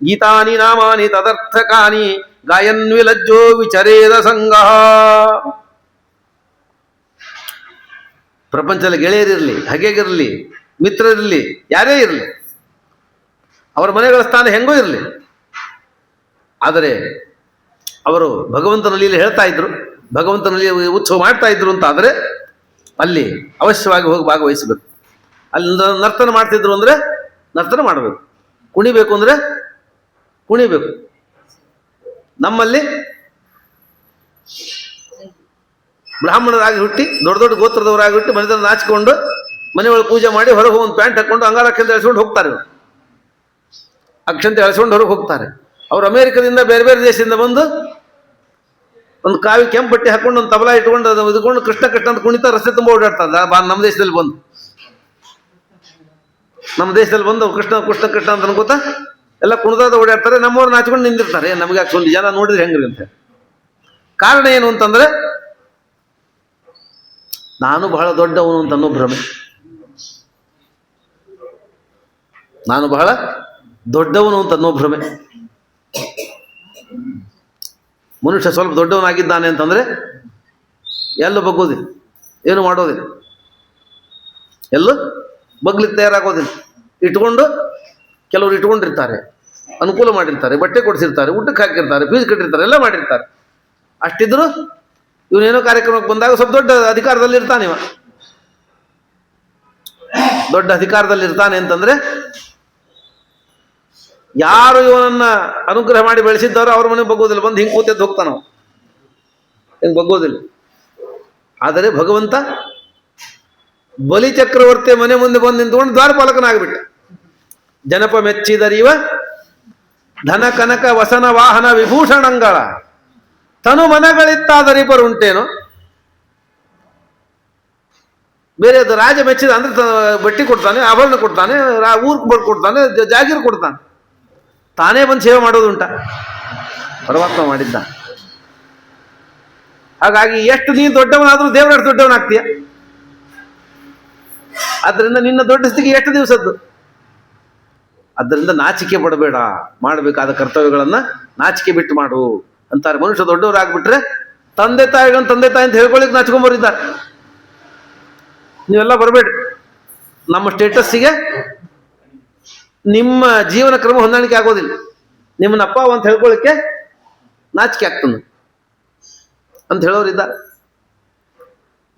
ಗೀತಾನಿ ನಾಮಾನಿ ತದರ್ಥಕಾನಿ ಗಾಯನ್ ವಿಲಜ್ಜೋ ವಿಚರೇದ ಸಂಘ. ಪ್ರಪಂಚದಲ್ಲಿ ಗೆಳೆಯರಿರಲಿ, ಹಗೆಗಿರಲಿ, ಮಿತ್ರರಿರಲಿ, ಯಾರೇ ಇರಲಿ, ಅವರ ಮನೆಗಳ ಸ್ಥಾನ ಹೆಂಗೋ ಇರಲಿ, ಆದರೆ ಅವರು ಭಗವಂತನಲ್ಲಿ ಹೇಳ್ತಾ ಇದ್ರು, ಭಗವಂತನಲ್ಲಿ ಉತ್ಸವ ಮಾಡ್ತಾ ಇದ್ರು ಅಂತ ಆದರೆ ಅಲ್ಲಿ ಅವಶ್ಯವಾಗಿ ಹೋಗಿ ಭಾಗವಹಿಸಬೇಕು. ಅಲ್ಲಿ ನರ್ತನ ಮಾಡ್ತಿದ್ರು ಅಂದರೆ ನರ್ತನ ಮಾಡಬೇಕು, ಕುಣಿಬೇಕು ಅಂದರೆ ಕುಣಿಬೇಕು. ನಮ್ಮಲ್ಲಿ ಬ್ರಾಹ್ಮಣರಾಗಿ ಹುಟ್ಟಿ ದೊಡ್ಡ ದೊಡ್ಡ ಗೋತ್ರದವರಾಗಿ ಹುಟ್ಟಿ ಮನೆಯಲ್ಲಿ ನಾಚಿಕೊಂಡು ಮನೆಯೊಳಗೆ ಪೂಜೆ ಮಾಡಿ ಹೊರಗೆ ಒಂದು ಪ್ಯಾಂಟ್ ಹಾಕ್ಕೊಂಡು ಅಂಗಾರಕ್ಷಂತೆ ಎಳ್ಸ್ಕೊಂಡು ಹೋಗ್ತಾರೆ. ಅಕ್ಷಂತೆ ಎಳ್ಸ್ಕೊಂಡು ಹೊರಗೆ ಹೋಗ್ತಾರೆ. ಅವರು ಅಮೇರಿಕದಿಂದ ಬೇರೆ ಬೇರೆ ದೇಶದಿಂದ ಬಂದು ಒಂದು ಕಾವಿ ಕೆಂಪು ಬಟ್ಟೆ ಹಾಕೊಂಡು ಒಂದು ತಬಲಾ ಇಟ್ಕೊಂಡು ಅದು ಇದ್ಕೊಂಡು ಕೃಷ್ಣ ಕೃಷ್ಣ ಅಂತ ಕುಣಿತಾ ರಸ್ತೆ ತುಂಬ ಓಡಾಡ್ತಾರೆ. ನಮ್ಮ ದೇಶದಲ್ಲಿ ಬಂದು ಕೃಷ್ಣ ಕೃಷ್ಣ ಕೃಷ್ಣ ಅಂತ ಅನ್ಕೋತಾ ಎಲ್ಲ ಕುಣಿದಾದ ಓಡಾಡ್ತಾರೆ. ನಮ್ಮವ್ರು ನಾಚ್ಕೊಂಡು ನಿಂದಿರ್ತಾರೆ. ನಮಗೆ ಒಂದು ಜನ ನೋಡಿದ್ರೆ ಹೆಂಗ್ರಿ ಅಂತ. ಕಾರಣ ಏನು ಅಂತಂದ್ರೆ ನಾನು ಬಹಳ ದೊಡ್ಡವನು ಅಂತ ಅನ್ನೋ ಭ್ರಮೆ. ನಾನು ಬಹಳ ದೊಡ್ಡವನು ಅಂತ ಅನ್ನೋ ಭ್ರಮೆ. ಮನುಷ್ಯ ಸ್ವಲ್ಪ ದೊಡ್ಡವನಾಗಿದ್ದಾನೆ ಅಂತಂದ್ರೆ ಎಲ್ಲೂ ಬಗ್ಗೋದಿಲ್ಲ, ಏನು ಮಾಡೋದಿಲ್ಲ, ಎಲ್ಲೂ ಬಗ್ಲಿಕ್ಕೆ ತಯಾರಾಗೋದಿಲ್ಲ. ಕೆಲವರು ಇಟ್ಕೊಂಡಿರ್ತಾರೆ, ಅನುಕೂಲ ಮಾಡಿರ್ತಾರೆ, ಬಟ್ಟೆ ಕೊಡಿಸಿರ್ತಾರೆ, ಊಟಕ್ಕೆ ಹಾಕಿರ್ತಾರೆ, ಫೀಸ್ ಕಟ್ಟಿರ್ತಾರೆ, ಎಲ್ಲ ಮಾಡಿರ್ತಾರೆ. ಅಷ್ಟಿದ್ರು ಇವನೇನೋ ಕಾರ್ಯಕ್ರಮಕ್ಕೆ ಬಂದಾಗ ಸ್ವಲ್ಪ ದೊಡ್ಡ ಅಧಿಕಾರದಲ್ಲಿ ಇರ್ತಾನೆ. ಇವ ದೊಡ್ಡ ಅಧಿಕಾರದಲ್ಲಿ ಇರ್ತಾನೆ ಅಂತಂದ್ರೆ ಯಾರು ಇವನನ್ನ ಅನುಗ್ರಹ ಮಾಡಿ ಬೆಳೆಸಿದ್ದಾರೋ ಅವ್ರ ಮನೆಗೆ ಬಗ್ಗೋದಿಲ್ಲ, ಬಂದು ಹಿಂಗೆ ಕೂತೆದ್ದು ಹೋಗ್ತಾನವ, ಹಿಂಗೆ ಬಗ್ಗೋದಿಲ್ಲ. ಆದರೆ ಭಗವಂತ ಬಲಿ ಚಕ್ರವರ್ತಿ ಮನೆ ಮುಂದೆ ಬಂದು ನಿಂತ್ಕೊಂಡು ದ್ವಾರಪಾಲಕನಾಗ್ಬಿಟ್ಟ. ಜನಪ ಮೆಚ್ಚಿದರಿವ ಧನ ಕನಕ ವಸನ ವಾಹನ ವಿಭೂಷಣಂಗಳ ತನು ಮನಗಳಿತ್ತಾದರಿಪರುಂಟೇನು. ಬೇರೆದು ರಾಜ ಮೆಚ್ಚಿದ ಅಂದ್ರೆ ಬಟ್ಟಿ ಕೊಡ್ತಾನೆ, ಆಭರಣ ಕೊಡ್ತಾನೆ, ಊರ್ಕ್ ಕೊಡ್ತಾನೆ, ಜಾಗೀರು ಕೊಡ್ತಾನೆ. ತಾನೇ ಬಂದು ಸೇವೆ ಮಾಡೋದುಂಟ, ಪರಮಾತ್ಮ ಮಾಡಿದ್ದ. ಹಾಗಾಗಿ ಎಷ್ಟು ನೀನು ದೊಡ್ಡವನಾದ್ರೂ ದೇವರಷ್ಟು ದೊಡ್ಡವನಾಗ್ತೀಯ. ಆದ್ದರಿಂದ ನಿನ್ನ ದೊಡ್ಡ ಸ್ಥಿತಿ ಎಷ್ಟು ದಿವಸದ್ದು. ಆದ್ದರಿಂದ ನಾಚಿಕೆ ಪಡಬೇಡ, ಮಾಡಬೇಕಾದ ಕರ್ತವ್ಯಗಳನ್ನ ನಾಚಿಕೆ ಬಿಟ್ಟು ಮಾಡು ಅಂತಾರೆ. ಮನುಷ್ಯ ದೊಡ್ಡವರಾಗ್ಬಿಟ್ರೆ ತಂದೆ ತಾಯಿ ಅಂತ ಹೇಳ್ಕೊಳ್ಳಿಕ್ಕೆ ನಾಚ್ಕೊಂಬರಿದ್ದಾರೆ. ನೀವೆಲ್ಲ ಬರಬೇಡ್ರಿ. ನಮ್ಮ ಸ್ಟೇಟಸ್ಸಿಗೆ ನಿಮ್ಮ ಜೀವನ ಕ್ರಮ ಹೊಂದಾಣಿಕೆ ಆಗೋದಿಲ್ಲ. ನಿಮ್ಮನ್ನ ಅಪ್ಪ ಅಂತ ಹೇಳ್ಕೊಳ್ಳಿಕ್ಕೆ ನಾಚಿಕೆ ಆಗ್ತದೆ ಅಂತ ಹೇಳೋರಿದ್ದಾರೆ.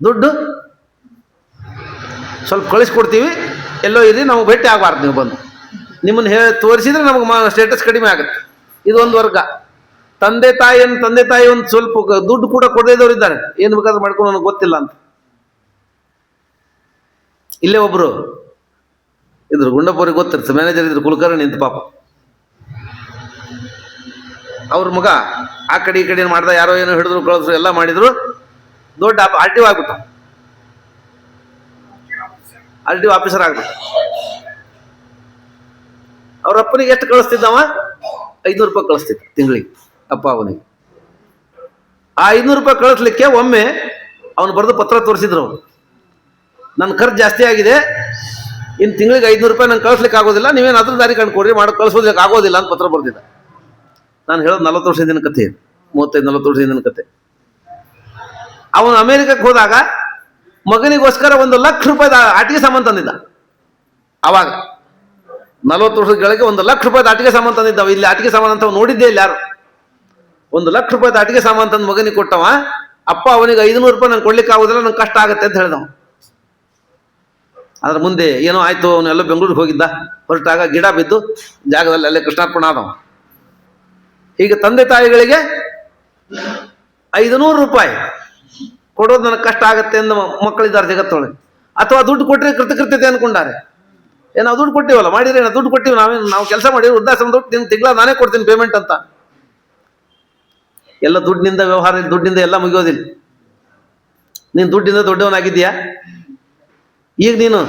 ದುಡ್ಡು ಸ್ವಲ್ಪ ಕಳಿಸ್ಕೊಡ್ತೀವಿ, ಎಲ್ಲೋ ಇರಿ, ನಮಗೆ ಭೇಟಿ ಆಗಬಾರ್ದು. ನೀವು ಬಂದು ನಿಮ್ಮನ್ನು ತೋರಿಸಿದ್ರೆ ನಮಗೆ ಸ್ಟೇಟಸ್ ಕಡಿಮೆ ಆಗುತ್ತೆ. ಇದೊಂದು ವರ್ಗ. ತಂದೆ ತಾಯಿ ಒಂದು ಸ್ವಲ್ಪ ದುಡ್ಡು ಕೂಡ ಕೊಡದೇ ಇದ್ದವ್ರು ಇದ್ದಾರೆ, ಏನು ಬೇಕಾದ್ರೂ ಮಾಡ್ಕೊಂಡು ನನಗೆ ಗೊತ್ತಿಲ್ಲ ಅಂತ. ಇಲ್ಲೇ ಒಬ್ರು ಇದ್ರು, ಗುಂಡಪ್ಪವ್ರಿಗೆ ಗೊತ್ತಿರ್ತದೆ, ಮ್ಯಾನೇಜರ್ ಇದ್ರು, ಕುಲಕರ್ಣಿ ಅಂತ ಪಾಪ. ಅವ್ರ ಮಗ ಆ ಕಡೆ ಈ ಕಡೆ ಮಾಡ್ದ, ಯಾರೋ ಏನೋ ಹಿಡಿದ್ರು ಕಳಿದ್ರು ಎಲ್ಲ ಮಾಡಿದ್ರು, ದೊಡ್ಡ RTO ಆಗ್ಬಿಟ್ಟ, RTO ಆಫೀಸರ್ ಆಗ್ಬಿಟ್ಟ. ಅವ್ರ ಅಪ್ಪನಿಗೆ ಎಷ್ಟು ಕಳಿಸ್ತಿದ್ದವ? 500 ರೂಪಾಯಿ ಕಳಿಸ್ತಿದ್ದ ತಿಂಗಳಿಗೆ ಅಪ್ಪ ಅವನಿಗೆ. ಆ 500 ರೂಪಾಯಿ ಕಳಿಸ್ಲಿಕ್ಕೆ ಒಮ್ಮೆ ಅವನು ಬರೆದು ಪತ್ರ ತೋರಿಸಿದ್ರು, ಅವರು ನನ್ನ ಖರ್ಚು ಜಾಸ್ತಿ ಆಗಿದೆ, ಇನ್ನು ತಿಂಗಳಿಗೆ 500 ರೂಪಾಯಿ ನಂಗೆ ಕಳಿಸ್ಲಿಕ್ಕೆ ಆಗೋದಿಲ್ಲ, ನೀವೇನು ಅದ್ರ ದಾರಿ ಕಂಡುಕೊಡ್ರಿ, ಕಳಿಸೋದಕ್ಕೆ ಆಗೋದಿಲ್ಲ ಅಂತ ಪತ್ರ ಬರ್ತಿದ್ದ. ನಾನು ಹೇಳೋದು 40 ವರ್ಷ ಹಿಂದಿನ ಕಥೆ, 35-40 ವರ್ಷ ಹಿಂದಿನ ಕಥೆ. ಅವನು ಅಮೆರಿಕಕ್ಕೆ ಹೋದಾಗ ಮಗನಿಗೋಸ್ಕರ 1 ಲಕ್ಷ ರೂಪಾಯಿ ಆಟಿಕೆ ಸಾಮಾನು ತಂದಿದ್ದ. ಅವಾಗ 40 ವರ್ಷದ ಕೆಳಗೆ 1 ಲಕ್ಷ ರೂಪಾಯಿ ಆಟಿಕೆ ಸಾಮಾನು ತಂದಿದ್ದಾವ. ಇಲ್ಲಿ ಆಟಿಕೆ ಸಾಮಾನು ಅಂತ ನೋಡಿದ್ದೇ ಇಲ್ಲ ಯಾರು. 1 ಲಕ್ಷ ರೂಪಾಯಿ ಆಟಿಕೆ ಸಾಮಾನು ತಂದು ಮಗನಿಗೆ ಕೊಟ್ಟವ. ಅಪ್ಪ ಅವನಿಗೆ 500 ರೂಪಾಯಿ ನಂಗೆ ಕೊಡ್ಲಿಕ್ಕೆ ಆಗೋದಿಲ್ಲ, ನಂಗೆ ಕಷ್ಟ ಆಗುತ್ತೆ ಅಂತ ಹೇಳ್ದವ. ಅದ್ರ ಮುಂದೆ ಏನೋ ಆಯ್ತು, ಅವನೆಲ್ಲ ಬೆಂಗಳೂರಿಗೆ ಹೋಗಿದ್ದ, ಹೊರಟಾಗ ಗಿಡ ಬಿದ್ದು ಜಾಗದಲ್ಲಿ ಅಲ್ಲೇ ಕೃಷ್ಣಾರ್ಪಣ ಆದವ. ಹೀಗೆ ತಂದೆ ತಾಯಿಗಳಿಗೆ 500 ರೂಪಾಯಿ ಕೊಡೋದು ನನಗೆ ಕಷ್ಟ ಆಗತ್ತೆ ಎಂದು ಮಕ್ಕಳಿದ್ದಾರೆ ಜಗತ್ತೊಳಗೆ. ಅಥವಾ ದುಡ್ಡು ಕೊಟ್ಟರೆ ಕೃತಕೃತ್ಯತೆ ಅನ್ಕೊಂಡಾರೆ. ನಾವು ದುಡ್ಡು ಕೊಟ್ಟಿವಲ್ಲ, ಮಾಡಿದ್ರೆ ದುಡ್ಡು ಕೊಟ್ಟಿವಿ, ನಾವು ಕೆಲಸ ಮಾಡಿ ವೃದ್ಧಾಶ್ರಮ ದುಡ್ಡು ನಿನ್ನ ತಿಂಗಳ ನಾನೇ ಕೊಡ್ತೀನಿ ಪೇಮೆಂಟ್ ಅಂತ. ಎಲ್ಲ ದುಡ್ಡಿನಿಂದ ವ್ಯವಹಾರ, ದುಡ್ಡಿಂದ ಎಲ್ಲ ಮುಗಿಯೋದಿಲ್ಲ. ನೀನು ದುಡ್ಡಿಂದ ದೊಡ್ಡವನಾಗಿದ್ದೀಯಾ? ಈಗ ನೀನು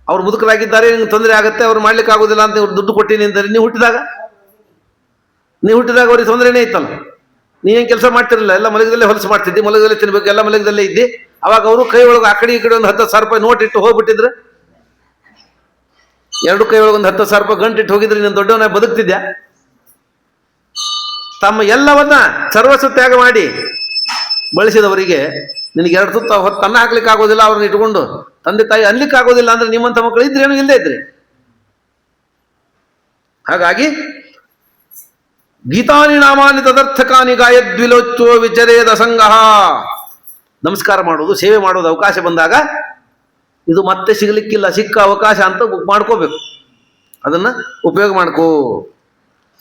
ಅವ್ರು ಮುದುಕರಾಗಿದ್ದಾರೆ, ನಿಮ್ಗೆ ತೊಂದರೆ ಆಗುತ್ತೆ, ಅವ್ರು ಮಾಡ್ಲಿಕ್ಕೆ ಆಗೋದಿಲ್ಲ ಅಂತ ಇವ್ರು ದುಡ್ಡು ಕೊಟ್ಟಿನಿ ಅಂದರೆ ನೀವು ಹುಟ್ಟಿದಾಗ ಅವ್ರಿಗೆ ತೊಂದರೆನೇ ಇತ್ತಲ್ಲ. ನೀವೇನು ಕೆಲಸ ಮಾಡ್ತಿರಲಿಲ್ಲ, ಎಲ್ಲ ಮಲಗದಲ್ಲೇ ಹೊಲಸು ಮಾಡ್ತಿದ್ದಿ, ಮಲಗದಲ್ಲೇ ತಿನ್ಬೇಕು, ಎಲ್ಲ ಮಲಗದಲ್ಲೇ ಇದ್ದಿ. ಅವಾಗ ಅವರು ಕೈ ಒಳಗೆ ಆ ಕಡೆ ಈ ಕಡೆ ಒಂದು 10,000 ರೂಪಾಯಿ ನೋಟ್ ಇಟ್ಟು ಹೋಗ್ಬಿಟ್ಟಿದ್ರೆ, 2 ಕೈ ಒಳಗೆ ಒಂದು 10,000 ರೂಪಾಯಿ ಗಂಟು ಇಟ್ಟು ಹೋಗಿದ್ರೆ ನೀನು ದೊಡ್ಡವನ ಬದುಕ್ತಿದ್ಯಾ? ತಮ್ಮ ಎಲ್ಲವನ್ನ ಸರ್ವಸ್ವ ತ್ಯಾಗ ಮಾಡಿ ಬಳಸಿದವರಿಗೆ ನಿನಗೆ 2 ತುತ್ತು ಹೊತ್ತು ಅನ್ನ ಹಾಕ್ಲಿಕ್ಕೆ ಆಗೋದಿಲ್ಲ, ಅವ್ರನ್ನ ಇಟ್ಕೊಂಡು ತಂದೆ ತಾಯಿ ಅನ್ಲಿಕ್ಕೆ ಆಗೋದಿಲ್ಲ ಅಂದ್ರೆ ನಿಮ್ಮಂಥ ಮಕ್ಕಳು ಇದ್ರೇನು ಇಲ್ಲದೆ ಇದ್ರಿ. ಹಾಗಾಗಿ ಗೀತಾನಿ ನಾಮಾನಿ ತದರ್ಥಕಾನಿ ಗಾಯದ್ವಿಲೋಚ್ಚೋ ವಿಚರೇದ ಸಂಗಹ. ನಮಸ್ಕಾರ ಮಾಡೋದು, ಸೇವೆ ಮಾಡೋದು ಅವಕಾಶ ಬಂದಾಗ ಇದು ಮತ್ತೆ ಸಿಗಲಿಕ್ಕಿಲ್ಲ, ಸಿಕ್ಕ ಅವಕಾಶ ಅಂತ ಮಾಡ್ಕೋಬೇಕು, ಅದನ್ನ ಉಪಯೋಗ ಮಾಡ್ಕೋ.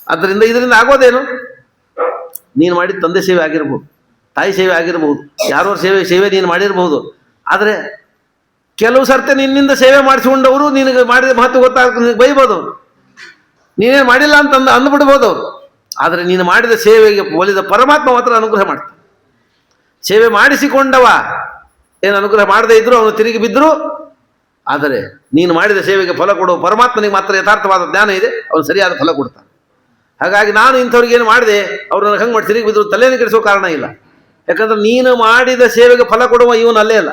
ಅದರಿಂದ ಇದರಿಂದ ಆಗೋದೇನು? ನೀನು ಮಾಡಿದ ತಂದೆ ಸೇವೆ ಆಗಿರ್ಬೋದು, ತಾಯಿ ಸೇವೆ ಆಗಿರ್ಬೋದು, ಯಾರೋ ಸೇವೆ ನೀನು ಮಾಡಿರ್ಬೋದು. ಆದರೆ ಕೆಲವು ಸರ್ತೆ ನಿನ್ನಿಂದ ಸೇವೆ ಮಾಡಿಸಿಕೊಂಡವರು ನಿನಗೆ ಮಾಡಿದ ಮಹತ್ವ ಗೊತ್ತಾಗ ನಿನಗೆ ಬೈಬೋದು, ನೀನೇನು ಮಾಡಿಲ್ಲ ಅಂತ ಅಂದ್ಬಿಡ್ಬೋದು ಅವರು. ಆದರೆ ನೀನು ಮಾಡಿದ ಸೇವೆಗೆ ಒಲಿದ ಪರಮಾತ್ಮ ಮಾತ್ರ ಅನುಗ್ರಹ ಮಾಡ್ತಾನೆ. ಸೇವೆ ಮಾಡಿಸಿಕೊಂಡವ ಏನು ಅನುಗ್ರಹ ಮಾಡದೇ ಇದ್ರು ಅವನು ತಿರುಗಿ ಬಿದ್ದರು. ಆದರೆ ನೀನು ಮಾಡಿದ ಸೇವೆಗೆ ಫಲ ಕೊಡುವ ಪರಮಾತ್ಮನಿಗೆ ಮಾತ್ರ ಯಥಾರ್ಥವಾದ ಜ್ಞಾನ ಇದೆ, ಅವನು ಸರಿಯಾದ ಫಲ ಕೊಡ್ತಾನೆ. ಹಾಗಾಗಿ ನಾನು ಇಂಥವ್ರಿಗೆ ಏನು ಮಾಡಿದೆ, ಅವ್ರು ನನಗೆ ಹಂಗೆ ಮಾಡಿ ತಿರುಗಿ ಬಿದ್ದರು ತಲೆಯನ್ನು ಕೆಡಿಸೋ ಕಾರಣ ಇಲ್ಲ. ಯಾಕಂದ್ರೆ ನೀನು ಮಾಡಿದ ಸೇವೆಗೆ ಫಲ ಕೊಡುವ ಇವನು ಅಲ್ಲೇ ಇಲ್ಲ.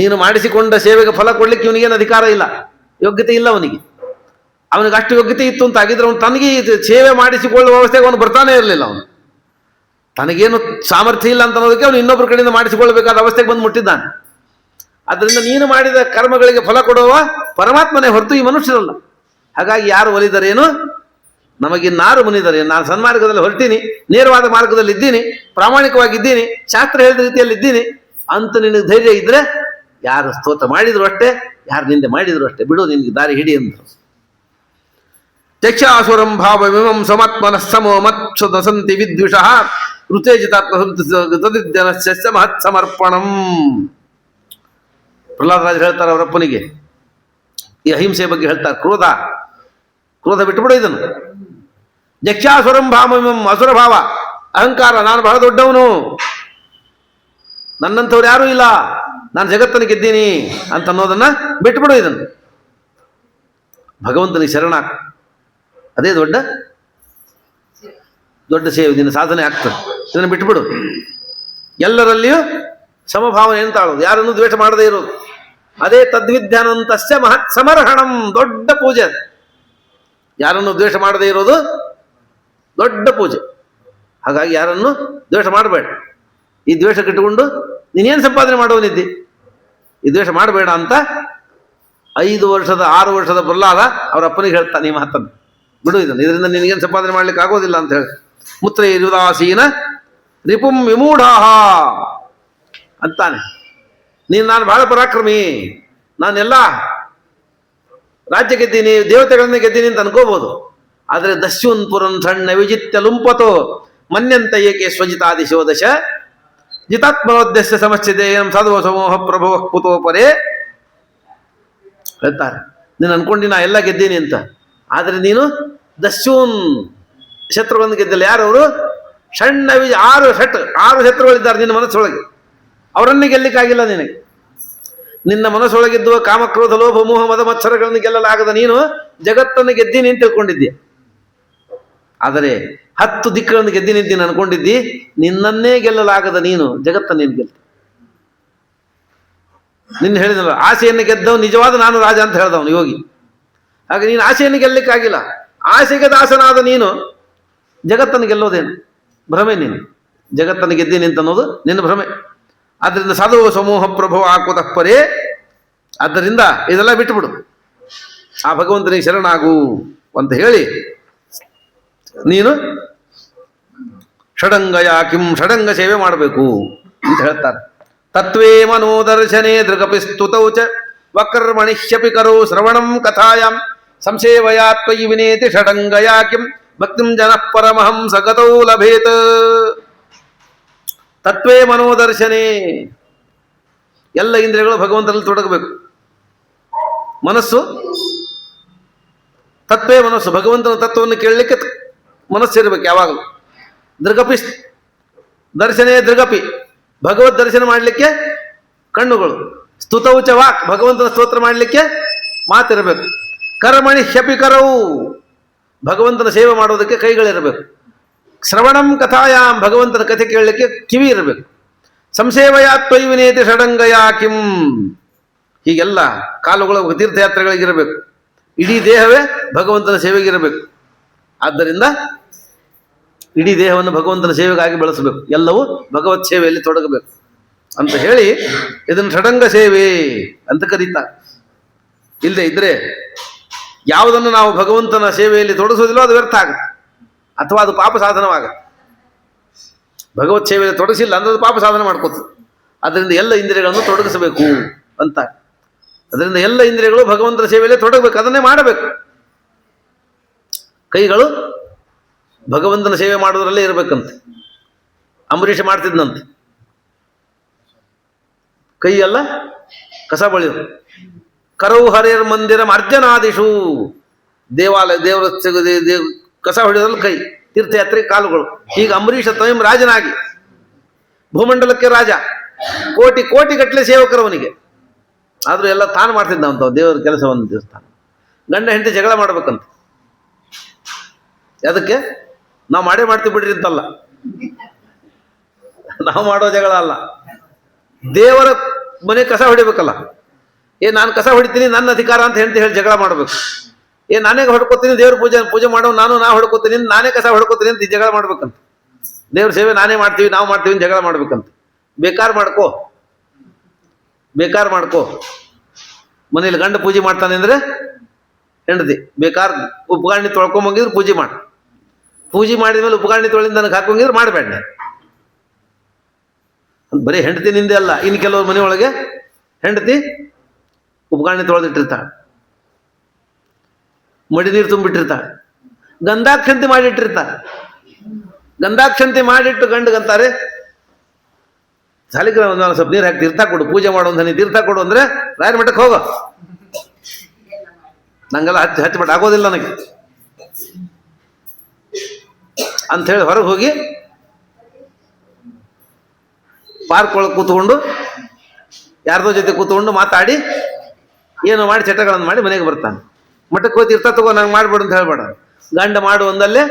ನೀನು ಮಾಡಿಸಿಕೊಂಡ ಸೇವೆಗೆ ಫಲ ಕೊಡ್ಲಿಕ್ಕೆ ಇವನಿಗೇನು ಅಧಿಕಾರ ಇಲ್ಲ, ಯೋಗ್ಯತೆ ಇಲ್ಲ ಅವನಿಗೆ. ಅವನಿಗೆ ಅಷ್ಟು ಯೋಗ್ಯತೆ ಇತ್ತು ಅಂತ ಆಗಿದ್ರೆ ಅವನು ತನಗೆ ಸೇವೆ ಮಾಡಿಸಿಕೊಳ್ಳುವ ವ್ಯವಸ್ಥೆಗೆ ಅವನು ಬರ್ತಾನೆ ಇರಲಿಲ್ಲ. ಅವನು ತನಗೇನು ಸಾಮರ್ಥ್ಯ ಇಲ್ಲ ಅಂತ ಅನ್ನೋದಕ್ಕೆ ಅವನು ಇನ್ನೊಬ್ಬರ ಕಡೆಯಿಂದ ಮಾಡಿಸಿಕೊಳ್ಳಬೇಕಾದ ಅವಸ್ಥೆಗೆ ಬಂದು ಮುಟ್ಟಿದ್ದಾನೆ. ಅದರಿಂದ ನೀನು ಮಾಡಿದ ಕರ್ಮಗಳಿಗೆ ಫಲ ಕೊಡುವ ಪರಮಾತ್ಮನೇ ಹೊರತು ಈ ಮನುಷ್ಯರಲ್ಲ. ಹಾಗಾಗಿ ಯಾರು ಒಲಿದರೇನು, ನಮಗಿನ್ನಾರು ಮುನಿದರೆ, ನಾನು ಸನ್ಮಾರ್ಗದಲ್ಲಿ ಹೊರಟೀನಿ, ನೇರವಾದ ಮಾರ್ಗದಲ್ಲಿ ಇದ್ದೀನಿ, ಪ್ರಾಮಾಣಿಕವಾಗಿದ್ದೀನಿ, ಶಾಸ್ತ್ರ ಹೇಳಿದ ರೀತಿಯಲ್ಲಿ ಇದ್ದೀನಿ ಅಂತ ನಿನಗೆ ಧೈರ್ಯ ಇದ್ರೆ ಯಾರು ಸ್ತೋತ್ರ ಮಾಡಿದ್ರು ಅಷ್ಟೇ, ಯಾರು ನಿಂದೆ ಮಾಡಿದ್ರು ಅಷ್ಟೇ, ಬಿಡು ನಿನಗೆ ದಾರಿ ಹಿಡಿ ಅಂದರು. ಚಕ್ಷಾಸುರಂ ಭಾವವಿಮಂ ಸಮಾತ್ಮನಃ ಸಮೋ ಮತ್ಸದ ಸಂತಿ ವಿದ್ವಿಷಃ ಋತೇಜಿತಾತ್ಮಸಂತಿದ್ಯನಸ್ಯ ಮಹತ್ ಸಮರ್ಪಣಂ. ಪ್ರಹ್ಲಾದರಾಜರು ಹೇಳ್ತಾರೆ ಅವರಪ್ಪನಿಗೆ, ಈ ಅಹಿಂಸೆ ಬಗ್ಗೆ ಹೇಳ್ತಾರೆ. ಕ್ರೋಧ ಬಿಟ್ಟುಬಿಡು ಇದನ್ನು. ಜಕ್ಷಾಸುರಂ ಭಾವವಿಮಂ, ಅಸುರ ಭಾವ, ಅಹಂಕಾರ, ನಾನು ಬಹಳ ದೊಡ್ಡವನು, ನನ್ನಂಥವ್ರು ಯಾರೂ ಇಲ್ಲ, ನಾನು ಜಗತ್ತನ್ನು ಗೆದ್ದೀನಿ ಅಂತ ಅನ್ನೋದನ್ನ ಬಿಟ್ಬಿಡು. ಇದನ್ನು ಭಗವಂತನಿಗೆ ಶರಣ, ಅದೇ ದೊಡ್ಡ ಸೇವೆ, ನಿನ್ನ ಸಾಧನೆ ಆಗ್ತದೆ. ಇದನ್ನು ಬಿಟ್ಬಿಡು. ಎಲ್ಲರಲ್ಲಿಯೂ ಸಮಭಾವನೆ ಎಂತಾಳೋದು, ಯಾರನ್ನು ದ್ವೇಷ ಮಾಡದೇ ಇರೋದು, ಅದೇ ತದ್ವಿದ್ಯಾನಂತಸ್ಯ ಮಹತ್ ಸಮರ್ಹಣಂ, ದೊಡ್ಡ ಪೂಜೆ. ಯಾರನ್ನು ದ್ವೇಷ ಮಾಡದೇ ಇರೋದು ದೊಡ್ಡ ಪೂಜೆ. ಹಾಗಾಗಿ ಯಾರನ್ನು ದ್ವೇಷ ಮಾಡಬೇಡ. ಈ ದ್ವೇಷ ಇಟ್ಟುಕೊಂಡು ನೀನೇನು ಸಂಪಾದನೆ ಮಾಡೋನಿದ್ದಿ, ಈ ದ್ವೇಷ ಮಾಡಬೇಡ ಅಂತ 6 ವರ್ಷದ ಪ್ರಹ್ಲಾದ ಅವರ ಅಪ್ಪನಿಗೆ ಹೇಳ್ತಾನೆ ಈ ಮಾತನ್ನು. ಬಿಡು ಇದನ್ನು, ಇದರಿಂದ ನಿನಗೇನು ಸಂಪಾದನೆ ಮಾಡ್ಲಿಕ್ಕೆ ಆಗೋದಿಲ್ಲ ಅಂತ ಹೇಳಿ. ಮುತ್ರ ಇರುದಾಸೀನ ರಿಪುಂ ವಿಮೂಢಾಹ ಅಂತಾನೆ. ನಾನು ಬಹಳ ಪರಾಕ್ರಮಿ, ನಾನೆಲ್ಲ ರಾಜ್ಯ ಗೆದ್ದೀನಿ, ದೇವತೆಗಳನ್ನ ಗೆದ್ದೀನಿ ಅಂತ ಅನ್ಕೋಬಹುದು. ಆದರೆ ದಸ್ಯುನ್ ಪುರನ್ ಸಣ್ಣ ವಿಜಿತ್ಯ ಲುಂಪತೋ ಮನ್ಯಂತ ಏಕೆ ಸ್ವಜಿತಾದಿಶೋ ದಶ ಜಿತಾತ್ಮನೋದ್ದೇಶ ಸಮಸ್ಯೆ ಸಾಧುವ ಸಮೂಹ ಪ್ರಭವ ಕುತೋ ಪರೇ ಹೇಳ್ತಾರೆ. ನೀನು ಅನ್ಕೊಂಡು ನಾ ಎಲ್ಲ ಗೆದ್ದೀನಿ ಅಂತ, ಆದರೆ ನೀನು ದಸ್ಯೂನ್ ಶತ್ರುಗಳನ್ನು ಗೆದ್ದಿಲ್ಲ. ಯಾರವರು? ಸಣ್ಣ ಆರು ಶತ್ರುಗಳಿದ್ದಾರೆ ನಿನ್ನ ಮನಸ್ಸೊಳಗೆ, ಅವರನ್ನೇ ಗೆಲ್ಲಿಕ್ಕಾಗಿಲ್ಲ ನಿನಗೆ. ನಿನ್ನ ಮನಸ್ಸೊಳಗಿದ್ದುವ ಕಾಮಕ್ರೋಧ ಲೋಭ ಮೋಹ ಮದ ಮತ್ಸರಗಳನ್ನು ಗೆಲ್ಲಲಾಗದ ನೀನು ಜಗತ್ತನ್ನು ಗೆದ್ದೀನಿ ಅಂತ ತಿಳ್ಕೊಂಡಿದ್ದೀಯ. ಆದರೆ 10 ದಿಕ್ಕುಗಳನ್ನು ಗೆದ್ದೀನಿ ಅಂತ ನೀನು ಅನ್ಕೊಂಡಿದ್ದಿ. ನಿನ್ನನ್ನೇ ಗೆಲ್ಲಲಾಗದ ನೀನು ಜಗತ್ತನ್ನೇನು ಗೆಲ್ತಿ. ನಿನ್ನ ಹೇಳಿದಲ್ಲ, ಆಸೆಯನ್ನು ಗೆದ್ದವ್ ನಿಜವಾದ ನಾನು ರಾಜ ಅಂತ ಹೇಳ್ದವನು ಯೋಗಿ. ಹಾಗೆ ನೀನು ಆಸೆಯನ್ನು ಗೆಲ್ಲಲಿಕ್ಕಾಗಿಲ್ಲ. ಆಸೆಗೆ ದಾಸನಾದ ನೀನು ಜಗತ್ತನ್ನು ಗೆಲ್ಲೋದೇನು? ಭ್ರಮೆ. ನೀನು ಜಗತ್ತನ್ನು ಗೆದ್ದೀನಿ ಅಂತ ಅನ್ನೋದು ನಿನ್ನ ಭ್ರಮೆ. ಆದ್ದರಿಂದ ಸಾಧುವ ಸಮೂಹ ಪ್ರಭವ ಹಾಕುವುದಕ್ಕೆ ಪರೇ. ಆದ್ದರಿಂದ ಇದೆಲ್ಲ ಬಿಟ್ಟುಬಿಡು, ಆ ಭಗವಂತನಿಗೆ ಶರಣಾಗು ಅಂತ ಹೇಳಿ ನೀನು ಷಡಂಗಯ ಕಿಂ ಷಡಂಗ ಸೇವೆ ಮಾಡಬೇಕು ಅಂತ ಹೇಳ್ತಾರೆ. ತತ್ವೇ ಮನೋದರ್ಶನೇ ದೃಗಪಿ ಸ್ತುತೌ ಚ ವಕ್ರಮಣಿಷ್ಯಪಿ ಕರೋ ಶ್ರವಣಂ ಕಥಾಯಾಂ ಸಂಸೇವಯಾ ತ್ವಯಿ ವಿನೇತಿ ಷಡಂಗಯಾ ಕಿಂ ಭಕ್ತಿಂ ಜನಃ ಪರಮಹಂಸ ಗತೌ ಲಭೇತ್. ತತ್ವೇ ಮನೋದರ್ಶನೇ, ಎಲ್ಲ ಇಂದ್ರಿಯಗಳು ಭಗವಂತನಲ್ಲಿ ತೊಡಗಬೇಕು. ಮನಸ್ಸು ತತ್ವೇ ಮನಸ್ಸು, ಭಗವಂತನ ತತ್ವವನ್ನು ಕೇಳಲಿಕ್ಕೆ ಮನಸ್ಸಿರಬೇಕು ಯಾವಾಗಲೂ. ದೃಗಪಿ ದರ್ಶನೇ ದೃಗಪಿ, ಭಗವದ್ ದರ್ಶನ ಮಾಡಲಿಕ್ಕೆ ಕಣ್ಣುಗಳು. ಸ್ತುತೌಚ ವಾಕ್, ಭಗವಂತನ ಸ್ತೋತ್ರ ಮಾಡಲಿಕ್ಕೆ ಮಾತಿರಬೇಕು. ಕರ್ಮಣಿ ಹ್ಯಪಿ ಕರವು, ಭಗವಂತನ ಸೇವೆ ಮಾಡೋದಕ್ಕೆ ಕೈಗಳಿರಬೇಕು. ಶ್ರವಣಂ ಕಥಾಯಾಮ್, ಭಗವಂತನ ಕಥೆ ಕೇಳಲಿಕ್ಕೆ ಕಿವಿ ಇರಬೇಕು. ಸಂಸೇವಯಾ ತ್ವಯಿ ವಿನೇತಿ ಷಡಂಗಯಾ ಕಿಂ, ಹೀಗೆಲ್ಲ ಕಾಲುಗಳು ತೀರ್ಥಯಾತ್ರೆಗಳಿಗಿರಬೇಕು. ಇಡೀ ದೇಹವೇ ಭಗವಂತನ ಸೇವೆಗಿರಬೇಕು. ಆದ್ದರಿಂದ ಇಡೀ ದೇಹವನ್ನು ಭಗವಂತನ ಸೇವೆಗಾಗಿ ಬಳಸಬೇಕು. ಎಲ್ಲವೂ ಭಗವತ್ ಸೇವೆಯಲ್ಲಿ ತೊಡಗಬೇಕು ಅಂತ ಹೇಳಿ ಇದನ್ನು ಷಡಂಗ ಸೇವೆ ಅಂತ ಕರೀತಾರೆ. ಇಲ್ಲದೆ ಇದ್ರೆ ಯಾವುದನ್ನು ನಾವು ಭಗವಂತನ ಸೇವೆಯಲ್ಲಿ ತೊಡಗಿಸೋದಿಲ್ಲೋ ಅದು ವ್ಯರ್ಥ ಆಗುತ್ತೆ, ಅಥವಾ ಅದು ಪಾಪ ಸಾಧನವಾಗುತ್ತೆ. ಭಗವತ್ ಸೇವೆಯಲ್ಲಿ ತೊಡಗಿಸಿಲ್ಲ ಅಂದ್ರೆ ಅದು ಪಾಪ ಸಾಧನ ಮಾಡ್ಕೋತದೆ. ಅದರಿಂದ ಎಲ್ಲ ಇಂದ್ರಿಯಗಳನ್ನು ತೊಡಗಿಸಬೇಕು ಅಂತ. ಅದರಿಂದ ಎಲ್ಲ ಇಂದ್ರಿಯಗಳು ಭಗವಂತನ ಸೇವೆಯಲ್ಲಿ ತೊಡಗಬೇಕು, ಅದನ್ನೇ ಮಾಡಬೇಕು. ಕೈಗಳು ಭಗವಂತನ ಸೇವೆ ಮಾಡೋದ್ರಲ್ಲೇ ಇರಬೇಕಂತೆ. ಅಂಬರೀಷ ಮಾಡ್ತಿದ್ನಂತೆ, ಕೈ ಎಲ್ಲ ಕಸ ಬಳಿಯೋದು. ಕರವು ಹರಿಯರ್ ಮಂದಿರ ಅರ್ಜನಾದಿಷು, ದೇವಾಲಯ ದೇವರ ಕಸ ಹೊಡೆಯೋದ್ರಲ್ಲಿ ಕೈ, ತೀರ್ಥಯಾತ್ರೆಗೆ ಕಾಲುಗಳು. ಈಗ ಅಂಬರೀಷ ಸ್ವಯಂ ರಾಜನಾಗಿ ಭೂಮಂಡಲಕ್ಕೆ ರಾಜ, ಕೋಟಿ ಕೋಟಿ ಗಟ್ಟಲೆ ಸೇವಕರವನಿಗೆ. ಆದರೂ ಎಲ್ಲ ತಾನು ಮಾಡ್ತಿದ್ದಂತ ದೇವರ ಕೆಲಸವನ್ನು. ದೇವಸ್ಥಾನ ಗಂಡ ಹೆಂಡತಿ ಜಗಳ ಮಾಡ್ಬೇಕಂತ. ಅದಕ್ಕೆ ನಾವು ಮಾಡೇ ಮಾಡ್ತೀವಿ ಬಿಡ್ರಿ ಅಂತಲ್ಲ, ನಾವು ಮಾಡೋ ಜಗಳ ಅಲ್ಲ. ದೇವರ ಮನೆ ಕಸ ಹೊಡಿಬೇಕಲ್ಲ. ನಾನು ಕಸ ಹೊಡಿತೀನಿ ನನ್ನ ಅಧಿಕಾರ ಅಂತ ಹೇಳಿ ಜಗಳ ಮಾಡಬೇಕು. ನಾನೇ ಹೊಡ್ಕೋತೀನಿ, ದೇವ್ರ ಪೂಜೆ ಮಾಡೋ ನಾ ಹೊಡ್ಕೋತೀನಿ, ನಾನೇ ಕಸ ಹೊಡ್ಕೋತೀನಿ ಅಂತ ಜಗಳ ಮಾಡ್ಬೇಕಂತ. ದೇವ್ರ ಸೇವೆ ನಾನೇ ಮಾಡ್ತೀವಿ, ನಾವು ಮಾಡ್ತೀವಿ ಜಗಳ ಮಾಡ್ಬೇಕಂತ. ಬೇಕಾರ್ ಮಾಡ್ಕೋ. ಮನೇಲಿ ಗಂಡ ಪೂಜೆ ಮಾಡ್ತಾನೆ ಅಂದ್ರೆ ಹೆಂಡತಿ ಬೇಕಾರ್ ಉಪಕರಣಿ ತೊಳ್ಕೊಂಬಂಗಿದ್ರೆ ಪೂಜೆ ಮಾಡಿ. ಪೂಜೆ ಮಾಡಿದ ಮೇಲೆ ಉಪಕರಣಿ ತೊಳೆದು ನನಗೆ ಹಾಕೊಂಗಿದ್ರೆ ಮಾಡಬೇಡ. ಬರೀ ಹೆಂಡತಿ ನಿಂದೆ ಅಲ್ಲ, ಇನ್ನು ಕೆಲವ್ರ ಮನೆಯೊಳಗೆ ಹೆಂಡತಿ ಉಪಕರಣಿ ತೊಳೆದಿಟ್ಟಿರ್ತಾಳೆ, ಮಡಿ ನೀರು ತುಂಬಿಟ್ಟಿರ್ತಾಳೆ, ಗಂಧಾಕ್ಷಂತಿ ಮಾಡಿಟ್ಟಿರ್ತಾಳೆ. ಗಂಧಾಕ್ಷಂತಿ ಮಾಡಿಟ್ಟು ಗಂಡಗಂತಾರೆ ಸಾಲಿಗ್ರಾಮ ಒಂದು ಸ್ವಲ್ಪ ನೀರು ಹಾಕಿ ತೀರ್ಥ ಕೊಡು, ಪೂಜೆ ಮಾಡೋ ನೀನು ತೀರ್ಥ ಕೊಡು ಅಂದ್ರೆ ರಾಯರ ಮಠಕ್ಕೆ ಹೋಗೋ, ನಂಗೆಲ್ಲ ಹಚ್ಚಿಬಿಟ್ಟು ಆಗೋದಿಲ್ಲ ನನಗೆ ಅಂಥೇಳಿ ಹೊರಗೆ ಹೋಗಿ ಪಾರ್ಕ್ ಒಳಗೆ ಕೂತ್ಕೊಂಡು ಯಾರ್ದೋ ಜೊತೆ ಕೂತ್ಕೊಂಡು ಮಾತಾಡಿ ಏನೋ ಮಾಡಿ ಚಟಗಳನ್ನು ಮಾಡಿ ಮನೆಗೆ ಬರ್ತಾನೆ. ಮಠಕ್ಕೆ ಹೋಗಿ ತೀರ್ಥ ತಗೋ, ನಂಗೆ ಮಾಡ್ಬೇಡು ಅಂತ ಹೇಳ್ಬೇಡ. ಗಂಡ ಮಾಡು ಒಂದಲ್ಲೇ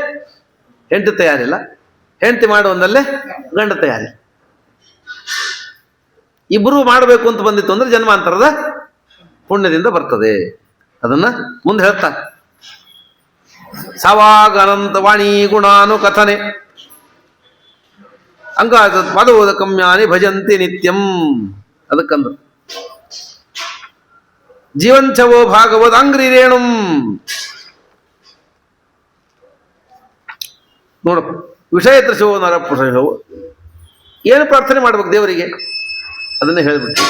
ಹೆಂಡತಿ ತಯಾರಿಲ್ಲ, ಹೆಂಡತಿ ಮಾಡು ಒಂದಲ್ಲೇ ಗಂಡ ತಯಾರಿಲ್ಲ. ಇಬ್ಬರು ಮಾಡಬೇಕು ಅಂತ ಬಂದಿತ್ತು ಅಂದ್ರೆ ಜನ್ಮಾಂತರದ ಪುಣ್ಯದಿಂದ ಬರ್ತದೆ. ಅದನ್ನ ಮುಂದೆ ಹೇಳ್ತಾನೆ. ಸವಾಗ ಅನಂತ ವಾಣಿ ಗುಣಾನು ಕಥನೆ ಅಂಗಾದ ಪದೋದ ಕಮ್ಯಾನಿ ಭಜಂತಿ ನಿತ್ಯಂ. ಅದಕ್ಕಂದ್ರು ಜೀವಂಚವೋ ಭಾಗವದ್ ಅಂಗ್ರಿ ರೇಣುಂ. ನೋಡಪ್ಪ, ವಿಷಯ ತೃಶವೋ ನರಪುಷವೋ, ಏನು ಪ್ರಾರ್ಥನೆ ಮಾಡ್ಬೇಕು ದೇವರಿಗೆ ಅದನ್ನೇ ಹೇಳ್ಬಿಟ್ಟು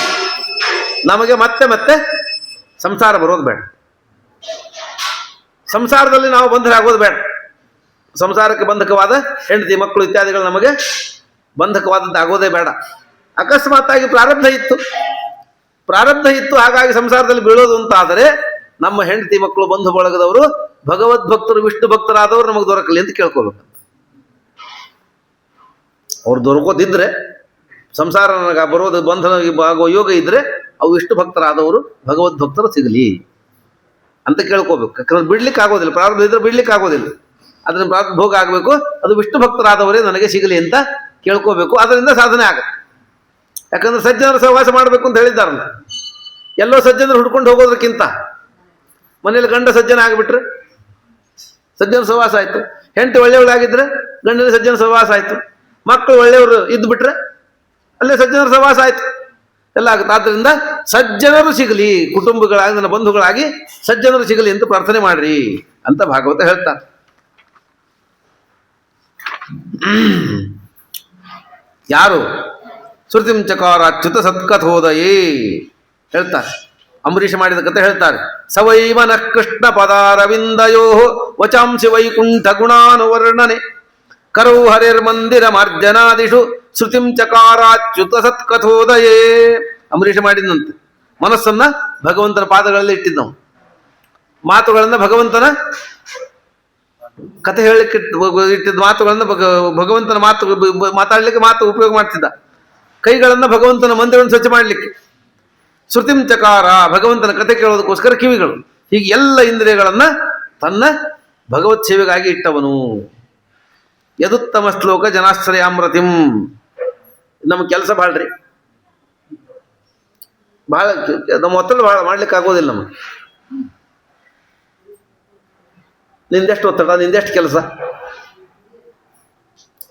ನಮಗೆ ಮತ್ತೆ ಮತ್ತೆ ಸಂಸಾರ ಬರೋದು ಬೇಡ. ಸಂಸಾರದಲ್ಲಿ ನಾವು ಬಂಧರಾಗೋದು ಬೇಡ. ಸಂಸಾರಕ್ಕೆ ಬಂಧಕವಾದ ಹೆಂಡತಿ ಮಕ್ಕಳು ಇತ್ಯಾದಿಗಳು ನಮಗೆ ಬಂಧಕವಾದದ್ದು ಆಗೋದೇ ಬೇಡ. ಅಕಸ್ಮಾತ್ತಾಗಿ ಪ್ರಾರಬ್ಧ ಇತ್ತು ಹಾಗಾಗಿ ಸಂಸಾರದಲ್ಲಿ ಬೀಳೋದು ಅಂತಾದರೆ ನಮ್ಮ ಹೆಂಡತಿ ಮಕ್ಕಳು ಬಂಧು ಬಳಗದವರು ಭಗವದ್ಭಕ್ತರು ವಿಷ್ಣು ಭಕ್ತರಾದವರು ನಮಗೆ ದೊರಕಲಿ ಅಂತ ಕೇಳ್ಕೋಬೇಕು. ಅವ್ರು ದೊರಕೋದಿದ್ರೆ ಸಂಸಾರ ನನಗೆ ಬರೋದು ಬಂಧನ ಆಗುವ ಯೋಗ ಇದ್ರೆ ಅವು ವಿಷ್ಣು ಭಕ್ತರಾದವರು ಭಗವದ್ಭಕ್ತರು ಸಿಗಲಿ ಅಂತ ಕೇಳ್ಕೋಬೇಕು. ಯಾಕಂದ್ರೆ ಬಿಡ್ಲಿಕ್ಕೆ ಆಗೋದಿಲ್ಲ, ಪ್ರಾರಬ್ಧ ಇದ್ರೆ ಬಿಡ್ಲಿಕ್ಕೆ ಆಗೋದಿಲ್ಲ. ಅದನ್ನ ಪ್ರಾರಬ್ಧ ಭೋಗ ಆಗಬೇಕು, ಅದು ವಿಷ್ಣು ಭಕ್ತರಾದವರೇ ನನಗೆ ಸಿಗಲಿ ಅಂತ ಕೇಳ್ಕೋಬೇಕು. ಅದರಿಂದ ಸಾಧನೆ ಆಗುತ್ತೆ. ಯಾಕಂದ್ರೆ ಸಜ್ಜನರ ಸಹವಾಸ ಮಾಡಬೇಕು ಅಂತ ಹೇಳಿದ್ದಾರಲ್ಲ. ಎಲ್ಲೋ ಸಜ್ಜನರು ಹುಡ್ಕೊಂಡು ಹೋಗೋದಕ್ಕಿಂತ ಮನೇಲಿ ಗಂಡ ಸಜ್ಜನ ಆಗಿಬಿಟ್ರೆ ಸಜ್ಜನ ಸಹವಾಸ ಆಯ್ತು, ಹೆಂಡತಿ ಒಳ್ಳೆಯವಳಾಗಿದ್ರೆ ಗಂಡನ ಸಜ್ಜನ ಸಹವಾಸ ಆಯ್ತು, ಮಕ್ಕಳು ಒಳ್ಳೆಯವರು ಇದ್ದು ಬಿಟ್ರೆ ಅಲ್ಲೇ ಸಜ್ಜನರ ಸಹವಾಸ ಆಯ್ತು, ಎಲ್ಲ ಆಗುತ್ತೆ. ಆದ್ದರಿಂದ ಸಜ್ಜನರು ಸಿಗಲಿ, ಕುಟುಂಬಗಳಾಗಿ ನನ್ನ ಬಂಧುಗಳಾಗಿ ಸಜ್ಜನರು ಸಿಗಲಿ ಅಂತ ಪ್ರಾರ್ಥನೆ ಮಾಡ್ರಿ ಅಂತ ಭಾಗವತ ಹೇಳ್ತಾರೆ. ಯಾರು ಶ್ರುತಿಂ ಚಕಾರ ಅಚ್ಯುತ ಸತ್ಕಥೋದಯೇ ಹೇಳ್ತಾರೆ. ಅಂಬರೀಷ ಮಾಡಿದ ಕಥೆ ಹೇಳ್ತಾರೆ. ಸವೈವನ ಕೃಷ್ಣ ಪದಾರವಿಂದಯೋ ವಚಾಂಸಿ ವೈಕುಂಠ ಗುಣಾನುವರ್ಣನೆ ಕರೌ ಹರಿರ್ಮಂದಿರ ಮಾರ್ಜನಾದಿಷು ಶ್ರುತಿಂ ಚಕಾರಾಚ್ಯುತ ಸತ್ಕಥೋದಯೇ. ಅಂಬರೀಷ ಮಾಡಿದಂತೆ ಮನಸ್ಸನ್ನ ಭಗವಂತನ ಪಾದಗಳಲ್ಲಿ ಇಟ್ಟಿದ್ದವು, ಮಾತುಗಳನ್ನ ಭಗವಂತನ ಕಥೆ ಹೇಳಲಿಕ್ಕೆ ಇಟ್ಟಿದ್ದ ಮಾತುಗಳನ್ನ ಭಗವಂತನ ಮಾತಾಡ್ಲಿಕ್ಕೆ ಮಾತು ಉಪಯೋಗ ಮಾಡ್ತಿದ್ದ, ಕೈಗಳನ್ನ ಭಗವಂತನ ಮಂದಿರವನ್ನು ಸ್ವಚ್ಛ ಮಾಡಲಿಕ್ಕೆ, ಶ್ರುತಿಂ ಚಕಾರ ಭಗವಂತನ ಕಥೆ ಕೇಳೋದಕ್ಕೋಸ್ಕರ ಕಿವಿಗಳು, ಹೀಗೆ ಎಲ್ಲ ಇಂದ್ರಿಯಗಳನ್ನ ತನ್ನ ಭಗವತ್ ಸೇವೆಗಾಗಿ ಇಟ್ಟವನು. ಯದುತ್ತಮ ಶ್ಲೋಕ ಜನಾಶ್ರಯಾಮೃತಿಂ. ನಮ್ಮ ಕೆಲಸ ಭಾಳ್ರಿ, ಬಹಳ ನಮ್ಮ ಒತ್ತಡ ಭಾಳ ಮಾಡ್ಲಿಕ್ಕೆ ಆಗೋದಿಲ್ಲ. ನಮಗೆ ನಿಂದೆಷ್ಟು ಒತ್ತಡ, ನಿಂದೆಷ್ಟು ಕೆಲಸ,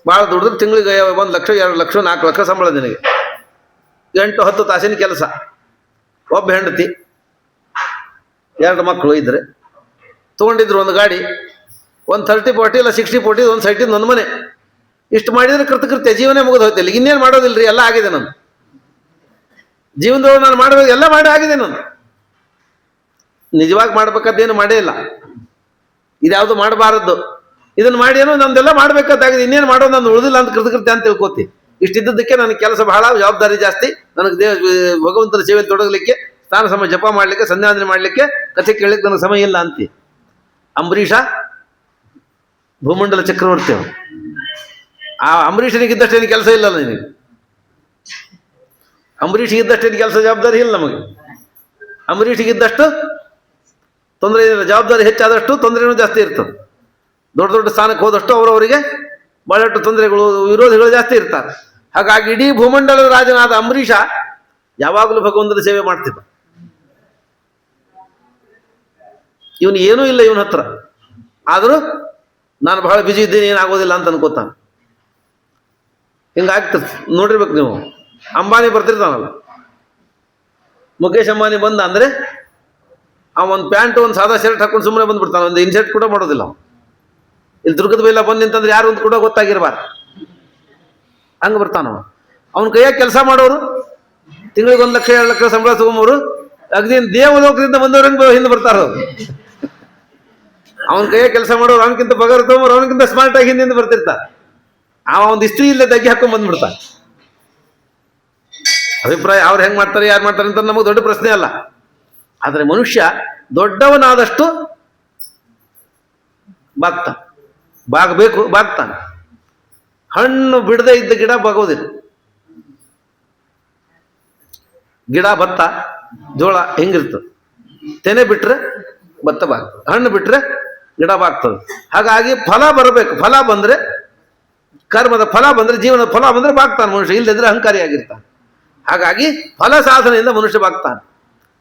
ಭಾಳ ದುಡಿದ್ರೆ ತಿಂಗಳಿಗೆ 1 ಲಕ್ಷ 2 ಲಕ್ಷ 4 ಲಕ್ಷ ಸಂಬಳ ನಿನಗೆ, 8-10 ತಾಸಿನ ಕೆಲಸ, ಒಬ್ಬ ಹೆಂಡತಿ 2 ಮಕ್ಕಳು ಇದ್ರೆ, ತೊಗೊಂಡಿದ್ರು ಒಂದು ಗಾಡಿ, ಒಂದು 30-40 ಇಲ್ಲ 60-40 ಒಂದು ಸೈಟಿಂದ ಒಂದು ಮನೆ, ಇಷ್ಟು ಮಾಡಿದ್ರೆ ಕೃತಕೃತ್ಯ ಜೀವನೇ ಮುಗಿದು ಹೋಯ್ತಿಲ್ಲ. ಇನ್ನೇನು ಮಾಡೋದಿಲ್ರಿ, ಎಲ್ಲ ಆಗಿದೆ ನಂದು ಜೀವನದೊಳಗೆ. ನಾನು ಮಾಡಬೇಕು ಎಲ್ಲ ಮಾಡಿ ಆಗಿದೆ ನಂದು. ನಿಜವಾಗಿ ಮಾಡ್ಬೇಕಾದ್ದೇನು ಮಾಡೇ ಇಲ್ಲ. ಇದ್ಯಾವುದು ಮಾಡಬಾರದ್ದು, ಇದನ್ನು ಮಾಡಿ ಏನೋ ನಮ್ದೆಲ್ಲ ಮಾಡ್ಬೇಕಾದಾಗಿದೆ, ಇನ್ನೇನು ಮಾಡೋದು ನಾನು ಉಳಿದಿಲ್ಲ ಅಂತ ಕೃತಕೃತ್ಯ ಅಂತ ತಿಳ್ಕೊತಿ. ಇಷ್ಟಿದ್ದಕ್ಕೆ ನನಗೆ ಕೆಲಸ ಬಹಳ ಜವಾಬ್ದಾರಿ ಜಾಸ್ತಿ, ನನಗೆ ಭಗವಂತನ ಸೇವೆ ತೊಡಗಲಿಕ್ಕೆ, ಸ್ಥಾನ ಸಮಯ ಜಪ ಮಾಡಲಿಕ್ಕೆ, ಸಂಧ್ಯಾವಂದನೆ ಮಾಡಲಿಕ್ಕೆ, ಕಥೆ ಕೇಳಲಿಕ್ಕೆ ನನಗೆ ಸಮಯ ಇಲ್ಲ ಅಂತಿ. ಅಂಬರೀಷ ಭೂಮಂಡಲ ಚಕ್ರವರ್ತಿ ಅವನು. ಆ ಅಂಬರೀಷನಿಗಿದ್ದಷ್ಟೇನು ಕೆಲಸ ಇಲ್ಲಲ್ಲ ನಿನಗೆ, ಅಂಬರೀಷಿಗಿದ್ದಷ್ಟೇನು ಕೆಲಸ ಜವಾಬ್ದಾರಿ ಇಲ್ಲ ನಮಗೆ. ಅಂಬರೀಷಿಗಿದ್ದಷ್ಟು ತೊಂದರೆ ಇಲ್ಲ, ಜವಾಬ್ದಾರಿ ಹೆಚ್ಚಾದಷ್ಟು ತೊಂದರೆನೂ ಜಾಸ್ತಿ ಇರ್ತದೆ. ದೊಡ್ಡ ದೊಡ್ಡ ಸ್ಥಾನಕ್ಕೆ ಹೋದಷ್ಟು ಅವರವರಿಗೆ ಬಹಳಷ್ಟು ತೊಂದರೆಗಳು, ವಿರೋಧಿಗಳು ಜಾಸ್ತಿ ಇರ್ತಾರೆ. ಹಾಗಾಗಿ ಇಡೀ ಭೂಮಂಡಲದ ರಾಜನಾದ ಅಂಬರೀಷ ಯಾವಾಗಲೂ ಭಗವಂತನ ಸೇವೆ ಮಾಡ್ತಿದ್ದ. ಇವನು ಏನೂ ಇಲ್ಲ ಇವನ ಹತ್ರ, ಆದರೂ ನಾನು ಬಹಳ ಬಿಜಿ ಇದ್ದೀನಿ, ಏನಾಗೋದಿಲ್ಲ ಅಂತ ಅನ್ಕೋತಾನೆ. ಹಿಂಗಾಗ್ತದೆ ನೋಡಿರ್ಬೇಕು ನೀವು. ಅಂಬಾನಿ ಬರ್ತಿರ್ತಾನಲ್ಲ, ಮುಖೇಶ್ ಅಂಬಾನಿ ಬಂದ ಅಂದರೆ ಒಂದು ಪ್ಯಾಂಟ್ ಒಂದು ಸಾದಾ ಶರ್ಟ್ ಹಾಕೊಂಡು ಸುಮ್ಮನೆ ಬಂದ್ಬಿಡ್ತಾನೆ, ಒಂದು ಇನ್ಶರ್ಟ್ ಕೂಡ ಮಾಡೋದಿಲ್ಲ. ಇಲ್ಲಿ ದುರ್ಗದ ಬೈಲ ಬಂದು ನಿಂತಂದ್ರೆ ಯಾರು ಅಂತ ಕೂಡ ಗೊತ್ತಾಗಿರ್ಬಾರ್ದು, ಹಂಗೆ ಬರ್ತಾನವ. ಅವನ ಕೈಯಾಗ ಕೆಲಸ ಮಾಡೋರು ತಿಂಗಳಿಗೆ 1 ಲಕ್ಷ 2 ಲಕ್ಷ ಸಂಬಳ ತಗೊಂಬೋರು ಅಗದಿ ದೇವಲೋಕದಿಂದ ಬಂದವ್ರಂಗೆ ಹಿಂದೆ ಬರ್ತಾರ. ಅವನ ಕೈಯಾಗ ಕೆಲಸ ಮಾಡೋರು ಅವನಕ್ಕಿಂತ ಪಗಾರ ತಗೊಂಬೋರು ಅವನಕ್ಕಿಂತ ಸ್ಮಾರ್ಟ್ ಆಗಿ ಹಿಂದಿಂದ ಬರ್ತಿರ್ತಾರೆ. ಒಂದು ಇಸ್ತ್ರಿ ಇಲ್ಲೇ ದಗ್ಗಿ ಹಾಕೊಂಡ್ ಬಂದ್ಬಿಡ್ತಾನೆ. ಅಭಿಪ್ರಾಯ ಅವ್ರು ಹೆಂಗೆ ಮಾಡ್ತಾರೆ ಯಾರು ಮಾಡ್ತಾರೆ ಅಂತ ನಮಗೆ ದೊಡ್ಡ ಪ್ರಶ್ನೆ ಅಲ್ಲ. ಆದರೆ ಮನುಷ್ಯ ದೊಡ್ಡವನಾದಷ್ಟು ಬಾಗ್ತಾನೆ. ಹಣ್ಣು ಬಿಡದೆ ಇದ್ದ ಗಿಡ ಬಾಗೋದಿಲ್ಲ. ಗಿಡ ಭತ್ತ ಜೋಳ ಹೆಂಗಿರ್ತದೆ, ತೆನೆ ಬಿಟ್ರೆ ಭತ್ತ ಬಾಗ್ತದೆ, ಹಣ್ಣು ಬಿಟ್ರೆ ಗಿಡ ಬಾಗ್ತದೆ. ಹಾಗಾಗಿ ಫಲ ಬರಬೇಕು, ಫಲ ಬಂದ್ರೆ ಕರ್ಮದ ಫಲ ಬಂದ್ರೆ, ಜೀವನದ ಫಲ ಬಂದ್ರೆ ಬಾಗ್ತಾನೆ ಮನುಷ್ಯ, ಇಲ್ಲದಿದ್ರೆ ಅಹಂಕಾರಿಯಾಗಿರ್ತಾನೆ. ಹಾಗಾಗಿ ಫಲ ಸಾಧನೆಯಿಂದ ಮನುಷ್ಯ ಬಾಗ್ತಾನೆ.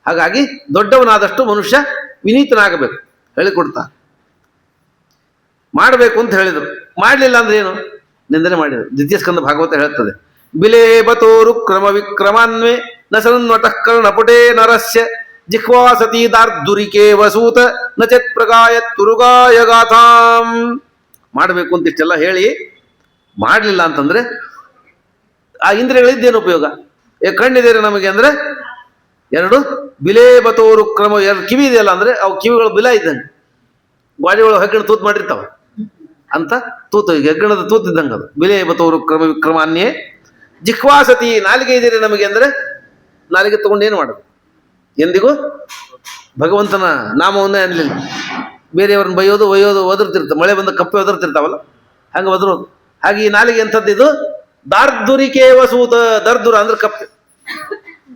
ಹಾಗಾಗಿ ದೊಡ್ಡವನಾದಷ್ಟು ಮನುಷ್ಯ ವಿನೀತನಾಗಬೇಕು ಹೇಳಿಕೊಡ್ತಾನೆ. ಮಾಡಬೇಕು ಅಂತ ಹೇಳಿದರು, ಮಾಡಲಿಲ್ಲ ಅಂದ್ರೆ ಏನು ನಿಂದನೆ ಮಾಡಿದರು. ದ್ವಿತೀಯ ಸ್ಕಂದ ಭಾಗವತ ಹೇಳ್ತದೆ, ಬಿಲೇ ಬತೋರು ಕ್ರಮ ವಿಕ್ರಮಾನ್ವೇ ನಸನ್ವಟಃ ಕರ್ಣಪುಟೇ ನರಸ್ಯ ಜಿಹ್ವಾ ಸತೀದಾರ್ದುರಿಕೆ ವಸೂತ ನಚತ್ ಪ್ರಗಾಯ ತುರುಗಾಯ ಗಾಥಾಂ. ಮಾಡಬೇಕು ಅಂತ ಇಷ್ಟೆಲ್ಲ ಹೇಳಿ ಮಾಡಲಿಲ್ಲ ಅಂತಂದ್ರೆ ಆ ಇಂದ್ರಿಯಗಳಿದ್ದೇನು ಉಪಯೋಗ? ಕಣ್ಣಿದೇರೆ ನಮಗೆ ಅಂದ್ರೆ 2 ಬಿಲೇ ಬತೋರು ಕ್ರಮ, 2 ಕಿವಿ ಇದೆಯಲ್ಲ ಅಂದ್ರೆ ಅವು ಕಿವಿಗಳು ಬಿಲ ಇದ್ದಂಗೆ. ಗಾಡಿ ಒಳಗೆ ಹೆಗ್ಗಣ ತೂತು ಮಾಡಿರ್ತಾವ ಅಂತ ತೂತು, ಈಗ ಹೆಗ್ಗಣದ ತೂತಿದ್ದಂಗೆ ಅದು. ಬಿಲೆ ಬತ್ತವರು ಕ್ರಮ ವಿಕ್ರಮಾನ್ಯೇ ಜಿಹ್ವಾಸತಿ, ನಾಲಿಗೆ ಇದೀರಿ ನಮಗೆ ಅಂದರೆ ನಾಲಿಗೆ ತಗೊಂಡು ಏನು ಮಾಡೋದು? ಎಂದಿಗೂ ಭಗವಂತನ ನಾಮವನ್ನೇ ಅನ್ನಲಿಲ್ಲ. ಬೇರೆಯವ್ರನ್ನ ಬೈಯೋದು ಒಯ್ಯೋದು ಒದರ್ತಿರ್ತಾವೆ, ಮಳೆ ಬಂದ ಕಪ್ಪೆ ಒದರ್ತಿರ್ತಾವಲ್ಲ ಹಂಗೆ ಒದರೋದು. ಹಾಗೆ ಈ ನಾಲಿಗೆ ಎಂಥದ್ದು ಇದು? ದಾರ್ಧುರಿಕೆ ವಸೂತ. ದರ್ದುರ ಅಂದ್ರೆ ಕಪ್ಪೆ,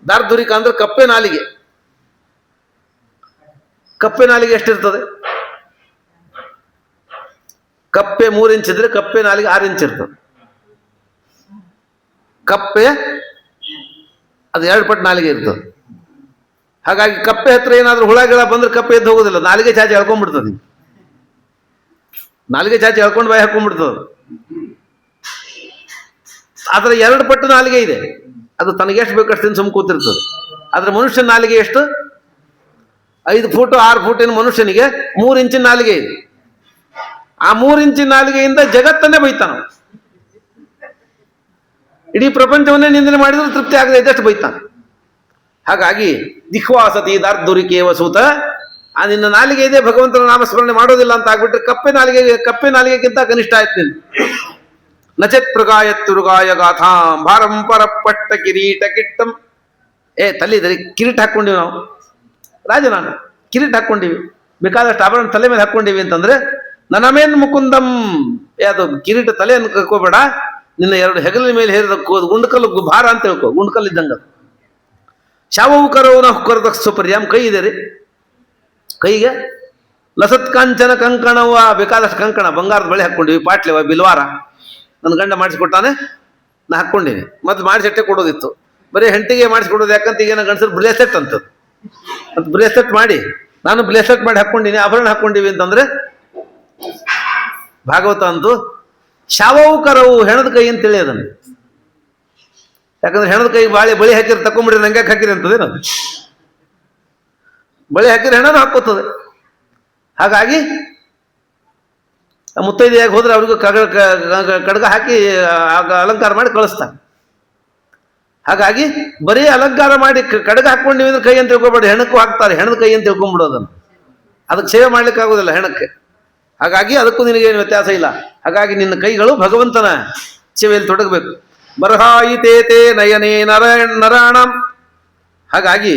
ದಾರ್ಧುರಿಕ ಅಂದ್ರೆ ಕಪ್ಪೆ ನಾಲಿಗೆ. ಕಪ್ಪೆ ನಾಲಿಗೆ ಎಷ್ಟಿರ್ತದೆ? ಕಪ್ಪೆ 3 ಇಂಚ್ ಇದ್ರೆ ಕಪ್ಪೆ ನಾಲಿಗೆ 6 ಇಂಚ್ ಇರ್ತದೆ. ಕಪ್ಪೆ ಅದು 2 ಪಟ್ಟು ನಾಲಿಗೆ ಇರ್ತದೆ. ಹಾಗಾಗಿ ಕಪ್ಪೆ ಹತ್ರ ಏನಾದ್ರೂ ಹುಳಗಳ ಬಂದ್ರೆ ಕಪ್ಪೆ ಎದ್ದು ಹೋಗೋದಿಲ್ಲ, ನಾಲಿಗೆ ಚಾಚಿ ಎಳ್ಕೊಂಡ್ಬಿಡ್ತದೆ. ನಾಲಿಗೆ ಚಾಚಿ ಎಳ್ಕೊಂಡು ಬಾಯಿ ಹಾಕೊಂಡ್ಬಿಡ್ತದೆ. ಆದ್ರೆ 2 ಪಟ್ಟು ನಾಲಿಗೆ ಇದೆ, ಅದು ತನಗೆ ಎಷ್ಟು ಬೇಕಷ್ಟು ತಿಂದು ಸುಮ್ ಕೂತಿರ್ತದೆ. ಆದ್ರೆ ಮನುಷ್ಯನ ನಾಲಿಗೆ ಎಷ್ಟು? 5 ಫೂಟು 6 ಫೂಟಿನ ಮನುಷ್ಯನಿಗೆ 3 ಇಂಚಿನ ನಾಲಿಗೆ ಇದೆ. ಆ 3 ಇಂಚಿನ ನಾಲಿಗೆಯಿಂದ ಜಗತ್ತನ್ನೇ ಬೈತಾನ. ಇಡೀ ಪ್ರಪಂಚವನ್ನೇ ನಿಂದನೆ ಮಾಡಿದ್ರು ತೃಪ್ತಿ ಆಗದೆ ಇದ್ದಷ್ಟು ಬೈತಾನೆ. ಹಾಗಾಗಿ ದಿಕ್ವಾಸತಿ ದಾರ್ಧುರಿಕೆ ವಸೂತ. ಆ ನಿನ್ನ ನಾಲಿಗೆ ಇದೆ, ಭಗವಂತನ ನಾಮಸ್ಮರಣೆ ಮಾಡೋದಿಲ್ಲ ಅಂತ ಆಗ್ಬಿಟ್ರೆ ಕಪ್ಪೆ ನಾಲಿಗೆಗಿಂತ ಕನಿಷ್ಠ ಆಯ್ತು ನಿನ್ನ. ನಚತ್ ಮೃಗಾಯ ಗಾಥಾಂ ಭಾರಂ ಪರಪಟ್ಟ ಕಿರೀಟ ಕಿಟ್ಟಂ. ತಲೆ ಕಿರೀಟ ಹಾಕ್ಕೊಂಡಿವಿ ನಾವು, ರಾಜ ನಾನು ಕಿರೀಟ ಹಾಕ್ಕೊಂಡಿವಿ, ಬೇಕಾದಷ್ಟು ಆಭರಣ ತಲೆ ಮೇಲೆ ಹಾಕ್ಕೊಂಡಿವಿ ಅಂತಂದ್ರೆ ನನಮೇನ್ ಮುಕುಂದಂ. ಅದು ಕಿರೀಟ ತಲೆಯನ್ನು ಕಕ್ಕೋಬೇಡ, ನಿನ್ನ 2 ಹೆಗಲಿನ ಮೇಲೆ ಹೇರಿದ ಗುಂಡಕಲ್ಲು ಭಾರ ಅಂತ ಹೇಳ್ಕೊ, ಗುಂಡಕಲ್ಲು ಇದ್ದಂಗ. ಶಾವವು ಕರೋನ ಹುಕ್ಕರದ ಸುಪರ್ಯಾಂ. ಕೈ ಇದೆ ರೀ, ಕೈಗೆ ಲಸತ್ ಕಾಂಚನ ಕಂಕಣವ, ಬೇಕಾದಷ್ಟು ಕಂಕಣ, ಬಂಗಾರದ ಬಳೆ ಹಾಕ್ಕೊಂಡಿವಿ, ಪಾಟ್ಲೆವ, ಬಿಲ್ವಾರ ನನ್ನ ಗಂಡ ಮಾಡಿಸಿಕೊಟ್ಟಾನೆ, ನಾ ಹಾಕ್ಕೊಂಡಿನಿ. ಮತ್ತೆ ಮಾಡಿಸಿಟ್ಟೆ ಕೊಡೋದಿತ್ತು, ಬರೀ ಹೆಂಟಿಗೆ ಮಾಡಿಸ್ಕೊಡೋದು. ಯಾಕಂತ ಈಗ ಗಂಡಸರು ಬ್ರೇಸ್ಲೆಟ್ ಅಂತದ್ದು, ಮತ್ತು ಬ್ರೇಸ್ಲೆಟ್ ಮಾಡಿ ನಾನು ಬ್ರೇಸ್ಲೆಟ್ ಮಾಡಿ ಹಾಕ್ಕೊಂಡಿನಿ, ಆಭರಣ ಹಾಕ್ಕೊಂಡಿವಿ ಅಂತಂದ್ರೆ ಭಾಗವತ ಅಂತೂ ಶಾವವು ಕರವು, ಹೆಣದ ಕೈ ಅಂತೇಳಿ ಅದನ್ನು. ಯಾಕಂದ್ರೆ ಹೆಣದ ಕೈ ಬಳಿ ಹಾಕಿದ್ರೆ ತಕೊಂಡ್ಬಿಡ್ರಿ, ನಂಗೆ ಹಾಕಿರಿ ಅಂತದೆ. ನಾವು ಬಳಿ ಹಾಕಿದ್ರೆ ಹೆಣನು ಹಾಕೋತದೆ. ಹಾಗಾಗಿ ಮುತ್ತೈದೆಯಾಗಿ ಹೋದ್ರೆ ಅವ್ರಿಗೂ ಕಡ್ಗ ಹಾಕಿ ಅಲಂಕಾರ ಮಾಡಿ ಕಳಿಸ್ತಾರೆ. ಹಾಗಾಗಿ ಬರೀ ಅಲಂಕಾರ ಮಾಡಿ ಕಡ್ಗ ಹಾಕ್ಕೊಂಡಿವಿ ಅಂದ್ರೆ ಕೈ ಅಂತ ತಿಳ್ಕೊಬೇಡಿ, ಹೆಣಕ್ಕೂ ಹಾಕ್ತಾರೆ, ಹೆಣದ ಕೈ ಅಂತ ತಿಳ್ಕೊಂಡ್ಬಿಡೋದನ್ನು. ಅದಕ್ಕೆ ಸೇವೆ ಮಾಡ್ಲಿಕ್ಕೆ ಆಗೋದಿಲ್ಲ ಹೆಣಕ್ಕೆ. ಹಾಗಾಗಿ ಅದಕ್ಕೂ ನಿನಗೇನು ವ್ಯತ್ಯಾಸ ಇಲ್ಲ. ಹಾಗಾಗಿ ನಿನ್ನ ಕೈಗಳು ಭಗವಂತನ ಸೇವೆಯಲ್ಲಿ ತೊಡಗಬೇಕು. ಬರಹಾಯಿತೇತೆ ನಯನೇ ನರಾಣಂ. ಹಾಗಾಗಿ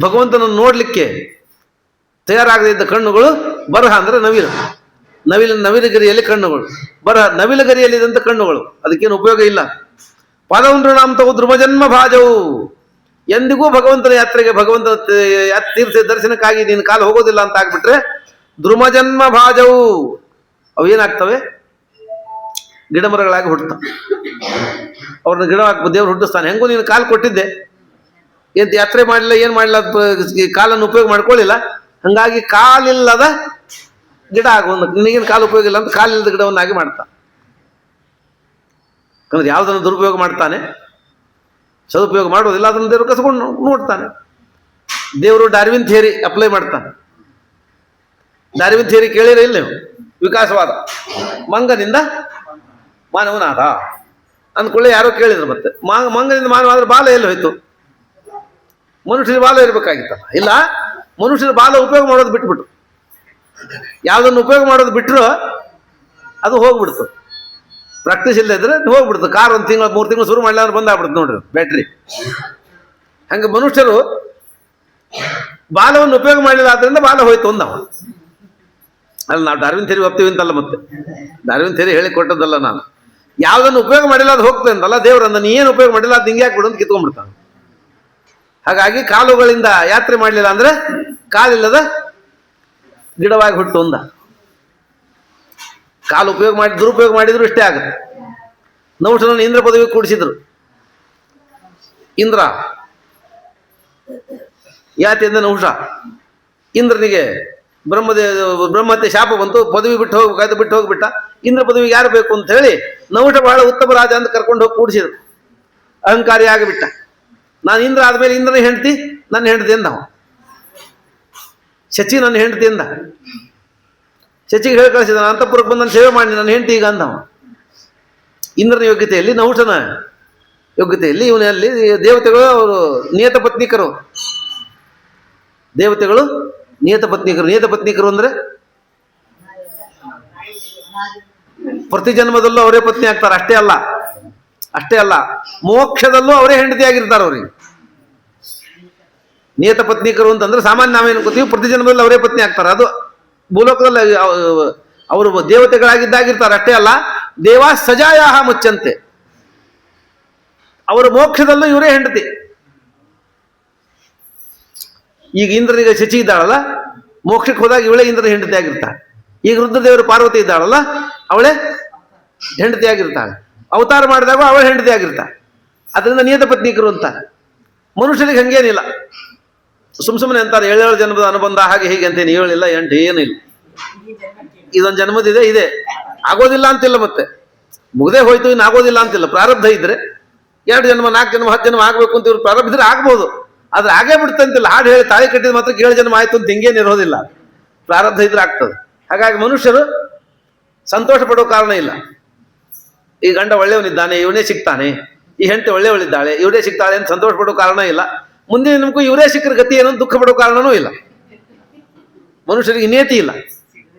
ಭಗವಂತನ ನೋಡ್ಲಿಕ್ಕೆ ತಯಾರಾಗದೇ ಇದ್ದ ಕಣ್ಣುಗಳು ಬರಹ ಅಂದ್ರೆ ನವಿಲುಗರಿಯಲ್ಲಿ ಕಣ್ಣುಗಳು, ಬರಹ ನವಿಲುಗರಿಯಲ್ಲಿದ್ದಂಥ ಕಣ್ಣುಗಳು, ಅದಕ್ಕೇನು ಉಪಯೋಗ ಇಲ್ಲ. ಪಾದವಂದ್ರನಾಂತವು ಧ್ರುವಜನ್ಮ ಭಾಜವು. ಎಂದಿಗೂ ಭಗವಂತನ ಯಾತ್ರೆಗೆ, ಭಗವಂತನ ತೀರ್ಥ ದರ್ಶನಕ್ಕಾಗಿ ನಿನ್ನ ಕಾಲು ಹೋಗೋದಿಲ್ಲ ಅಂತ ಆಗ್ಬಿಟ್ರೆ ಧ್ರುಮಜನ್ಮ ಭಾಜವು. ಅವು ಏನಾಗ್ತವೆ? ಗಿಡ ಮರಗಳಾಗಿ ಹುಟ್ಟುತ್ತವೆ. ಅವ್ರನ್ನ ಗಿಡವಾಗಿ ದೇವ್ರು ಹುಟ್ಟಿಸ್ತಾನೆ. ಹೆಂಗೂ ನೀನು ಕಾಲು ಕೊಟ್ಟಿದ್ದೆ, ಏನು ಯಾತ್ರೆ ಮಾಡಲಿಲ್ಲ, ಏನು ಮಾಡಲಿಲ್ಲ, ಕಾಲನ್ನು ಉಪಯೋಗ ಮಾಡ್ಕೊಳ್ಳಿಲ್ಲ. ಹಂಗಾಗಿ ಕಾಲಿಲ್ಲದ ಗಿಡ ಆಗುವ, ನಿನಗೇನು ಕಾಲು ಉಪಯೋಗ ಇಲ್ಲ ಅಂತ ಕಾಲಿಲ್ಲದ ಗಿಡವನ್ನಾಗಿ ಮಾಡ್ತಾನೆ. ಯಾಕಂದ್ರೆ ಯಾವುದನ್ನು ದುರುಪಯೋಗ ಮಾಡ್ತಾನೆ, ಸದುಪಯೋಗ ಮಾಡೋದಿಲ್ಲ, ಅದನ್ನು ದೇವರು ಕಸ್ಕೊಂಡು ನೋಡ್ತಾನೆ. ದೇವರು ಡಾರ್ವಿನ್ ಥಿಯರಿ ಅಪ್ಲೈ ಮಾಡ್ತಾನೆ. ಡಾರ್ವಿನ್ ಥಿಯರಿ ಕೇಳಿರ ಇಲ್ಲ ನೀವು? ವಿಕಾಸವಾದ ಮಂಗನಿಂದ ಮಾನವನಾದ ಅಂದ್ಕೊಳ್ಳಿ. ಯಾರೋ ಕೇಳಿದ್ರು, ಮತ್ತೆ ಮಂಗನಿಂದ ಮಾನವ ಆದ್ರೆ ಬಾಲ ಎಲ್ಲಿ ಹೋಯ್ತು? ಮನುಷ್ಯನ ಬಾಲ ಇರಬೇಕಾಗಿತ್ತಲ್ಲ. ಇಲ್ಲ, ಮನುಷ್ಯನ ಬಾಲ ಉಪಯೋಗ ಮಾಡೋದು ಬಿಟ್ಬಿಟ್ಟು, ಯಾವುದನ್ನು ಉಪಯೋಗ ಮಾಡೋದು ಬಿಟ್ಟರು ಅದು ಹೋಗ್ಬಿಡ್ತು. ಪ್ರಾಕ್ಟೀಸ್ ಇಲ್ಲದೆ ಇದ್ರೆ ಹೋಗ್ಬಿಡ್ತು. ಕಾರ್ 1 ತಿಂಗಳು 3 ತಿಂಗಳು ಶುರು ಮಾಡಲಿ ಅಂದ್ರೆ ಬಂದಾಗ್ಬಿಡ್ತು ನೋಡ್ರಿ ಬ್ಯಾಟ್ರಿ. ಹಂಗೆ ಮನುಷ್ಯರು ಬಾಲವನ್ನು ಉಪಯೋಗ ಮಾಡಲಿಲ್ಲ, ಆದ್ರಿಂದ ಬಾಲ ಹೋಯ್ತು ಅಂದವ. ಅಲ್ಲಿ ನಾವು ಡಾರ್ವಿನ್ ಥಿಯರಿ ಒಪ್ತೀವಿ ಅಂತಲ್ಲ, ಮತ್ತೆ ಡಾರ್ವಿನ್ ಥಿಯರಿ ಹೇಳಿ ಕೊಟ್ಟದ್ದಲ್ಲ ನಾನು. ಯಾವುದನ್ನು ಉಪಯೋಗ ಮಾಡಿಲ್ಲ ಅದು ಹೋಗ್ತದೆ ಅಂತಲ್ಲ, ದೇವರನ್ನ ನೀ ಏನು ಉಪಯೋಗ ಮಾಡಿಲ್ಲ ಅದು ಹಿಂಗೆ ಹಾಕ್ಬಿಡು ಅಂತ ಕಿತ್ಕೊಂಡ್ಬಿಡ್ತಾನೆ. ಹಾಗಾಗಿ ಕಾಲುಗಳಿಂದ ಯಾತ್ರೆ ಮಾಡಲಿಲ್ಲ ಅಂದ್ರೆ ಕಾಲಿಲ್ಲದ ಗಿಡವಾಗಿ ಹುಟ್ಟು ಅಂದ. ಕಾಲು ಉಪಯೋಗ ಮಾಡಿ ದುರುಪಯೋಗ ಮಾಡಿದ್ರು ಇಷ್ಟೇ ಆಗುತ್ತೆ. ನಹುಷನನ್ನು ಇಂದ್ರ ಪದವಿ ಕೂಡಿಸಿದ್ರು. ಇಂದ್ರ ಯಾತಿಯಿಂದ ನಹುಷ ಇಂದ್ರನಿಗೆ ಬ್ರಹ್ಮತೆ ಶಾಪ ಬಂತು, ಪದವಿ ಬಿಟ್ಟು ಹೋಗ್ಬಿಟ್ಟ. ಇಂದ್ರ ಪದವಿಗೆ ಯಾರು ಬೇಕು ಅಂತ ಹೇಳಿ ನಹುಷ ಬಹಳ ಉತ್ತಮ ರಾಜ ಅಂತ ಕರ್ಕೊಂಡು ಹೋಗಿ ಕೂಡಿಸಿದ್ರು. ಅಹಂಕಾರಿ ಆಗಿಬಿಟ್ಟ. ನಾನು ಇಂದ್ರ ಆದ್ಮೇಲೆ ಇಂದ್ರನ ಹೆಂಡತಿ ನನ್ನ ಹೆಂಡತಿ ಅಂದ. ಶಚಿ ನನ್ನ ಹೆಂಡತಿ ಅಂದ. ಶಚಿಗೆ ಹೇಳಿ ಕಳಿಸಿದ, ನಾನು ಅಂತಃಪುರಕ್ಕೆ ಬಂದು ನನ್ನ ಸೇವೆ ಮಾಡಿ ನನ್ನ ಹೆಂಡತಿ ಈಗ ಅಂದವ. ಇಂದ್ರನ ಯೋಗ್ಯತೆಯಲ್ಲಿ, ನಹುಷನ ಯೋಗ್ಯತೆಯಲ್ಲಿ, ಇವನಲ್ಲಿ ದೇವತೆಗಳು ಅವರು ನಿಯತ ಪತ್ನಿಕರು. ದೇವತೆಗಳು ನಿಯತ ಪತ್ನಿಕರು. ನಿಯತ ಪತ್ನಿಕರು ಅಂದರೆ ಪ್ರತಿ ಜನ್ಮದಲ್ಲೂ ಅವರೇ ಪತ್ನಿ ಆಗ್ತಾರೆ. ಅಷ್ಟೇ ಅಲ್ಲ, ಮೋಕ್ಷದಲ್ಲೂ ಅವರೇ ಹೆಂಡತಿ ಆಗಿರ್ತಾರೆ ಅವರಿಗೆ. ನಿಯತ ಪತ್ನಿಕರು ಅಂತಂದ್ರೆ ಸಾಮಾನ್ಯ ನಾವೇನು ಗೊತ್ತೀವಿ, ಪ್ರತಿ ಜನ್ಮದಲ್ಲಿ ಅವರೇ ಪತ್ನಿ ಆಗ್ತಾರೆ. ಅದು ಭೂಲೋಕದಲ್ಲಿ ಅವರು ದೇವತೆಗಳಾಗಿದ್ದಾಗಿರ್ತಾರೆ. ಅಷ್ಟೇ ಅಲ್ಲ, ದೇವ ಸಜಾಯಾಹ ಮುಚ್ಚಂತೆ, ಅವರು ಮೋಕ್ಷದಲ್ಲೂ ಇವರೇ ಹೆಂಡತಿ. ಈಗ ಇಂದ್ರನಿಗೆ ಶಚಿ ಇದ್ದಾಳಲ್ಲ, ಮೋಕ್ಷಕ್ಕೆ ಹೋದಾಗ ಇವಳೇ ಇಂದ್ರನ ಹೆಂಡತಿ ಆಗಿರ್ತಾಳೆ. ಈಗ ರುದ್ರದೇವರು ಪಾರ್ವತಿ ಇದ್ದಾಳಲ್ಲ, ಅವಳೇ ಹೆಂಡತಿ ಆಗಿರ್ತಾಳೆ. ಅವತಾರ ಮಾಡಿದಾಗ ಅವಳೇ ಹೆಂಡತಿ ಆಗಿರ್ತಾಳೆ. ಅದರಿಂದ ನಿಯತ ಪತ್ನಿಕರು ಅಂತ. ಮನುಷ್ಯರಿಗೆ ಹಂಗೇನಿಲ್ಲ, ಸುಮ್ಮನೆ ಅಂತಾರೆ 7 ಜನ್ಮದ ಅನುಬಂಧ ಹಾಗೆ ಹೀಗೆ ಅಂತೇನು 7 ಇಲ್ಲ 8 ಏನಿಲ್ಲ. ಇದೊಂದು ಜನ್ಮದಿದೆ, ಇದೆ, ಆಗೋದಿಲ್ಲ ಅಂತಿಲ್ಲ, ಮತ್ತೆ ಮುಗದೆ ಹೋಯ್ತು ಇನ್ನು ಆಗೋದಿಲ್ಲ ಅಂತಿಲ್ಲ. ಪ್ರಾರಬ್ಧ ಇದ್ರೆ 2 ಜನ್ಮ 4 ಜನ್ಮ 10 ಜನ್ಮ ಆಗ್ಬೇಕು ಅಂತ ಇವ್ರು ಪ್ರಾರಬ್ಧ ಇದ್ರೆ ಆಗ್ಬೋದು. ಆದ್ರೆ ಆಗೇ ಬಿಡ್ತಂತಿಲ್ಲ. ಹಾಡು ಹೇಳಿ ತಾಳಿ ಕಟ್ಟಿದ ಮಾತ್ರ 7 ಜನ್ಮ ಆಯ್ತು ಅಂತ ಹಿಂಗೇನು ಇರೋದಿಲ್ಲ. ಪ್ರಾರಬ್ಧ ಇದ್ರೆ ಆಗ್ತದೆ. ಹಾಗಾಗಿ ಮನುಷ್ಯರು ಸಂತೋಷ ಪಡೋ ಕಾರಣ ಇಲ್ಲ. ಈ ಗಂಡ ಒಳ್ಳೆಯವನಿದ್ದಾನೆ, ಇವನೇ ಸಿಗ್ತಾನೆ, ಈ ಹೆಂಡತಿ ಒಳ್ಳೆಯವಳಿದ್ದಾಳೆ, ಇವರೇ ಸಿಗ್ತಾಳೆ ಅಂತ ಸಂತೋಷ ಪಡೋ ಕಾರಣ ಇಲ್ಲ. ಮುಂದಿನ ನಿಮಗೂ ಇವರೇ ಸಿಕ್ಕರ ಗತಿ ಏನೋ ದುಃಖ ಪಡೋ ಕಾರಣನೂ ಇಲ್ಲ. ಮನುಷ್ಯರಿಗೆ ನಿಯತಿ ಇಲ್ಲ,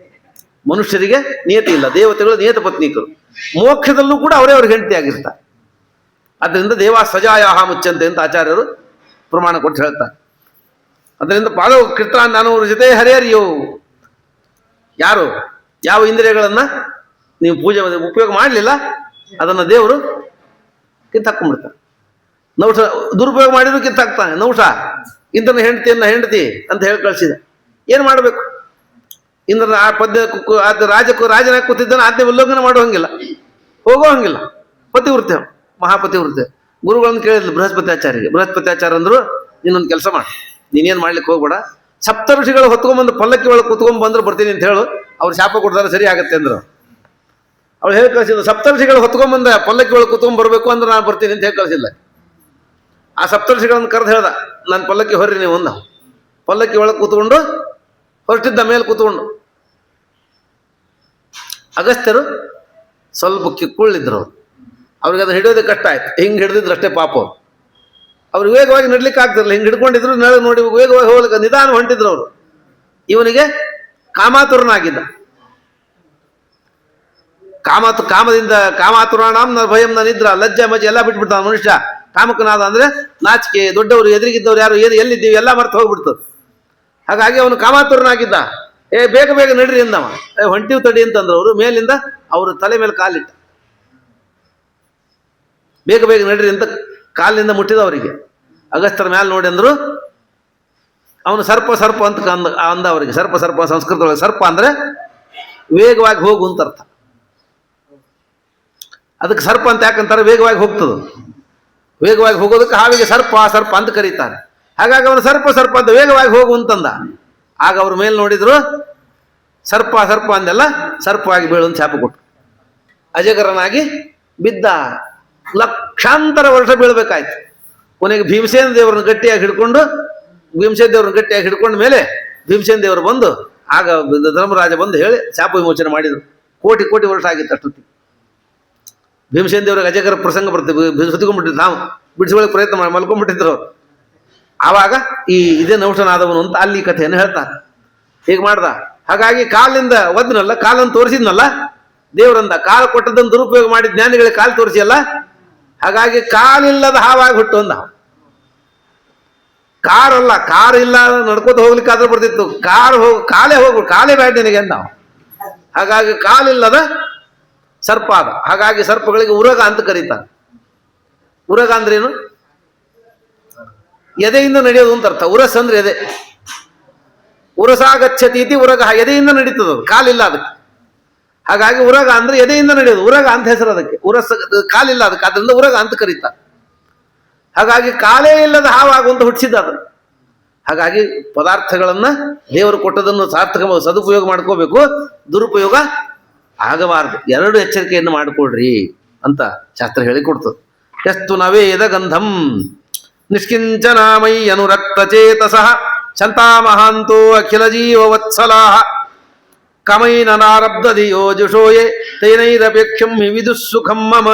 ಮನುಷ್ಯರಿಗೆ ನಿಯತಿ ಇಲ್ಲ. ದೇವತೆಗಳು ನಿಯತ ಪತ್ನಿಕರು, ಮೋಕ್ಷದಲ್ಲೂ ಕೂಡ ಅವರೇ ಅವ್ರಿಗೆ ಹೆಂಡತಿ ಆಗಿರ್ತಾರೆ. ಅದರಿಂದ ದೇವ ಸಜಾಯಾಹ ಮುಚ್ಚಂತೆ ಅಂತ ಆಚಾರ್ಯರು ಪ್ರಮಾಣ ಕೊಟ್ಟು ಹೇಳ್ತಾರೆ. ಅದರಿಂದ ಪಾದವ ಕೃತ ನಾನು ಅವ್ರ ಜೊತೆ ಹರಿಯರಿಯೋ. ಯಾರು ಯಾವ ಇಂದ್ರಿಯಗಳನ್ನ ನೀವು ಪೂಜೆ ಉಪಯೋಗ ಮಾಡಲಿಲ್ಲ ಅದನ್ನು ದೇವರು ಕಿತ್ತಾಕೊಂಡ್ಬಿಡ್ತಾರೆ. ನೌಷ ದುರುಪಯೋಗ ಮಾಡಿದ್ರು ಕಿತ್ತಾಕ್ತಾನೆ. ನೌಷ ಇಂದ್ರನ ಹೆಂಡತಿ ಅಂತ ಹೇಳಿ ಕಳಿಸಿದ. ಏನು ಮಾಡಬೇಕು? ಇಂದ್ರನ ಆ ಪದ್ಯ ರಾಜನಾಗಿ ಕೂತಿದ್ದಾನೆ, ಆಜ್ಞೆ ಉಲ್ಲಂಘನೆ ಮಾಡೋ ಹಂಗಿಲ್ಲ, ಹೋಗೋ ಹಂಗಿಲ್ಲ. ಪತಿವೃತ್ಯ, ಮಹಾಪತಿವೃತ್ಯ. ಗುರುಗಳನ್ನು ಕೇಳಿದ್ಲು ಬೃಹಸ್ಪತ್ಯಾಚಾರ್ಯರಿಗೆ. ಬೃಹಸ್ಪತ್ಯಾಚಾರ್ಯ ಅಂದ್ರು, ನೀನೊಂದು ಕೆಲಸ ಮಾಡಿ, ನೀನೇನು ಮಾಡ್ಲಿಕ್ಕೆ ಹೋಗ್ಬೇಡ, ಸಪ್ತ ಋಷಿಗಳು ಹೊತ್ಕೊಂಡ್ಬಂದು ಪಲ್ಲಕ್ಕಿ ಒಳಗೆ ಕುತ್ಕೊಂಡ್ ಬಂದ್ರು ಬರ್ತೀನಿ ಅಂತ ಹೇಳು. ಅವ್ರು ಶಾಪ ಕೊಡ್ತಾರೆ, ಸರಿ ಆಗತ್ತೆ ಅಂದ್ರು. ಅವ್ಳು ಹೇಳಿ ಕಳಿಸಿದ್ರು, ಸಪ್ತರ್ಷಿಗಳು ಹೊತ್ಕೊಂಡ್ಬಂದ ಪಲ್ಲಕ್ಕಿ ಒಳಗೆ ಕುತ್ಕೊಂಡ್ ಬರ್ಬೇಕು ಅಂದ್ರೆ ನಾನು ಬರ್ತೀನಿ ಅಂತ ಹೇಳಿ ಕಳಿಸಿಲ್ಲ. ಆ ಸಪ್ತರ್ಷಿಗಳನ್ನು ಕರೆದು ಹೇಳ್ದ, ನಾನು ಪಲ್ಲಕ್ಕಿ ಹೊರ್ರಿ ನೀವು ಅಂದ. ಪಲ್ಲಕ್ಕಿ ಒಳಗೆ ಕೂತ್ಕೊಂಡು ಹೊರಟಿದ್ದ, ಮೇಲೆ ಕೂತ್ಕೊಂಡು. ಅಗಸ್ತ್ಯರು ಸ್ವಲ್ಪ ಕಿಕ್ಕುಳ್ಳಿದ್ರು. ಅವ್ರಿಗೆ ಅದು ಹಿಡಿಯೋದಕ್ಕೆ ಕಷ್ಟ ಆಯ್ತು. ಹಿಂಗೆ ಹಿಡಿದಿದ್ರು ಅಷ್ಟೇ ಪಾಪ. ಅವ್ರು ವೇಗವಾಗಿ ನಡ್ಲಿಕ್ಕೆ ಆಗ್ತಿರಲಿಲ್ಲ. ಹಿಂಗೆ ಹಿಡ್ಕೊಂಡಿದ್ರು, ನೆಲ ನೋಡಿ ವೇಗವಾಗಿ ಹೋಗ್ಲಿಕ್ಕೆ ನಿಧಾನ ಹೊಂಟಿದ್ರು ಅವರು. ಇವನಿಗೆ ಕಾಮಾತುರನಾಗಿದ್ದ. ಕಾಮದಿಂದ ಕಾಮಾತುರಾಣಂ ನ ಭಯಂ ನ ನಿದ್ರ, ಲಜ್ಜೆ ಮಜ್ಜೆ ಎಲ್ಲ ಬಿಟ್ಬಿಡ್ತಾನ ಮನುಷ್ಯ. ಕಾಮಕನಾದ ಅಂದ್ರೆ ನಾಚಿಕೆ, ದೊಡ್ಡವರು ಎದುರಿಗಿದ್ದವ್ರು ಯಾರು ಎಲ್ಲಿದ್ದೀವಿ ಎಲ್ಲ ಮರ್ತು ಹೋಗ್ಬಿಡ್ತದೆ. ಹಾಗಾಗಿ ಅವನು ಕಾಮಾತುರನಾಗಿದ್ದ. ಬೇಗ ಬೇಗ ನಡ್ರಿ ಅಂದವ. ಹೊಂಟಿವ್ ತಡಿ ಅಂತಂದ್ರು ಅವರು. ಮೇಲಿಂದ ಅವ್ರ ತಲೆ ಮೇಲೆ ಕಾಲಿಟ್ಟ. ಬೇಗ ಬೇಗ ನಡ್ರಿ ಅಂತ ಕಾಲಿನಿಂದ ಮುಟ್ಟಿದ ಅವರಿಗೆ. ಅಗಸ್ತ್ಯರ ಮೇಲೆ ನೋಡಿ ಅಂದ್ರು, ಅವನು ಸರ್ಪ ಅಂತ ಅಂದ ಅವರಿಗೆ. ಸರ್ಪ ಸಂಸ್ಕೃತದೊಳಗೆ ಸರ್ಪ ಅಂದ್ರೆ ವೇಗವಾಗಿ ಹೋಗು ಅಂತ ಅರ್ಥ. ಅದಕ್ಕೆ ಸರ್ಪ ಅಂತ ಯಾಕಂತಾರೆ? ವೇಗವಾಗಿ ಹೋಗ್ತದೆ. ವೇಗವಾಗಿ ಹೋಗೋದಕ್ಕೆ ಹಾವಿಗೆ ಸರ್ಪ ಅಂತ ಕರೀತಾರೆ. ಹಾಗಾಗಿ ಅವನು ಸರ್ಪ ಅಂತ ವೇಗವಾಗಿ ಹೋಗು ಅಂತಂದ. ಆಗ ಅವ್ರ ಮೇಲೆ ನೋಡಿದ್ರು, ಸರ್ಪ ಅಂದೆಲ್ಲ ಸರ್ಪವಾಗಿ ಬೀಳೊಂದು ಶಾಪ ಕೊಟ್ಟು ಅಜಗರನಾಗಿ ಬಿದ್ದ. ಲಕ್ಷಾಂತರ ವರ್ಷ ಬೀಳ್ಬೇಕಾಯ್ತು. ಕೊನೆಗೆ ಭೀಮಸೇನ ದೇವರನ್ನು ಗಟ್ಟಿಯಾಗಿ ಹಿಡ್ಕೊಂಡ ಮೇಲೆ ಭೀಮಸೇನ ದೇವರು ಬಂದು, ಆಗ ಧರ್ಮರಾಜ ಬಂದು ಹೇಳಿ ಶಾಪ ವಿಮೋಚನೆ ಮಾಡಿದ್ರು. ಕೋಟಿ ವರ್ಷ ಆಗಿತ್ತು ಅಷ್ಟೊತ್ತಿಗೆ. ಭೀಮಸೇನ ದೇವರಿಗೆ ಅಜಗರ ಪ್ರಸಂಗ ಬರ್ತದೆ. ಸುತ್ತಿಕೊಂಡ್ಬಿಟ್ಟಿದ್ರು, ನಾವು ಬಿಡಿಸ್ಕೊಳ್ಳೋಕೆ ಪ್ರಯತ್ನ ಮಾಡಿ ಮಲ್ಕೊಂಡ್ಬಿಟ್ಟಿದ್ರು. ಆವಾಗ ಇದೇ ನೌಷನಾದವನು ಅಂತ ಅಲ್ಲಿ ಕಥೆಯನ್ನು ಹೇಳ್ತಾರೆ. ಹೀಗೆ ಮಾಡ್ದ. ಹಾಗಾಗಿ ಕಾಲಿಂದ ಒದ್ನಲ್ಲ, ಕಾಲನ್ನು ತೋರಿಸಿದ್ನಲ್ಲ ದೇವರಂದ. ಕಾಲು ಕೊಟ್ಟದನ್ನು ದುರುಪಯೋಗ ಮಾಡಿ ಜ್ಞಾನಿಗಳಿಗೆ ಕಾಲು ತೋರಿಸಿಯಲ್ಲ, ಹಾಗಾಗಿ ಕಾಲಿಲ್ಲದ ಹಾವಾಗಿ ಹುಟ್ಟು ಅಂದ. ಕಾರ್ ಇಲ್ಲ, ನಡ್ಕೋತ ಹೋಗ್ಲಿಕ್ಕಾದ್ರೂ ಬರ್ತಿತ್ತು. ಕಾಲೇ ಬೇಡ ನಿನಗೆ ಅಂದ. ಹಾಗಾಗಿ ಕಾಲಿಲ್ಲದ ಸರ್ಪ ಆದ. ಹಾಗಾಗಿ ಸರ್ಪಗಳಿಗೆ ಉರಗ ಅಂತ ಕರೀತಾರೆ. ಉರಗ ಅಂದ್ರೇನು? ಎದೆಯಿಂದ ನಡೆಯೋದು ಅಂತ ಅರ್ಥ. ಉರಸ್ ಅಂದ್ರೆ ಎದೆ. ಉರಸಾಗಚ್ಚತಿ ಇತಿ ಉರಗ, ಎದೆಯಿಂದ ನಡೀತದ. ಕಾಲಿಲ್ಲ ಅದಕ್ಕೆ. ಹಾಗಾಗಿ ಉರಗ ಅಂದ್ರೆ ಎದೆಯಿಂದ ನಡೆಯೋದು. ಉರಗ ಅಂತ ಹೆಸರು ಅದಕ್ಕೆ. ಕಾಲಿಲ್ಲ ಅದಕ್ಕೆ, ಅದರಿಂದ ಉರಗ ಅಂತ ಕರೀತಾರೆ. ಹಾಗಾಗಿ ಕಾಲೇ ಇಲ್ಲದ ಹಾವಾಗುವಂತ ಹುಟ್ಟಿಸಿದ ಅದು. ಹಾಗಾಗಿ ಪದಾರ್ಥಗಳನ್ನ ದೇವರು ಕೊಟ್ಟದನ್ನು ಸಾರ್ಥಕ ಸದುಪಯೋಗ ಮಾಡ್ಕೋಬೇಕು, ದುರುಪಯೋಗ ಆಗಬಾರದು. 2 ಎಚ್ಚರಿಕೆಯನ್ನು ಮಾಡಿಕೊಡ್ರಿ ಅಂತ ಶಾಸ್ತ್ರ ಹೇಳಿಕೊಡ್ತದೆ. ಎಷ್ಟು ನವೇದ ಗಂಧಂ ನಿಷ್ಕಿಂಚನಾಮೈ ಅನುರಕ್ತ ಚೇತಸಃ ಶಂತಾಮಹಾಂತೋ ಅಖಿಲ ಜೀವ ವತ್ಸಲಾಹ ಕಮೈನಾರಬ್ಧ ಧಿಯೋ ಜುಷೋಯೇ ತೈನೈರಪೇಕ್ಷಂ ವಿದುಃಸುಖಂ ಮಮ.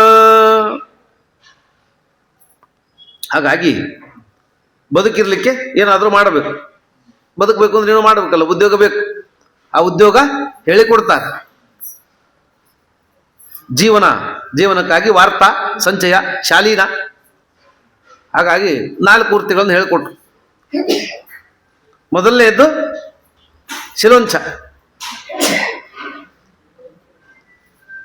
ಹಾಗಾಗಿ ಬದುಕಿರ್ಲಿಕ್ಕೆ ಏನಾದರೂ ಮಾಡಬೇಕು. ಬದುಕಬೇಕು ಅಂದ್ರೆ ಏನೋ ಮಾಡಬೇಕಲ್ಲ, ಉದ್ಯೋಗ ಬೇಕು. ಆ ಉದ್ಯೋಗ ಹೇಳಿಕೊಡ್ತಾರೆ. ಜೀವನಕ್ಕಾಗಿ ವಾರ್ತಾ ಸಂಚಯ ಶಾಲೀನ. ಹಾಗಾಗಿ 4 ವೃತ್ತಿಗಳನ್ನು ಹೇಳಿಕೊಟ್ರು. ಮೊದಲನೆಯದ್ದು ಶಿಲೋಂಚ,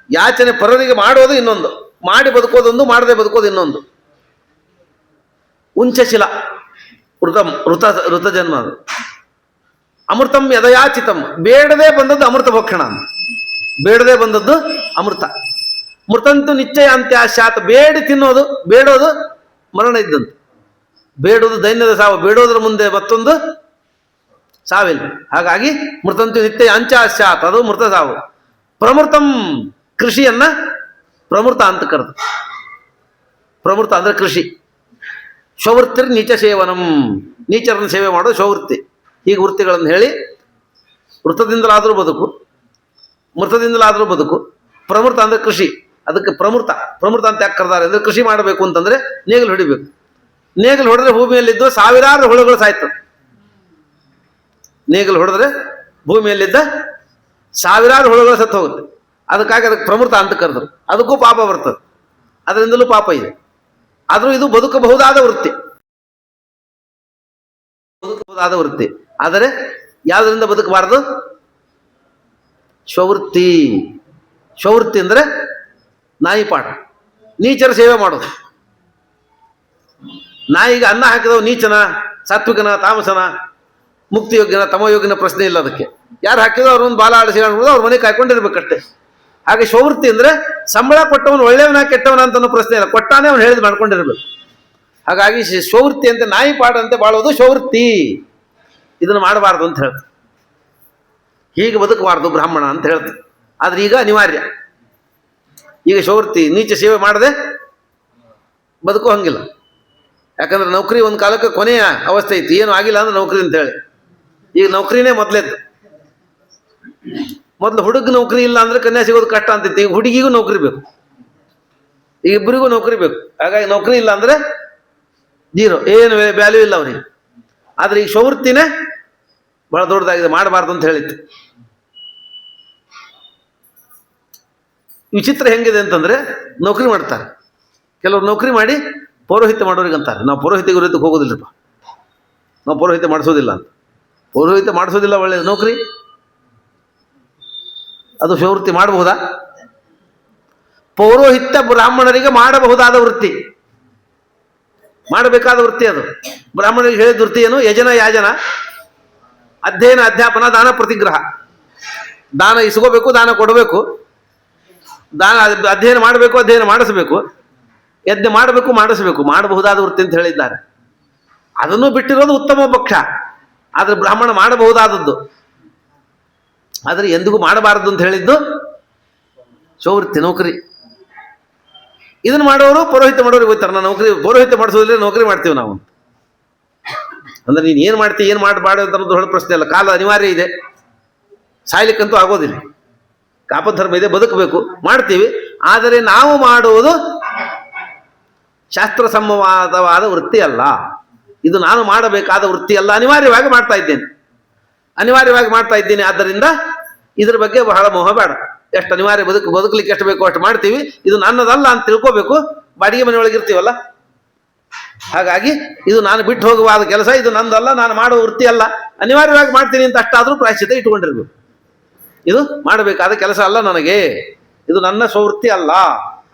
ಯಾಚನೆ ಪರರಿಗೆ ಮಾಡೋದು ಇನ್ನೊಂದು, ಮಾಡಿ ಬದುಕೋದೊಂದು, ಮಾಡದೆ ಬದುಕೋದು ಇನ್ನೊಂದು. ಉಂಚಶಿಲ ಋತ ಜನ್ಮ. ಅದು ಅಮೃತಂ ಯದಯಾಚಿತಂ, ಬೇಡದೆ ಬಂದದ್ದು ಅಮೃತ ಭಕ್ಷಣ ಅಂತ. ಬೇಡದೆ ಬಂದದ್ದು ಅಮೃತ. ಮೃತಂತು ನಿಶ್ಚಯ ಅಂತ್ಯಾಶಾತ್, ಬೇಡಿ ತಿನ್ನೋದು, ಬೇಡೋದು ಮರಣ ಇದ್ದಂತೆ. ಬೇಡೋದು ದೈನ್ಯದ ಸಾವು, ಬೇಡೋದ್ರ ಮುಂದೆ ಮತ್ತೊಂದು ಸಾವಿಲ್ಲ. ಹಾಗಾಗಿ ಮೃತಂತು ನಿತ್ಯ ಅಂತ್ಯಾಶಾತ್, ಅದು ಮೃತ ಸಾವು. ಪ್ರಮೃತಂ, ಕೃಷಿಯನ್ನ ಪ್ರಮೃತ ಅಂತ ಕರೆದು. ಪ್ರಮೃತ ಅಂದ್ರೆ ಕೃಷಿ. ಸ್ವವೃತ್ತಿರ್ ನೀಚ ಸೇವನಂ, ನೀಚರನ್ನು ಸೇವೆ ಮಾಡೋದು ಸ್ವವೃತ್ತಿ. ಹೀಗೆ ವೃತ್ತಿಗಳನ್ನು ಹೇಳಿ ವೃತ್ತದಿಂದಲಾದರೂ ಬದುಕು, ಮೃತದಿಂದಲಾದರೂ ಬದುಕು. ಪ್ರಮೃತ ಅಂದ್ರೆ ಕೃಷಿ, ಅದಕ್ಕೆ ಪ್ರಮೃತ ಅಂತ ಯಾಕೆ ಕರೆದಾರೆ ಅಂದ್ರೆ ಕೃಷಿ ಮಾಡಬೇಕು ಅಂತಂದ್ರೆ ನೇಗಿಲು ಹೊಡಿಬೇಕು. ನೇಗಿಲು ಹೊಡೆದ್ರೆ ಭೂಮಿಯಲ್ಲಿದ್ದು ಸಾವಿರಾರು ಹುಳುಗಳು ಸಾಯ್ತವೆ. ನೇಗಿಲು ಹೊಡೆದ್ರೆ ಭೂಮಿಯಲ್ಲಿದ್ದ ಸಾವಿರಾರು ಹುಳುಗಳು ಸತ್ತು ಹೋಗುತ್ತೆ. ಅದಕ್ಕಾಗಿ ಅದಕ್ಕೆ ಪ್ರಮೃತ ಅಂತ ಕರೆದ್ರು. ಅದಕ್ಕೂ ಪಾಪ ಬರ್ತದೆ, ಅದರಿಂದಲೂ ಪಾಪ ಇದೆ. ಆದರೂ ಇದು ಬದುಕಬಹುದಾದ ವೃತ್ತಿ, ಆದರೆ ಯಾವುದರಿಂದ ಬದುಕಬಾರದು? ಸ್ವವೃತ್ತಿ. ಸ್ವವೃತ್ತಿ ಅಂದರೆ ನಾಯಿ ಪಾಠ, ನೀಚರ ಸೇವೆ ಮಾಡೋದು. ನಾಯಿಗೆ ಅನ್ನ ಹಾಕಿದವ ನೀಚನ, ಸಾತ್ವಿಕನ, ತಾಮಸನ, ಮುಕ್ತಿಯೋಗ್ಯನ, ತಮಯೋಗ್ಯನ ಪ್ರಶ್ನೆ ಇಲ್ಲ. ಅದಕ್ಕೆ ಯಾರು ಹಾಕಿದೋ ಅವ್ರೊಂದು ಬಾಲ ಆಡಿಸಿ ಅವ್ರ ಮನೆ ಕಾಯ್ಕೊಂಡಿರ್ಬೇಕಷ್ಟೇ. ಹಾಗೆ ಸ್ವವೃತ್ತಿ ಅಂದರೆ ಸಂಬಳ ಕೊಟ್ಟವನು ಒಳ್ಳೆಯವನ ಕೆಟ್ಟವನ ಅಂತ ಪ್ರಶ್ನೆ ಇಲ್ಲ, ಕೊಟ್ಟಾನೆ ಅವನು ಹೇಳಿದ್ ಮಾಡ್ಕೊಂಡಿರ್ಬೇಕು. ಹಾಗಾಗಿ ಸ್ವವೃತ್ತಿ ಅಂತ, ನಾಯಿ ಪಾಠ ಅಂತೆ ಬಾಳೋದು ಸ್ವವೃತ್ತಿ. ಇದನ್ನು ಮಾಡಬಾರ್ದು ಅಂತ ಹೇಳ್ತಾರೆ. ಹೀಗೆ ಬದುಕಬಾರ್ದು ಬ್ರಾಹ್ಮಣ ಅಂತ ಹೇಳ್ತಾರೆ. ಆದ್ರೆ ಈಗ ಅನಿವಾರ್ಯ. ಈಗ ಸ್ವವೃತ್ತಿ, ನೀಚ ಸೇವೆ ಮಾಡದೆ ಬದುಕೋ ಹಂಗಿಲ್ಲ. ಯಾಕಂದ್ರೆ ನೌಕರಿ ಒಂದು ಕಾಲಕ್ಕೆ ಕೊನೆಯ ಅವಸ್ಥೆ ಇತ್ತು, ಏನು ಆಗಿಲ್ಲ ಅಂದ್ರೆ ನೌಕರಿ ಅಂತ ಹೇಳಿ. ಈಗ ನೌಕರಿನೇ ಮೊದಲೆದ್ದು. ಮೊದಲು ಹುಡುಗ ನೌಕರಿ ಇಲ್ಲ ಅಂದ್ರೆ ಕನ್ಯಾ ಸಿಗೋದು ಕಷ್ಟ ಅಂತಿತ್ತು. ಈಗ ಹುಡುಗಿಗೂ ನೌಕರಿ ಬೇಕು, ಈಗ ಇಬ್ಬರಿಗೂ ನೌಕರಿ ಬೇಕು. ಹಾಗಾಗಿ ನೌಕರಿ ಇಲ್ಲ ಅಂದ್ರೆ ಜೀರೋ, ಏನು ವ್ಯಾಲ್ಯೂ ಇಲ್ಲ ಅವರಿಗೆ. ಆದ್ರೆ ಈಗ ಸ್ವವೃತ್ತಿನೇ ಬಹಳ ದೊಡ್ಡದಾಗಿದೆ, ಮಾಡಬಾರ್ದು ಅಂತ ಹೇಳಿತ್ತು. ವಿಚಿತ್ರ ಹೆಂಗಿದೆ ಅಂತಂದ್ರೆ, ನೌಕರಿ ಮಾಡ್ತಾರೆ ಕೆಲವರು, ನೌಕರಿ ಮಾಡಿ ಪೌರೋಹಿತ್ಯ ಮಾಡೋರಿಗೆ ಅಂತಾರೆ, ನಾವು ಪೌರೋಹಿತ್ಯ ಗುರುತ್ವಕ್ಕೆ ಹೋಗೋದಿಲ್ಲಪ್ಪ, ನಾವು ಪೌರೋಹಿತ್ಯ ಮಾಡಿಸೋದಿಲ್ಲ ಅಂತ. ಪೌರೋಹಿತ್ಯ ಮಾಡಿಸೋದಿಲ್ಲ ಒಳ್ಳೆಯದು, ನೌಕರಿ ಅದು ಸ್ವವೃತ್ತಿ ಮಾಡಬಹುದಾ? ಪೌರೋಹಿತ್ಯ ಬ್ರಾಹ್ಮಣರಿಗೆ ಮಾಡಬಹುದಾದ ವೃತ್ತಿ, ಮಾಡಬೇಕಾದ ವೃತ್ತಿ ಅದು. ಬ್ರಾಹ್ಮಣರಿಗೆ ಹೇಳಿದ ವೃತ್ತಿ ಏನು? ಯಜನ, ಯಾಜನ, ಅಧ್ಯಯನ, ಅಧ್ಯಾಪನ, ದಾನ, ಪ್ರತಿಗ್ರಹ. ದಾನ ಇಸ್ಕೋಬೇಕು, ದಾನ ಕೊಡಬೇಕು, ದಾನ ಅಧ್ಯಯನ ಮಾಡಬೇಕು, ಅಧ್ಯಯನ ಮಾಡಿಸಬೇಕು, ಯಜ್ಞ ಮಾಡಬೇಕು, ಮಾಡಿಸಬೇಕು. ಮಾಡಬಹುದಾದ ವೃತ್ತಿ ಅಂತ ಹೇಳಿದ್ದಾರೆ. ಅದನ್ನು ಬಿಟ್ಟಿರೋದು ಉತ್ತಮ ಪಕ್ಷ. ಆದರೆ ಬ್ರಾಹ್ಮಣ ಮಾಡಬಹುದಾದದ್ದು, ಆದರೆ ಎಂದಿಗೂ ಮಾಡಬಾರದು ಅಂತ ಹೇಳಿದ್ದು ಸ್ವವೃತ್ತಿ, ನೌಕರಿ. ಇದನ್ನು ಮಾಡೋರು ಪೌರೋಹಿತ್ಯ ಮಾಡೋರಿಗೆ ಹೋಗ್ತಾರೆ, ನಾವು ನೌಕರಿ ಪೌರೋಹಿತ್ಯ ಮಾಡಿಸೋದಿಲ್ಲ, ನೌಕರಿ ಮಾಡ್ತೀವಿ ನಾವು ಅಂದ್ರೆ. ನೀನು ಏನು ಮಾಡ್ತೀವಿ, ಏನು ಮಾಡಬಾರ್ದು ಅನ್ನೋದು ದೊಡ್ಡ ಪ್ರಶ್ನೆ ಅಲ್ಲ. ಕಾಲ ಅನಿವಾರ್ಯ ಇದೆ, ಸಾಯ್ಲಿಕ್ಕಂತೂ ಆಗೋದಿಲ್ಲ. ಕಾಪಧರ್ಮ ಇದೆ, ಬದುಕಬೇಕು, ಮಾಡ್ತೀವಿ. ಆದರೆ ನಾವು ಮಾಡುವುದು ಶಾಸ್ತ್ರಸಮ್ಮವಾದವಾದ ವೃತ್ತಿ ಅಲ್ಲ, ಇದು ನಾನು ಮಾಡಬೇಕಾದ ವೃತ್ತಿ ಅಲ್ಲ. ಅನಿವಾರ್ಯವಾಗಿ ಮಾಡ್ತಾ ಇದ್ದೇನೆ. ಆದ್ದರಿಂದ ಇದ್ರ ಬಗ್ಗೆ ಬಹಳ ಮೋಹ ಬೇಡ. ಎಷ್ಟು ಅನಿವಾರ್ಯ, ಬದುಕಲಿಕ್ಕೆ ಎಷ್ಟು ಬೇಕೋ ಅಷ್ಟು ಮಾಡ್ತೀವಿ. ಇದು ನನ್ನದಲ್ಲ ಅಂತ ತಿಳ್ಕೋಬೇಕು. ಬಾಡಿಗೆ ಮನೆಯೊಳಗೆ ಇರ್ತೀವಲ್ಲ, ಹಾಗಾಗಿ ಇದು ನಾನು ಬಿಟ್ಟು ಹೋಗುವಾದ ಕೆಲಸ, ಇದು ನಂದಲ್ಲ, ನಾನು ಮಾಡುವ ವೃತ್ತಿ ಅಲ್ಲ, ಅನಿವಾರ್ಯವಾಗಿ ಮಾಡ್ತೀನಿ ಅಂತ ಅಷ್ಟಾದರೂ ಪ್ರಾಯಶ್ಚಿತ್ತ ಇಟ್ಕೊಂಡಿರ್ಬೇಕು. ಇದು ಮಾಡಬೇಕಾದ ಕೆಲಸ ಅಲ್ಲ ನನಗೆ, ಇದು ನನ್ನ ಸ್ವವೃತ್ತಿ ಅಲ್ಲ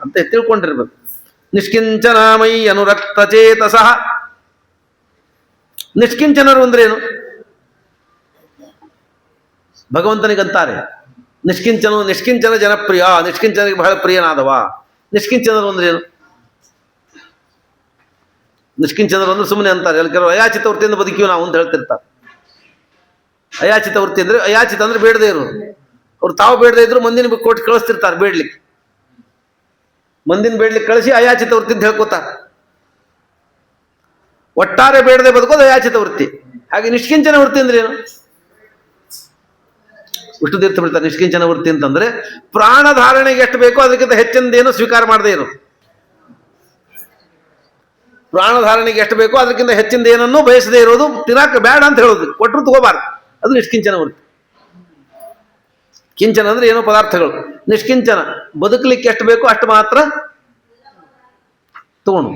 ಅಂತ ತಿಳ್ಕೊಂಡಿರ್ಬೇಕು. ನಿಷ್ಕಿಂಚನಾಮೈ ಅನುರಕ್ತ ಚೇತಸಃ. ನಿಷ್ಕಿಂಚನರು ಅಂದ್ರೇನು? ಭಗವಂತನಿಗಂತಾರೆ ನಿಷ್ಕಿಂಚನ ಜನಪ್ರಿಯ, ನಿಷ್ಕಿಂಚನಿಗೆ ಬಹಳ ಪ್ರಿಯನಾದವ. ನಿಷ್ಕಿಂಚನರು ಅಂದ್ರೇನು? ನಿಷ್ಕಿಂಚನರು ಅಂದ್ರೆ ಸುಮ್ಮನೆ ಅಂತಾರೆ. ಕೆಲವರು ಅಯಾಚಿತ ವೃತ್ತಿಯಿಂದ ಬದುಕಿವಿ ನಾವು ಅಂತ ಹೇಳ್ತಿರ್ತಾರೆ. ಅಯಾಚಿತ ವೃತ್ತಿ ಅಂದ್ರೆ, ಅಯಾಚಿತ ಅಂದ್ರೆ ಬೇಡದೇ ಇರೋರು. ಅವ್ರು ತಾವು ಬೇಡದೇ ಇದ್ರು ಮಂದಿನ ಕೊಟ್ಟು ಕಳಿಸ್ತಿರ್ತಾರೆ ಬೇಡ್ಲಿಕ್ಕೆ. ಮಂದಿನ ಬೇಡ್ಲಿಕ್ಕೆ ಕಳಿಸಿ ಅಯಾಚಿತ ವೃತ್ತಿ ಅಂತ ಹೇಳ್ಕೊತಾರೆ. ಒಟ್ಟಾರೆ ಬೇಡದೆ ಬದುಕೋದು ಅಯಾಚಿತ ವೃತ್ತಿ. ಹಾಗೆ ನಿಷ್ಕಿಂಚನ ವೃತ್ತಿ ಅಂದ್ರೆ ಏನು? ವಿಷ್ಣು ತೀರ್ಥ ಬಿಡ್ತಾರೆ. ನಿಷ್ಕಿಂಚನ ವೃತ್ತಿ ಅಂತಂದ್ರೆ ಪ್ರಾಣ ಧಾರಣೆಗೆ ಎಷ್ಟು ಬೇಕೋ ಅದಕ್ಕಿಂತ ಹೆಚ್ಚಿನದೇನು ಸ್ವೀಕಾರ ಮಾಡದೇ ಇರೋದು. ಪ್ರಾಣಧಾರಣೆಗೆ ಎಷ್ಟು ಬೇಕೋ ಅದಕ್ಕಿಂತ ಹೆಚ್ಚಿಂದ ಏನನ್ನೂ ಬಯಸದೇ ಇರೋದು ತಿನ್ನಾಕ ಬೇಡ ಅಂತ ಹೇಳೋದು, ಕೊಟ್ಟರು ತಗೋಬಾರ್ದು. ಅದು ನಿಷ್ಕಿಂಚನ ವೃತ್ತಿ. ಕಿಂಚನ ಅಂದ್ರೆ ಏನೋ ಪದಾರ್ಥಗಳು, ನಿಷ್ಕಿಂಚನ ಬದುಕಲಿಕ್ಕೆ ಎಷ್ಟು ಬೇಕೋ ಅಷ್ಟು ಮಾತ್ರ ತಗೊಂಡು,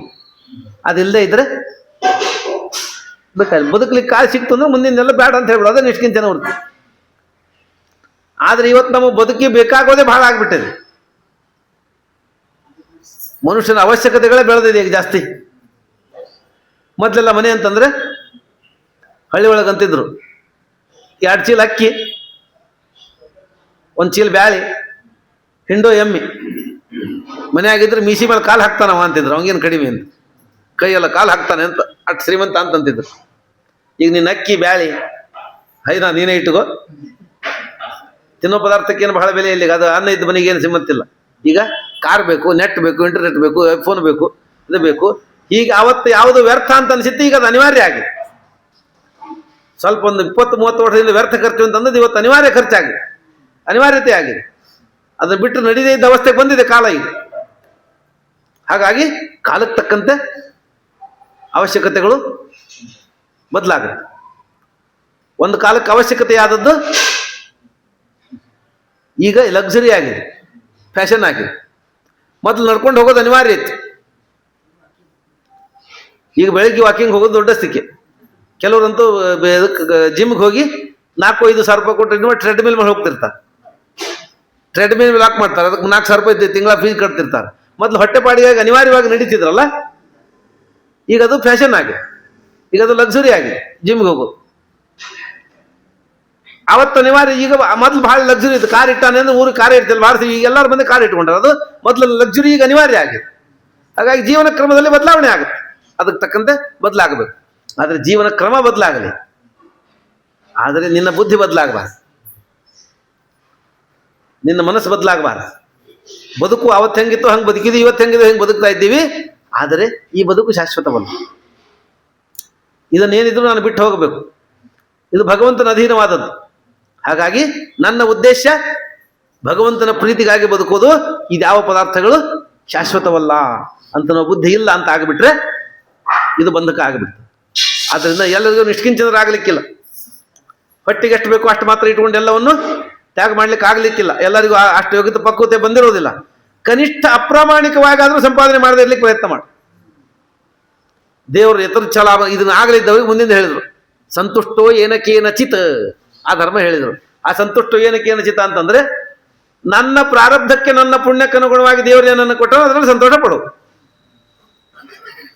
ಅದಿಲ್ಲದೆ ಇದ್ರೆ ಬೇಕಾದ್ರೆ ಬದುಕಲಿಕ್ಕೆ ಕಾಲು ಸಿಕ್ತು ಅಂದ್ರೆ ಮುಂದಿನೆಲ್ಲ ಬೇಡ ಅಂತ ಹೇಳ್ಬಿಡು, ಅದೇ ನಿಷ್ಕಿಂಚನ ವೃತ್ತಿ. ಆದ್ರೆ ಇವತ್ತು ನಮಗೆ ಬದುಕಿ ಬೇಕಾಗೋದೇ ಬಹಳ ಆಗ್ಬಿಟ್ಟಿದೆ. ಮನುಷ್ಯನ ಅವಶ್ಯಕತೆಗಳೇ ಬೆಳೆದಿದೆ ಈಗ ಜಾಸ್ತಿ. ಮೊದಲೆಲ್ಲ ಮನೆ ಅಂತಂದ್ರೆ ಹಳ್ಳಿ ಒಳಗಂತಿದ್ರು 2 ಚೀಲ ಅಕ್ಕಿ, 1 ಚೀಲ ಬ್ಯಾಳಿ, ಹಿಂಡೋ ಎಮ್ಮಿ. ಮನೆ ಆಗಿದ್ರೆ ಮೀಸಿ ಮೇಲೆ ಕಾಲು ಹಾಕ್ತಾನವ ಅಂತಿದ್ರು, ಅವಂಗೇನು ಕಡಿಮೆ ಅಂತ, ಕೈಯೆಲ್ಲ ಕಾಲು ಹಾಕ್ತಾನೆ ಅಂತ, ಅಷ್ಟು ಶ್ರೀಮಂತ ಅಂತಂತಿದ್ರು. ಈಗ ನೀನು ಅಕ್ಕಿ ಬ್ಯಾಳಿ ಹೈನಾ ನೀನೇ ಇಟ್ಟುಕೋ, ತಿನ್ನೋ ಪದಾರ್ಥಕ್ಕೇನು ಬಹಳ ಬೆಲೆ ಇಲ್ಲ. ಅದು ಅನ್ನ ಇದ್ದ ಮನೆಗೆ ಏನು ಸಿಮ್ಮತ್ತಿಲ್ಲ. ಈಗ ಕಾರ್ ಬೇಕು, ನೆಟ್ ಬೇಕು, ಇಂಟರ್ನೆಟ್ ಬೇಕು, ಫೋನ್ ಬೇಕು, ಇದು ಬೇಕು. ಈಗ ಅವತ್ತು ಯಾವುದು ವ್ಯರ್ಥ ಅಂತ ಅನಿಸುತ್ತೆ, ಈಗ ಅದು ಅನಿವಾರ್ಯ ಆಗಿದೆ. ಸ್ವಲ್ಪ ಒಂದು 20-30 ವರ್ಷದಿಂದ ವ್ಯರ್ಥ ಖರ್ಚು ಅಂತಂದ್ರೆ ಇವತ್ತು ಅನಿವಾರ್ಯ ಖರ್ಚಾಗಿದೆ, ಅನಿವಾರ್ಯತೆ ಆಗಿದೆ. ಅದನ್ನು ಬಿಟ್ಟು ನಡೀದೇ ಇದ್ದ ಅವಸ್ಥೆಗೆ ಬಂದಿದೆ ಕಾಲ ಈಗ. ಹಾಗಾಗಿ ಕಾಲಕ್ಕೆ ತಕ್ಕಂತೆ ಅವಶ್ಯಕತೆಗಳು ಬದಲಾಗುತ್ತೆ. ಒಂದು ಕಾಲಕ್ಕೆ ಅವಶ್ಯಕತೆ ಆದದ್ದು ಈಗ ಲಕ್ಸುರಿ ಆಗಿದೆ, ಫ್ಯಾಷನ್ ಆಗಿದೆ. ಮೊದಲು ನಡ್ಕೊಂಡು ಹೋಗೋದು ಅನಿವಾರ್ಯ ಇತ್ತು. ಈಗ ಬೆಳಗ್ಗೆ ವಾಕಿಂಗ್ ಹೋಗೋದು ದೊಡ್ಡ ಸ್ಥಿತಿ. ಕೆಲವರಂತೂ ಜಿಮ್ಗೆ ಹೋಗಿ 4-5 ಸಾವಿರ ರೂಪಾಯಿ ಕೊಟ್ಟು ಟ್ರೆಡ್ಮಿಲ್ ಮೇಲೆ ಹೋಗ್ತಿರ್ತಾರೆ. ಟ್ರೆಡ್ಮಿಲ್ ಮೇಲೆ ಲಾಕ್ ಮಾಡ್ತಾರೆ, ಅದಕ್ಕೆ 4 ಸಾವಿರ ರೂಪಾಯಿ ತಿಂಗಳ ಫೀಸ್ ಕಟ್ತಿರ್ತಾರೆ. ಮೊದಲು ಹೊಟ್ಟೆಪಾಡಿಗಾಗಿ ಅನಿವಾರ್ಯವಾಗಿ ನಡೀತಿದ್ರಲ್ಲ, ಈಗ ಅದು ಫ್ಯಾಷನ್ ಆಗಿದೆ, ಈಗ ಅದು ಲಕ್ಸುರಿ ಆಗಿದೆ ಜಿಮ್ಗೆ ಹೋಗೋದು. ಅವತ್ತು ಅನಿವಾರ್ಯ. ಈಗ ಮೊದಲು ಬಹಳ ಲಕ್ಸುರಿ ಇತ್ತು, ಕಾರ್ ಇಟ್ಟಾನೆ ಅಂದ್ರೆ ಊರಿಗೆ ಕಾರ್ ಇರ್ತಿಲ್ಲ, ಮಾಡಿಸಿ. ಈಗ ಎಲ್ಲರ ಬಂದು ಕಾರ್ ಇಟ್ಕೊಂಡ್ರೆ ಅದು ಮೊದಲು ಲಕ್ಸುರಿ, ಈಗ ಅನಿವಾರ್ಯ ಆಗಿದೆ. ಹಾಗಾಗಿ ಜೀವನ ಕ್ರಮದಲ್ಲಿ ಬದಲಾವಣೆ ಆಗುತ್ತೆ, ಅದಕ್ಕೆ ತಕ್ಕಂತೆ ಬದಲಾಗಬೇಕು. ಆದರೆ ಜೀವನ ಕ್ರಮ ಬದಲಾಗಲಿ, ಆದರೆ ನಿನ್ನ ಬುದ್ಧಿ ಬದಲಾಗಬಾರ್ದು, ನಿನ್ನ ಮನಸ್ಸು ಬದಲಾಗಬಾರ್ದು. ಬದುಕು ಅವತ್ತು ಹೆಂಗಿತ್ತು ಹಂಗೆ ಬದುಕಿದ್ವಿ, ಇವತ್ತು ಹೆಂಗಿದೆ ಹೆಂಗೆ ಬದುಕ್ತಾ ಇದ್ದೀವಿ. ಆದರೆ ಈ ಬದುಕು ಶಾಶ್ವತವಲ್ಲ. ಇದನ್ನೇನಿದ್ರು ನಾನು ಬಿಟ್ಟು ಹೋಗಬೇಕು. ಇದು ಭಗವಂತನ ಅಧೀನವಾದದ್ದು. ಹಾಗಾಗಿ ನನ್ನ ಉದ್ದೇಶ ಭಗವಂತನ ಪ್ರೀತಿಗಾಗಿ ಬದುಕೋದು. ಇದ್ಯಾವ ಪದಾರ್ಥಗಳು ಶಾಶ್ವತವಲ್ಲ ಅಂತ ನಾವು ಬುದ್ಧಿ ಇಲ್ಲ ಅಂತ ಆಗಿಬಿಟ್ರೆ ಇದು ಬಂಧಕ ಆಗಿಬಿಡ್ತದೆ. ಆದ್ದರಿಂದ ಎಲ್ಲರಿಗೂ ನಿಷ್ಕಿಂಚನರಾಗಲಿಕ್ಕಿಲ್ಲ. ಹೊಟ್ಟಿಗೆ ಎಷ್ಟು ಬೇಕೋ ಅಷ್ಟು ಮಾತ್ರ ಇಟ್ಕೊಂಡು ಎಲ್ಲವನ್ನು ತ್ಯಾಗ ಮಾಡ್ಲಿಕ್ಕೆ ಆಗ್ಲಿಕ್ಕಿಲ್ಲ. ಎಲ್ಲರಿಗೂ ಅಷ್ಟು ಯೋಗ್ಯತೆ ಪಕ್ವತೆ ಬಂದಿರೋದಿಲ್ಲ. ಕನಿಷ್ಠ ಅಪ್ರಾಮಾಣಿಕವಾಗಾದ್ರೂ ಸಂಪಾದನೆ ಮಾಡದೇ ಇರ್ಲಿಕ್ಕೆ ಪ್ರಯತ್ನ ಮಾಡಿ. ದೇವರು ಯಥರ್ಛಲ ಇದನ್ನ ಆಗಲಿದ್ದವರಿಗೆ ಮುಂದಿಂದ ಹೇಳಿದ್ರು, ಸಂತುಷ್ಟೋ ಏನಕೇನ ಚಿತ್, ಆ ಧರ್ಮ ಹೇಳಿದರು. ಆ ಸಂತುಷ್ಟೋ ಏನಕೇನ ಚಿತ್ತ ಅಂತಂದ್ರೆ ನನ್ನ ಪ್ರಾರಬ್ಧಕ್ಕೆ ನನ್ನ ಪುಣ್ಯಕ್ಕನುಗುಣವಾಗಿ ದೇವರು ಏನನ್ನು ಕೊಟ್ಟರು ಅದರಲ್ಲಿ ಸಂತೋಷ ಪಡೋದು.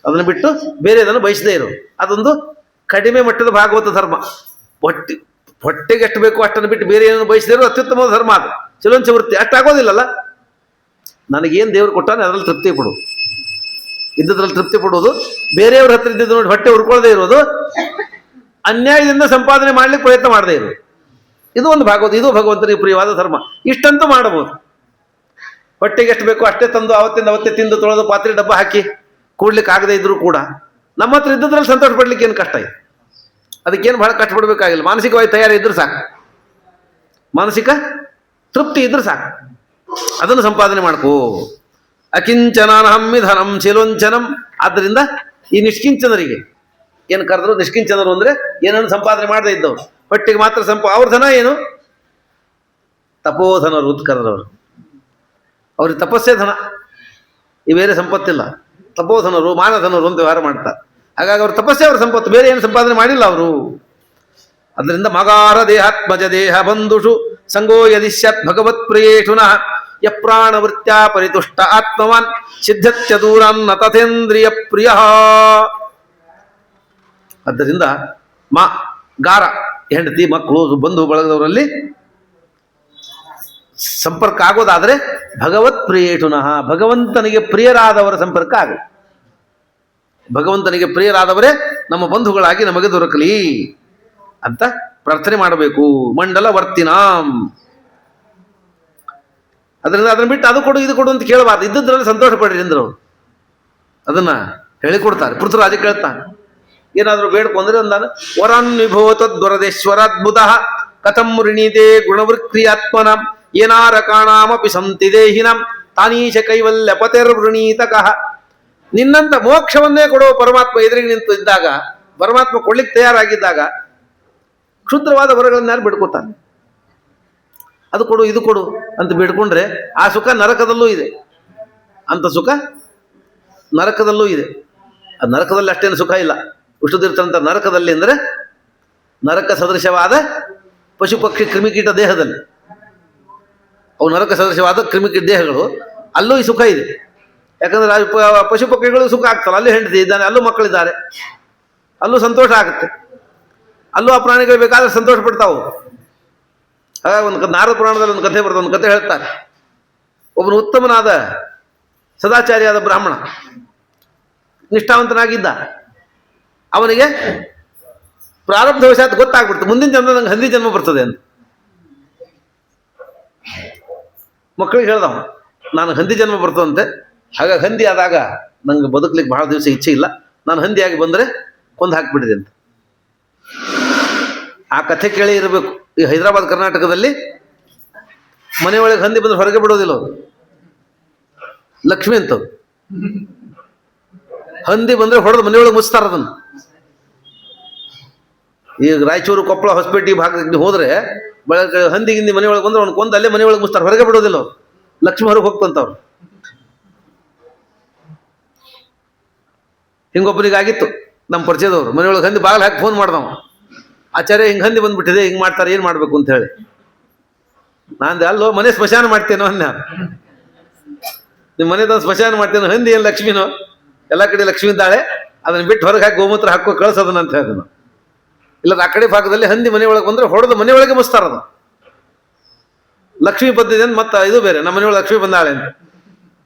ಅದನ್ನು ಬಿಟ್ಟು ಬೇರೆ ಅದನ್ನು ಬಯಸದೇ ಇರೋದು ಅದೊಂದು ಕಡಿಮೆ ಮಟ್ಟದ ಭಾಗವತ ಧರ್ಮ. ಹೊಟ್ಟೆಗೆ ಎಷ್ಟು ಬೇಕೋ ಅಷ್ಟನ್ನು ಬಿಟ್ಟು ಬೇರೆ ಏನನ್ನು ಬಯಸದೇ ಇರೋದು ಅತ್ಯುತ್ತಮವಾದ ಧರ್ಮ. ಅದು ಚಿಲಂಚ ವೃತ್ತಿ. ಅಷ್ಟಾಗೋದಿಲ್ಲಲ್ಲ. ನನಗೇನು ದೇವರು ಕೊಟ್ಟಾನೆ ಅದರಲ್ಲಿ ತೃಪ್ತಿ ಪಡೋದು, ಇದ್ದದ್ರಲ್ಲಿ ತೃಪ್ತಿ ಪಡೋದು. ಬೇರೆಯವ್ರ ಹತ್ರ ಇದ್ದಿದ್ದು ನೋಡಿ ಹೊಟ್ಟೆ ಹುರ್ಕೊಳ್ಳದೆ ಇರೋದು, ಅನ್ಯಾಯದಿಂದ ಸಂಪಾದನೆ ಮಾಡ್ಲಿಕ್ಕೆ ಪ್ರಯತ್ನ ಮಾಡದೇ ಇರೋದು. ಇದು ಒಂದು ಭಾಗವತ. ಇದು ಭಗವಂತನಿಗೆ ಪ್ರಿಯವಾದ ಧರ್ಮ. ಇಷ್ಟಂತೂ ಮಾಡಬಹುದು. ಹೊಟ್ಟೆಗೆ ಎಷ್ಟು ಬೇಕೋ ಅಷ್ಟೇ ತಂದು ಅವತ್ತಿಂದ ಅವತ್ತೇ ತಿಂದು ತೊಳೆದು ಪಾತ್ರೆ ಡಬ್ಬ ಹಾಕಿ ಕೂಡ್ಲಿಕ್ಕೆ ಆಗದೆ ಇದ್ರು ಕೂಡ ನಮ್ಮ ಹತ್ರ ಇದ್ದದ್ರಲ್ಲಿ ಸಂತೋಷ ಪಡ್ಲಿಕ್ಕೆ ಏನು ಕಷ್ಟ ಇದೆ? ಅದಕ್ಕೇನು ಬಹಳ ಕಷ್ಟಪಡಬೇಕಾಗಿಲ್ಲ. ಮಾನಸಿಕವಾಗಿ ತಯಾರಿ ಇದ್ರೆ ಸಾಕು, ಮಾನಸಿಕ ತೃಪ್ತಿ ಇದ್ರೆ ಸಾಕು. ಅದನ್ನು ಸಂಪಾದನೆ ಮಾಡ್ಕೋ. ಅಕಿಂಚನಾನಹಮ್ಮಿ ಧನಂ ಶಿಲೋಂಚನಂ. ಆದ್ದರಿಂದ ಈ ನಿಷ್ಕಿಂಚನರಿಗೆ ಏನು ಕರೆದ್ರು ನಿಷ್ಕಿಂಚನರು ಅಂದ್ರೆ ಏನನ್ನು ಸಂಪಾದನೆ ಮಾಡದೇ ಇದ್ದವರು, ಹೊಟ್ಟೆಗೆ ಮಾತ್ರ ಅವ್ರ ಧನ ಏನು? ತಪೋಧನರು ಅಂತ ಕರೆದವರು. ಅವ್ರಿಗೆ ತಪಸ್ಸೇ ಧನ, ಇವೇರೆ ಸಂಪತ್ತಿಲ್ಲ. ತಪೋಧನರು ಮಾನಧನರು ಅಂತ ವ್ಯವಹಾರ ಮಾಡ್ತಾರೆ. ಹಾಗಾಗಿ ಅವ್ರ ತಪಸ್ಸೇ ಅವ್ರ ಸಂಪತ್ತು, ಬೇರೆ ಏನು ಸಂಪಾದನೆ ಮಾಡಿಲ್ಲ ಅವರು. ಅದರಿಂದ ಮಗಾರ ದೇಹಾತ್ಮಜ ದೇಹ ಬಂಧುಷು ಸಂಗೋ ಯದಿಶ್ಯತ್ ಭಗವತ್ ಪ್ರಿಯೇಷುನಃ ಯಪ್ರಾಣವೃತ್ಯ ಪರಿತುಷ್ಟ ಆತ್ಮವಾನ್ ಸಿದ್ಧತ್ಯ ದೂರನ್ನ ತಥೇಂದ್ರಿಯ ಪ್ರಿಯ. ಆದ್ದರಿಂದ ಗಾರ ಹೆಂಡತಿ ಮಕ್ಕಳು ಬಂಧು ಬಳಗದವರಲ್ಲಿ ಸಂಪರ್ಕ ಆಗೋದಾದ್ರೆ ಭಗವತ್ ಪ್ರಿಯೇಷುನಃ, ಭಗವಂತನಿಗೆ ಪ್ರಿಯರಾದವರ ಸಂಪರ್ಕ ಆಗಲಿ. ಭಗವಂತನಿಗೆ ಪ್ರಿಯರಾದವರೇ ನಮ್ಮ ಬಂಧುಗಳಾಗಿ ನಮಗೆ ದೊರಕಲಿ ಅಂತ ಪ್ರಾರ್ಥನೆ ಮಾಡಬೇಕು. ಮಂಡಲ ವರ್ತಿನಾಂ. ಅದರಿಂದ ಅದನ್ನ ಬಿಟ್ಟು ಅದು ಕೊಡು ಇದು ಕೊಡು ಅಂತ ಕೇಳಬಾರ್ದು. ಇದ್ದದ್ರಲ್ಲಿ ಸಂತೋಷ ಪಡ್ರಿ ಅಂದ್ರು. ಅದನ್ನ ಹೇಳಿಕೊಡ್ತಾರೆ. ಪೃಥ್ವಿರಾಜ ಕೇಳ್ತಾನೆ, ಏನಾದರೂ ಬೇಡ್ಕೊಂಡ್ರೆ ಅಂದಾನ ವರನ್ ವಿಭೋತದ್ವರದೇಶ್ವರಾದ್ಭುತ ಕಥಂ ಋಣೀತೆ ಗುಣವೃಕ್ರಿಯಾತ್ಮನಂ ಏನಾರ ಕಾಣಾಮಪಿ ಸಂತಿ ದೇಹಿನಂ ತಾನೀಶ ಕೈವಲ್ಯ ಪತಿರ್ವೃಣೀತಕಃ ನಿನ್ನಂತ ಮೋಕ್ಷವನ್ನೇ ಕೊಡುವ ಪರಮಾತ್ಮ ಎದುರಿಗೆ ನಿಂತು ಇದ್ದಾಗ, ಪರಮಾತ್ಮ ಕೊಡ್ಲಿಕ್ಕೆ ತಯಾರಾಗಿದ್ದಾಗ ಕ್ಷುದ್ರವಾದ ವರಗಳನ್ನ ಯಾರು ಬಿಡ್ಕೋತಾನೆ? ಅದು ಕೊಡು ಇದು ಕೊಡು ಅಂತ ಬಿಡ್ಕೊಂಡ್ರೆ ಆ ಸುಖ ನರಕದಲ್ಲೂ ಇದೆ. ಅಂತ ಸುಖ ನರಕದಲ್ಲೂ ಇದೆ. ಅದು ನರಕದಲ್ಲಿ ಅಷ್ಟೇನು ಸುಖ ಇಲ್ಲ. ವಿಷ್ಣುತೀರ್ಥಂತ ನರಕದಲ್ಲಿ ಅಂದರೆ ನರಕ ಸದೃಶವಾದ ಪಶು ಪಕ್ಷಿ ಕ್ರಿಮಿಕೀಟ ದೇಹದಲ್ಲಿ, ಅವು ನರಕ ಸದೃಶವಾದ ಕ್ರಿಮಿಕೀಟ ದೇಹಗಳು, ಅಲ್ಲೂ ಈ ಸುಖ ಇದೆ. ಯಾಕಂದ್ರೆ ಪಶು ಪಕ್ಷಿಗಳು ಸುಖ ಆಗ್ತಲ್ಲ, ಅಲ್ಲಿ ಹೆಂಡತಿ ಇದ್ದಾನೆ, ಅಲ್ಲೂ ಮಕ್ಕಳಿದ್ದಾರೆ, ಅಲ್ಲೂ ಸಂತೋಷ ಆಗುತ್ತೆ, ಅಲ್ಲೂ ಆ ಪ್ರಾಣಿಗಳು ಬೇಕಾದ್ರೆ ಸಂತೋಷ ಪಡ್ತಾವು. ಹಾಗಾಗಿ ಒಂದು ನಾರದ ಪುರಾಣದಲ್ಲಿ ಒಂದು ಕಥೆ ಬರ್ತದೆ. ಒಂದು ಕಥೆ ಹೇಳ್ತಾರೆ. ಒಬ್ಬನು ಉತ್ತಮನಾದ ಸದಾಚಾರಿಯಾದ ಬ್ರಾಹ್ಮಣ, ನಿಷ್ಠಾವಂತನಾಗಿದ್ದ. ಅವನಿಗೆ ಪ್ರಾರಬ್ಧವಶಾತ್ ಗೊತ್ತಾಗ್ಬಿಡ್ತು, ಮುಂದಿನ ಜನ್ಮ ನಂಗೆ ಹಂದಿ ಜನ್ಮ ಬರ್ತದೆ ಅಂತ. ಮಕ್ಕಳಿಗೆ ಹೇಳ್ದವ, ನಾನು ಹಂದಿ ಜನ್ಮ ಬರ್ತದಂತೆ, ಹಾಗಾಗಿ ಹಂದಿ ಆದಾಗ ನಂಗೆ ಬದುಕಲಿಕ್ಕೆ ಬಹಳ ದಿವಸ ಇಚ್ಛೆ ಇಲ್ಲ, ನಾನು ಹಂದಿಯಾಗಿ ಬಂದರೆ ಕೊಂದು ಹಾಕಿಬಿಡಿದೆ ಅಂತ. ಆ ಕಥೆ ಕೇಳಿ ಇರಬೇಕು. ಈ ಹೈದರಾಬಾದ್ ಕರ್ನಾಟಕದಲ್ಲಿ ಮನೆಯೊಳಗೆ ಹಂದಿ ಬಂದ್ರೆ ಹೊರಗೆ ಬಿಡೋದಿಲ್ಲ ಅವರು, ಲಕ್ಷ್ಮಿ ಅಂತವ್ರು. ಹಂದಿ ಬಂದ್ರೆ ಹೊಡೆದು ಮನೆಯೊಳಗೆ ಮುಚ್ತಾರ ಅದನ್ನು. ಈಗ ರಾಯಚೂರು, ಕೊಪ್ಪಳ, ಹೊಸಪೇಟೆ ಭಾಗದಲ್ಲಿ ಹೋದ್ರೆ ಬೆಳಗ್ಗೆ ಹಂದಿಗಿಂದಿ ಮನೆಯೊಳಗೆ ಬಂದ್ರೆ ಅವ್ನು ಕೊಂದು ಅಲ್ಲೇ ಮನೆಯೊಳಗೆ ಮುಚ್ತಾರೆ, ಹೊರಗೆ ಬಿಡೋದಿಲ್ಲ ಅವ್ರು. ಲಕ್ಷ್ಮಿ ಹೊರಗೆ ಹೋಗ್ತಂತವ್ರು. ಹಿಂಗೊಬ್ಬರಿಗಾಗಿತ್ತು ನಮ್ಮ ಪರಿಚಯದವ್ರು, ಮನೆಯೊಳಗೆ ಹಂದಿ ಬಾಗಿಲು ಹಾಕಿ ಫೋನ್ ಮಾಡ್ದವ, ಆಚಾರ್ಯ ಹಿಂಗೆ ಹಂದಿ ಬಂದ್ಬಿಟ್ಟಿದೆ, ಹಿಂಗೆ ಮಾಡ್ತಾರೆ, ಏನು ಮಾಡಬೇಕು ಅಂತ ಹೇಳಿ. ನಾನು ಅಲ್ಲೋ ಮನೆ ಸ್ಮಶಾನ ಮಾಡ್ತೇನೋ ಅನ್ಯ, ನಿಮ್ಮ ಮನೆ ತಂದು ಸ್ಮಶಾನ ಮಾಡ್ತೇನೋ, ಹಂದಿ ಏನು ಲಕ್ಷ್ಮಿನೋ, ಎಲ್ಲ ಕಡೆ ಲಕ್ಷ್ಮಿ ಇದ್ದಾಳೆ, ಅದನ್ನು ಬಿಟ್ಟು ಹೊರಗೆ ಹಾಕಿ ಗೋಮೂತ್ರ ಹಾಕೋ ಕಳ್ಸೋದನ್ನ ಅಂತ ಹೇಳಿದನು. ಇಲ್ಲ ಆ ಕಡೆ ಭಾಗದಲ್ಲಿ ಹಂದಿ ಮನೆಯೊಳಗೆ ಬಂದರೆ ಹೊಡೆದು ಮನೆಯೊಳಗೆ ಮುಸ್ತಾರದ. ಲಕ್ಷ್ಮಿ ಬಂದಿದೆ ಅಂತ ಮತ್ತೆ ಇದು ಬೇರೆ, ನಮ್ಮ ಮನೆಯೊಳಗೆ ಲಕ್ಷ್ಮಿ ಬಂದಾಳೆ ಅಂತ.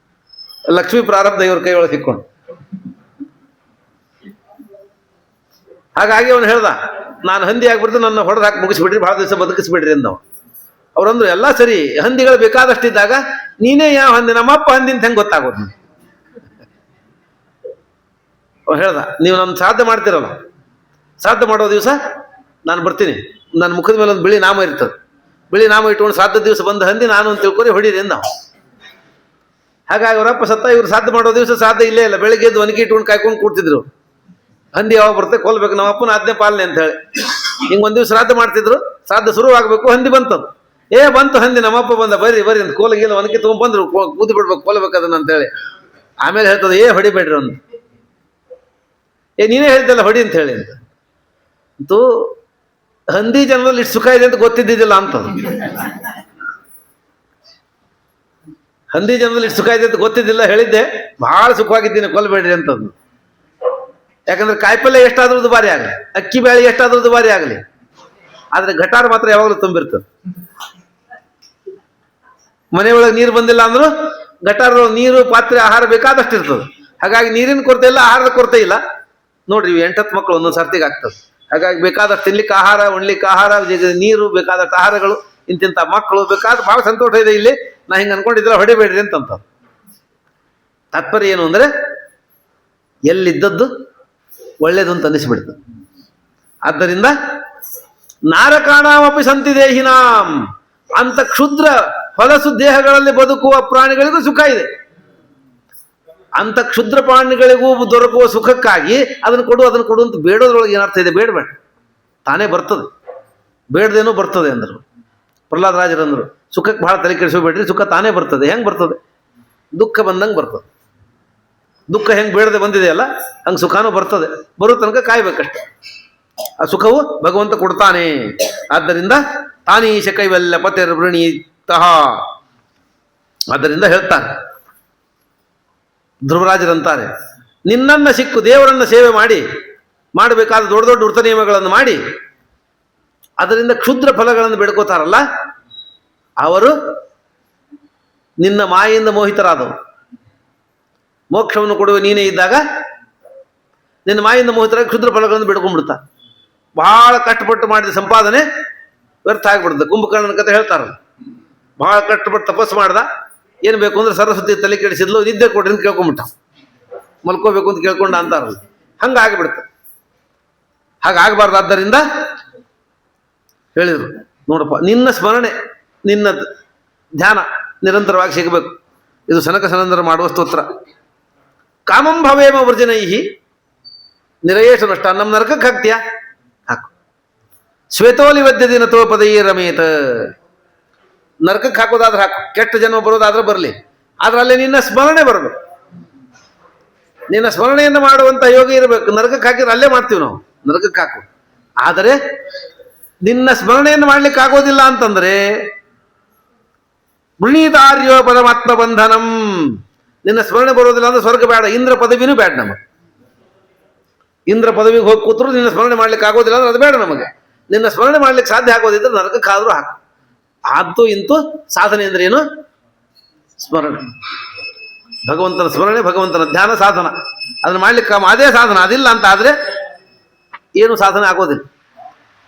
ಲಕ್ಷ್ಮಿ ಪ್ರಾರಬ್ಧ ಇವ್ರ ಕೈ ಒಳಗೆ ಸಿಕ್ಕೊಂಡು. ಹಾಗಾಗಿ ಅವನು ಹೇಳ್ದ, ನಾನು ಹಂದಿ ಆಗ್ಬಿಡ್ತು, ನನ್ನ ಹೊಡೆದು ಹಾಕಿ ಮುಗಿಸ್ಬಿಡ್ರಿ, ಭಾಳ ದಿವಸ ಬದುಕಿಸ್ಬಿಡ್ರಿ ಅಂದವ. ಅವ್ರಂದ್ರು ಎಲ್ಲ ಸರಿ, ಹಂದಿಗಳು ಬೇಕಾದಷ್ಟಿದ್ದಾಗ ನೀನೇ ಯಾವ ಹಂದಿ, ನಮ್ಮಪ್ಪ ಹಂದಿ ಅಂತ ಹೆಂಗೆ ಗೊತ್ತಾಗೋದು? ಅವ್ನು ಹೇಳ್ದ, ನೀವು ನನ್ನ ಶ್ರಾದ್ದ ಮಾಡ್ತಿರಲ್ಲ, ಶ್ರಾದ್ದ ಮಾಡೋ ದಿವಸ ನಾನು ಬರ್ತೀನಿ, ನನ್ನ ಮುಖದ ಮೇಲೆ ಒಂದು ಬಿಳಿ ನಾಮ ಇರ್ತದೆ, ಬಿಳಿ ನಾಮ ಇಟ್ಕೊಂಡು ಶ್ರಾದ್ದ ದಿವಸ ಬಂದ ಹಂದಿ ನಾನು ಅಂತ ತಿಳ್ಕೊರಿ, ಹೊಡೀರಿ ಅಂದ. ಹಾಗಾಗಿ ಅವರಪ್ಪ ಸತ್ತ, ಇವ್ರು ಶ್ರಾದ್ದ ಮಾಡೋ ದಿವಸ ಶ್ರಾದ್ದ ಇಲ್ಲೇ ಇಲ್ಲ, ಬೆಳಿಗ್ಗೆ ಎದ್ದು ಒನಗಿ ಇಟ್ಕೊಂಡು ಕಾಯ್ಕೊಂಡು ಕೂಡ್ತಿದ್ರು. ಹಂದಿ ಯಾವಾಗ ಬರುತ್ತೆ ಕೊಲ್ಬೇಕು, ನಮ್ಮ ಅಪ್ಪನ ಆಜ್ಞೆ ಪಾಲನೆ ಅಂತ ಹೇಳಿ. ಹಿಂಗೆ ಒಂದು ದಿವಸ ಶ್ರಾದ್ದ ಮಾಡ್ತಿದ್ರು, ಶ್ರಾದ್ದ ಶುರು ಆಗಬೇಕು, ಹಂದಿ ಬಂತದು. ಬಂತು ಹಂದಿ, ನಮ್ಮಪ್ಪ ಬಂದ, ಬರ್ರಿ ಬರ್ರಿ ಅಂತ ಕೋಲಗಿಲ್ಲ ಒನಗಿ ತೊಗೊಂಡ್ಬಂದ್ರು, ಕೂದು ಬಿಡ್ಬೇಕು, ಕೊಲ್ಬೇಕು ಅದನ್ನ ಅಂತೇಳಿ. ಆಮೇಲೆ ಹೇಳ್ತದೆ, ಹೊಡಿಬೇಡ್ರಿ ಒಂದು, ನೀನೇ ಹೇಳ್ತಲ್ಲ ಹೊಡಿ ಅಂತ ಹೇಳಿ ಅಂತ. ಅಂತೂ ಹಂದಿ ಜನ್ಮದಲ್ಲಿ ಇಷ್ಟು ಸುಖ ಇದೆ ಅಂತ ಗೊತ್ತಿದ್ದಿದ್ದಿಲ್ಲ ಅಂತದು. ಹಂದಿ ಜನ್ಮದಲ್ಲಿ ಇಷ್ಟು ಸುಖ ಇದೆ ಅಂತ ಗೊತ್ತಿದ್ದಿಲ್ಲ, ಹೇಳಿದ್ದೆ ಬಹಳ ಸುಖವಾಗಿದ್ದೀನಿ, ಕೊಲ್ಬೇಡ್ರಿ ಅಂತದ್ದು. ಯಾಕಂದ್ರೆ ಕಾಯಿಪಲ್ಯ ಎಷ್ಟಾದ್ರೂ ದುಬಾರಿ ಆಗಲಿ, ಅಕ್ಕಿ ಬೇಳೆ ಎಷ್ಟಾದ್ರೂ ದುಬಾರಿ ಆಗಲಿ, ಆದ್ರೆ ಗಟಾರ ಮಾತ್ರ ಯಾವಾಗಲೂ ತುಂಬಿರ್ತದೆ. ಮನೆಯೊಳಗೆ ನೀರು ಬಂದಿಲ್ಲ ಅಂದ್ರೂ ಗಟಾರದೊಳಗೆ ನೀರು, ಪಾತ್ರೆ, ಆಹಾರ ಬೇಕಾದಷ್ಟು ಇರ್ತದೆ. ಹಾಗಾಗಿ ನೀರಿನ ಕೊರತೆ ಇಲ್ಲ, ಆಹಾರದ ಕೊರತೆ ಇಲ್ಲ. ನೋಡ್ರಿ, 8 ಮಕ್ಕಳು ಒಂದೊಂದು ಸರ್ತಿಗೆ ಆಗ್ತದೆ. ಹಾಗಾಗಿ ಬೇಕಾದಷ್ಟು ತಿನ್ಲಿಕ್ಕೆ ಆಹಾರ, ಉಣ್ಲಿಕ್ಕೆ ಆಹಾರ, ನೀರು, ಬೇಕಾದಷ್ಟು ಆಹಾರಗಳು, ಇಂತಿಂಥ ಮಕ್ಕಳು ಬೇಕಾದ, ಬಹಳ ಸಂತೋಷ ಇದೆ ಇಲ್ಲಿ. ನಾ ಹಿಂಗೆ ಅನ್ಕೊಂಡಿದ್ರೆ ಹೊಡಿಬೇಡ್ರಿ ಅಂತ. ತಾತ್ಪರ್ಯ ಏನು ಅಂದರೆ, ಎಲ್ಲಿದ್ದದ್ದು ಒಳ್ಳೇದು ಅಂತ ಅನಿಸ್ಬಿಡ್ತದೆ. ಆದ್ದರಿಂದ ನಾರಕಾಣಾಮಪಿ ಸಂತಿ ದೇಹಿನಾಂ, ಅಂತ ಕ್ಷುದ್ರ ಹೊಲಸು ದೇಹಗಳಲ್ಲಿ ಬದುಕುವ ಪ್ರಾಣಿಗಳಿಗೂ ಸುಖ ಇದೆ. ಅಂತ ಕ್ಷುದ್ರ ಪ್ರಾಣಿಗಳಿಗೂ ದೊರಕುವ ಸುಖಕ್ಕಾಗಿ ಅದನ್ನು ಕೊಡು ಅಂತ ಬೇಡೋದ್ರೊಳಗೆ ಏನರ್ಥ ಇದೆ? ಬೇಡಬೇಡ, ತಾನೇ ಬರ್ತದೆ. ಬೇಡದೇನೋ ಬರ್ತದೆ ಅಂದರು ಪ್ರಹ್ಲಾದರಾಜರಂದರು. ಸುಖಕ್ಕೆ ಬಹಳ ತಲೆ ಕೆಡಿಸಬೇಡ್ರಿ, ಸುಖ ತಾನೇ ಬರ್ತದೆ. ಹೆಂಗೆ ಬರ್ತದೆ? ದುಃಖ ಬಂದಂಗೆ ಬರ್ತದೆ. ದುಃಖ ಹೆಂಗೆ ಬೇಡದೆ ಬಂದಿದೆಯಲ್ಲ, ಹಂಗೆ ಸುಖನೂ ಬರ್ತದೆ. ಬರೋ ತನಕ ಕಾಯ್ಬೇಕಷ್ಟೆ. ಆ ಸುಖವು ಭಗವಂತ ಕೊಡ್ತಾನೆ. ಆದ್ದರಿಂದ ತಾನೀಶ ಕೈವಲ್ಯ ಪತಿರ್ವೃಣೀತಃ. ಆದ್ದರಿಂದ ಹೇಳ್ತಾರೆ ಧ್ರುವರಾಜರಂತಾರೆ, ನಿನ್ನನ್ನು ಸಿಕ್ಕು ದೇವರನ್ನ ಸೇವೆ ಮಾಡಬೇಕಾದ ದೊಡ್ಡ ದೊಡ್ಡ ವೃತ ನಿಯಮಗಳನ್ನು ಮಾಡಿ ಅದರಿಂದ ಕ್ಷುದ್ರ ಫಲಗಳನ್ನು ಬೇಡ್ಕೋತಾರಲ್ಲ, ಅವರು ನಿನ್ನ ಮಾಯೆಯಿಂದ ಮೋಹಿತರಾದವರು. ಮೋಕ್ಷವನ್ನು ಕೊಡುವ ನೀನೇ ಇದ್ದಾಗ ನಿನ್ನ ಮಾಯಿಂದ ಮೋಹಿತರಾಗಿ ಕ್ಷುದ್ರ ಫಲಗಳನ್ನು ಬೇಡ್ಕೊಂಡ್ಬಿಡ್ತಾ. ಬಹಳ ಕಷ್ಟಪಟ್ಟು ಮಾಡಿದ ಸಂಪಾದನೆ ವ್ಯರ್ಥ ಆಗಿಬಿಡ್ತದೆ. ಕುಂಭಕರ್ಣನ ಕತೆ ಹೇಳ್ತಾರಲ್ಲ, ಬಹಳ ಕಷ್ಟಪಟ್ಟು ತಪಸ್ಸು ಮಾಡ್ದ, ಏನು ಬೇಕು ಅಂದ್ರೆ ಸರಸ್ವತಿ ತಲೆ ಕೆಡಿಸಿದ್ಲು, ನಿದ್ದೆ ಕೊಡ್ರಿ ಅಂತ ಕೇಳ್ಕೊಂಬಿಟ್ಟ, ಮಲ್ಕೋಬೇಕು ಅಂತ ಕೇಳ್ಕೊಂಡ ಅಂತಾರಲ್ಲ, ಹಂಗಾಗಿಬಿಡ್ತ. ಹಾಗಾಗಬಾರ್ದು. ಆದ್ದರಿಂದ ಹೇಳಿದರು, ನೋಡಪ್ಪ, ನಿನ್ನ ಸ್ಮರಣೆ, ನಿನ್ನ ಧ್ಯಾನ ನಿರಂತರವಾಗಿ ಸಿಗಬೇಕು. ಇದು ಸನಕ ಸನಂದರ ಮಾಡುವ ಸ್ತೋತ್ರ. ಕಾಮಂ ಭವೇಮ ವೃಜನೈಹಿ ನಿರಯೇಶು ನಷ್ಟ. ನಮ್ಮ ನರಕಕ್ಕೆ ಹಾಕ್ತೀಯಾ? ಹಾಕು. ಶ್ವೇತೋಲಿ ವದ್ಯ ದಿನತೋ ಪದೈ ರಮೇತ. ನರಕಕ್ಕೆ ಹಾಕೋದಾದ್ರೆ ಹಾಕು, ಕೆಟ್ಟ ಜನ್ಮ ಬರೋದಾದ್ರೆ ಬರಲಿ, ಆದ್ರೆ ಅಲ್ಲಿ ನಿನ್ನ ಸ್ಮರಣೆ ಬರಬೇಕು. ನಿನ್ನ ಸ್ಮರಣೆಯನ್ನು ಮಾಡುವಂತ ಯೋಗ ಇರಬೇಕು. ನರಕಕ್ಕೆ ಹಾಕಿದ್ರೆ ಅಲ್ಲೇ ಮಾಡ್ತೀವಿ ನಾವು, ನರಕಕ್ಕೆ ಹಾಕು. ಆದರೆ ನಿನ್ನ ಸ್ಮರಣೆಯನ್ನು ಮಾಡ್ಲಿಕ್ಕೆ ಆಗೋದಿಲ್ಲ ಅಂತಂದ್ರೆ ಮೃಣೀತಾರ್ಯೋ ಪರಮಾತ್ಮ ಬಂಧನಂ. ನಿನ್ನ ಸ್ಮರಣೆ ಬರೋದಿಲ್ಲ ಅಂದ್ರೆ ಸ್ವರ್ಗ ಬೇಡ, ಇಂದ್ರ ಪದವಿನೂ ಬೇಡ ನಮಗೆ. ಇಂದ್ರ ಪದವಿಗೆ ಹೋಗಿ ಕೂತ್ರು ನಿನ್ನ ಸ್ಮರಣೆ ಮಾಡ್ಲಿಕ್ಕೆ ಆಗೋದಿಲ್ಲ ಅಂದ್ರೆ ಅದು ಬೇಡ ನಮಗೆ. ನಿನ್ನ ಸ್ಮರಣೆ ಮಾಡ್ಲಿಕ್ಕೆ ಸಾಧ್ಯ ಆಗೋದಿದ್ರೆ ನರಕಕ್ಕಾದ್ರೂ ಹಾಕು. ಆದ್ದು ಇಂತೂ ಸಾಧನೆ ಅಂದ್ರೆ ಏನು? ಸ್ಮರಣೆ, ಭಗವಂತನ ಸ್ಮರಣೆ, ಭಗವಂತನ ಧ್ಯಾನ ಸಾಧನ. ಅದನ್ನ ಮಾಡ್ಲಿಕ್ಕೆ ಅದೇ ಸಾಧನ. ಅದಿಲ್ಲ ಅಂತ ಆದ್ರೆ ಏನು ಸಾಧನೆ ಆಗೋದಿಲ್ಲ.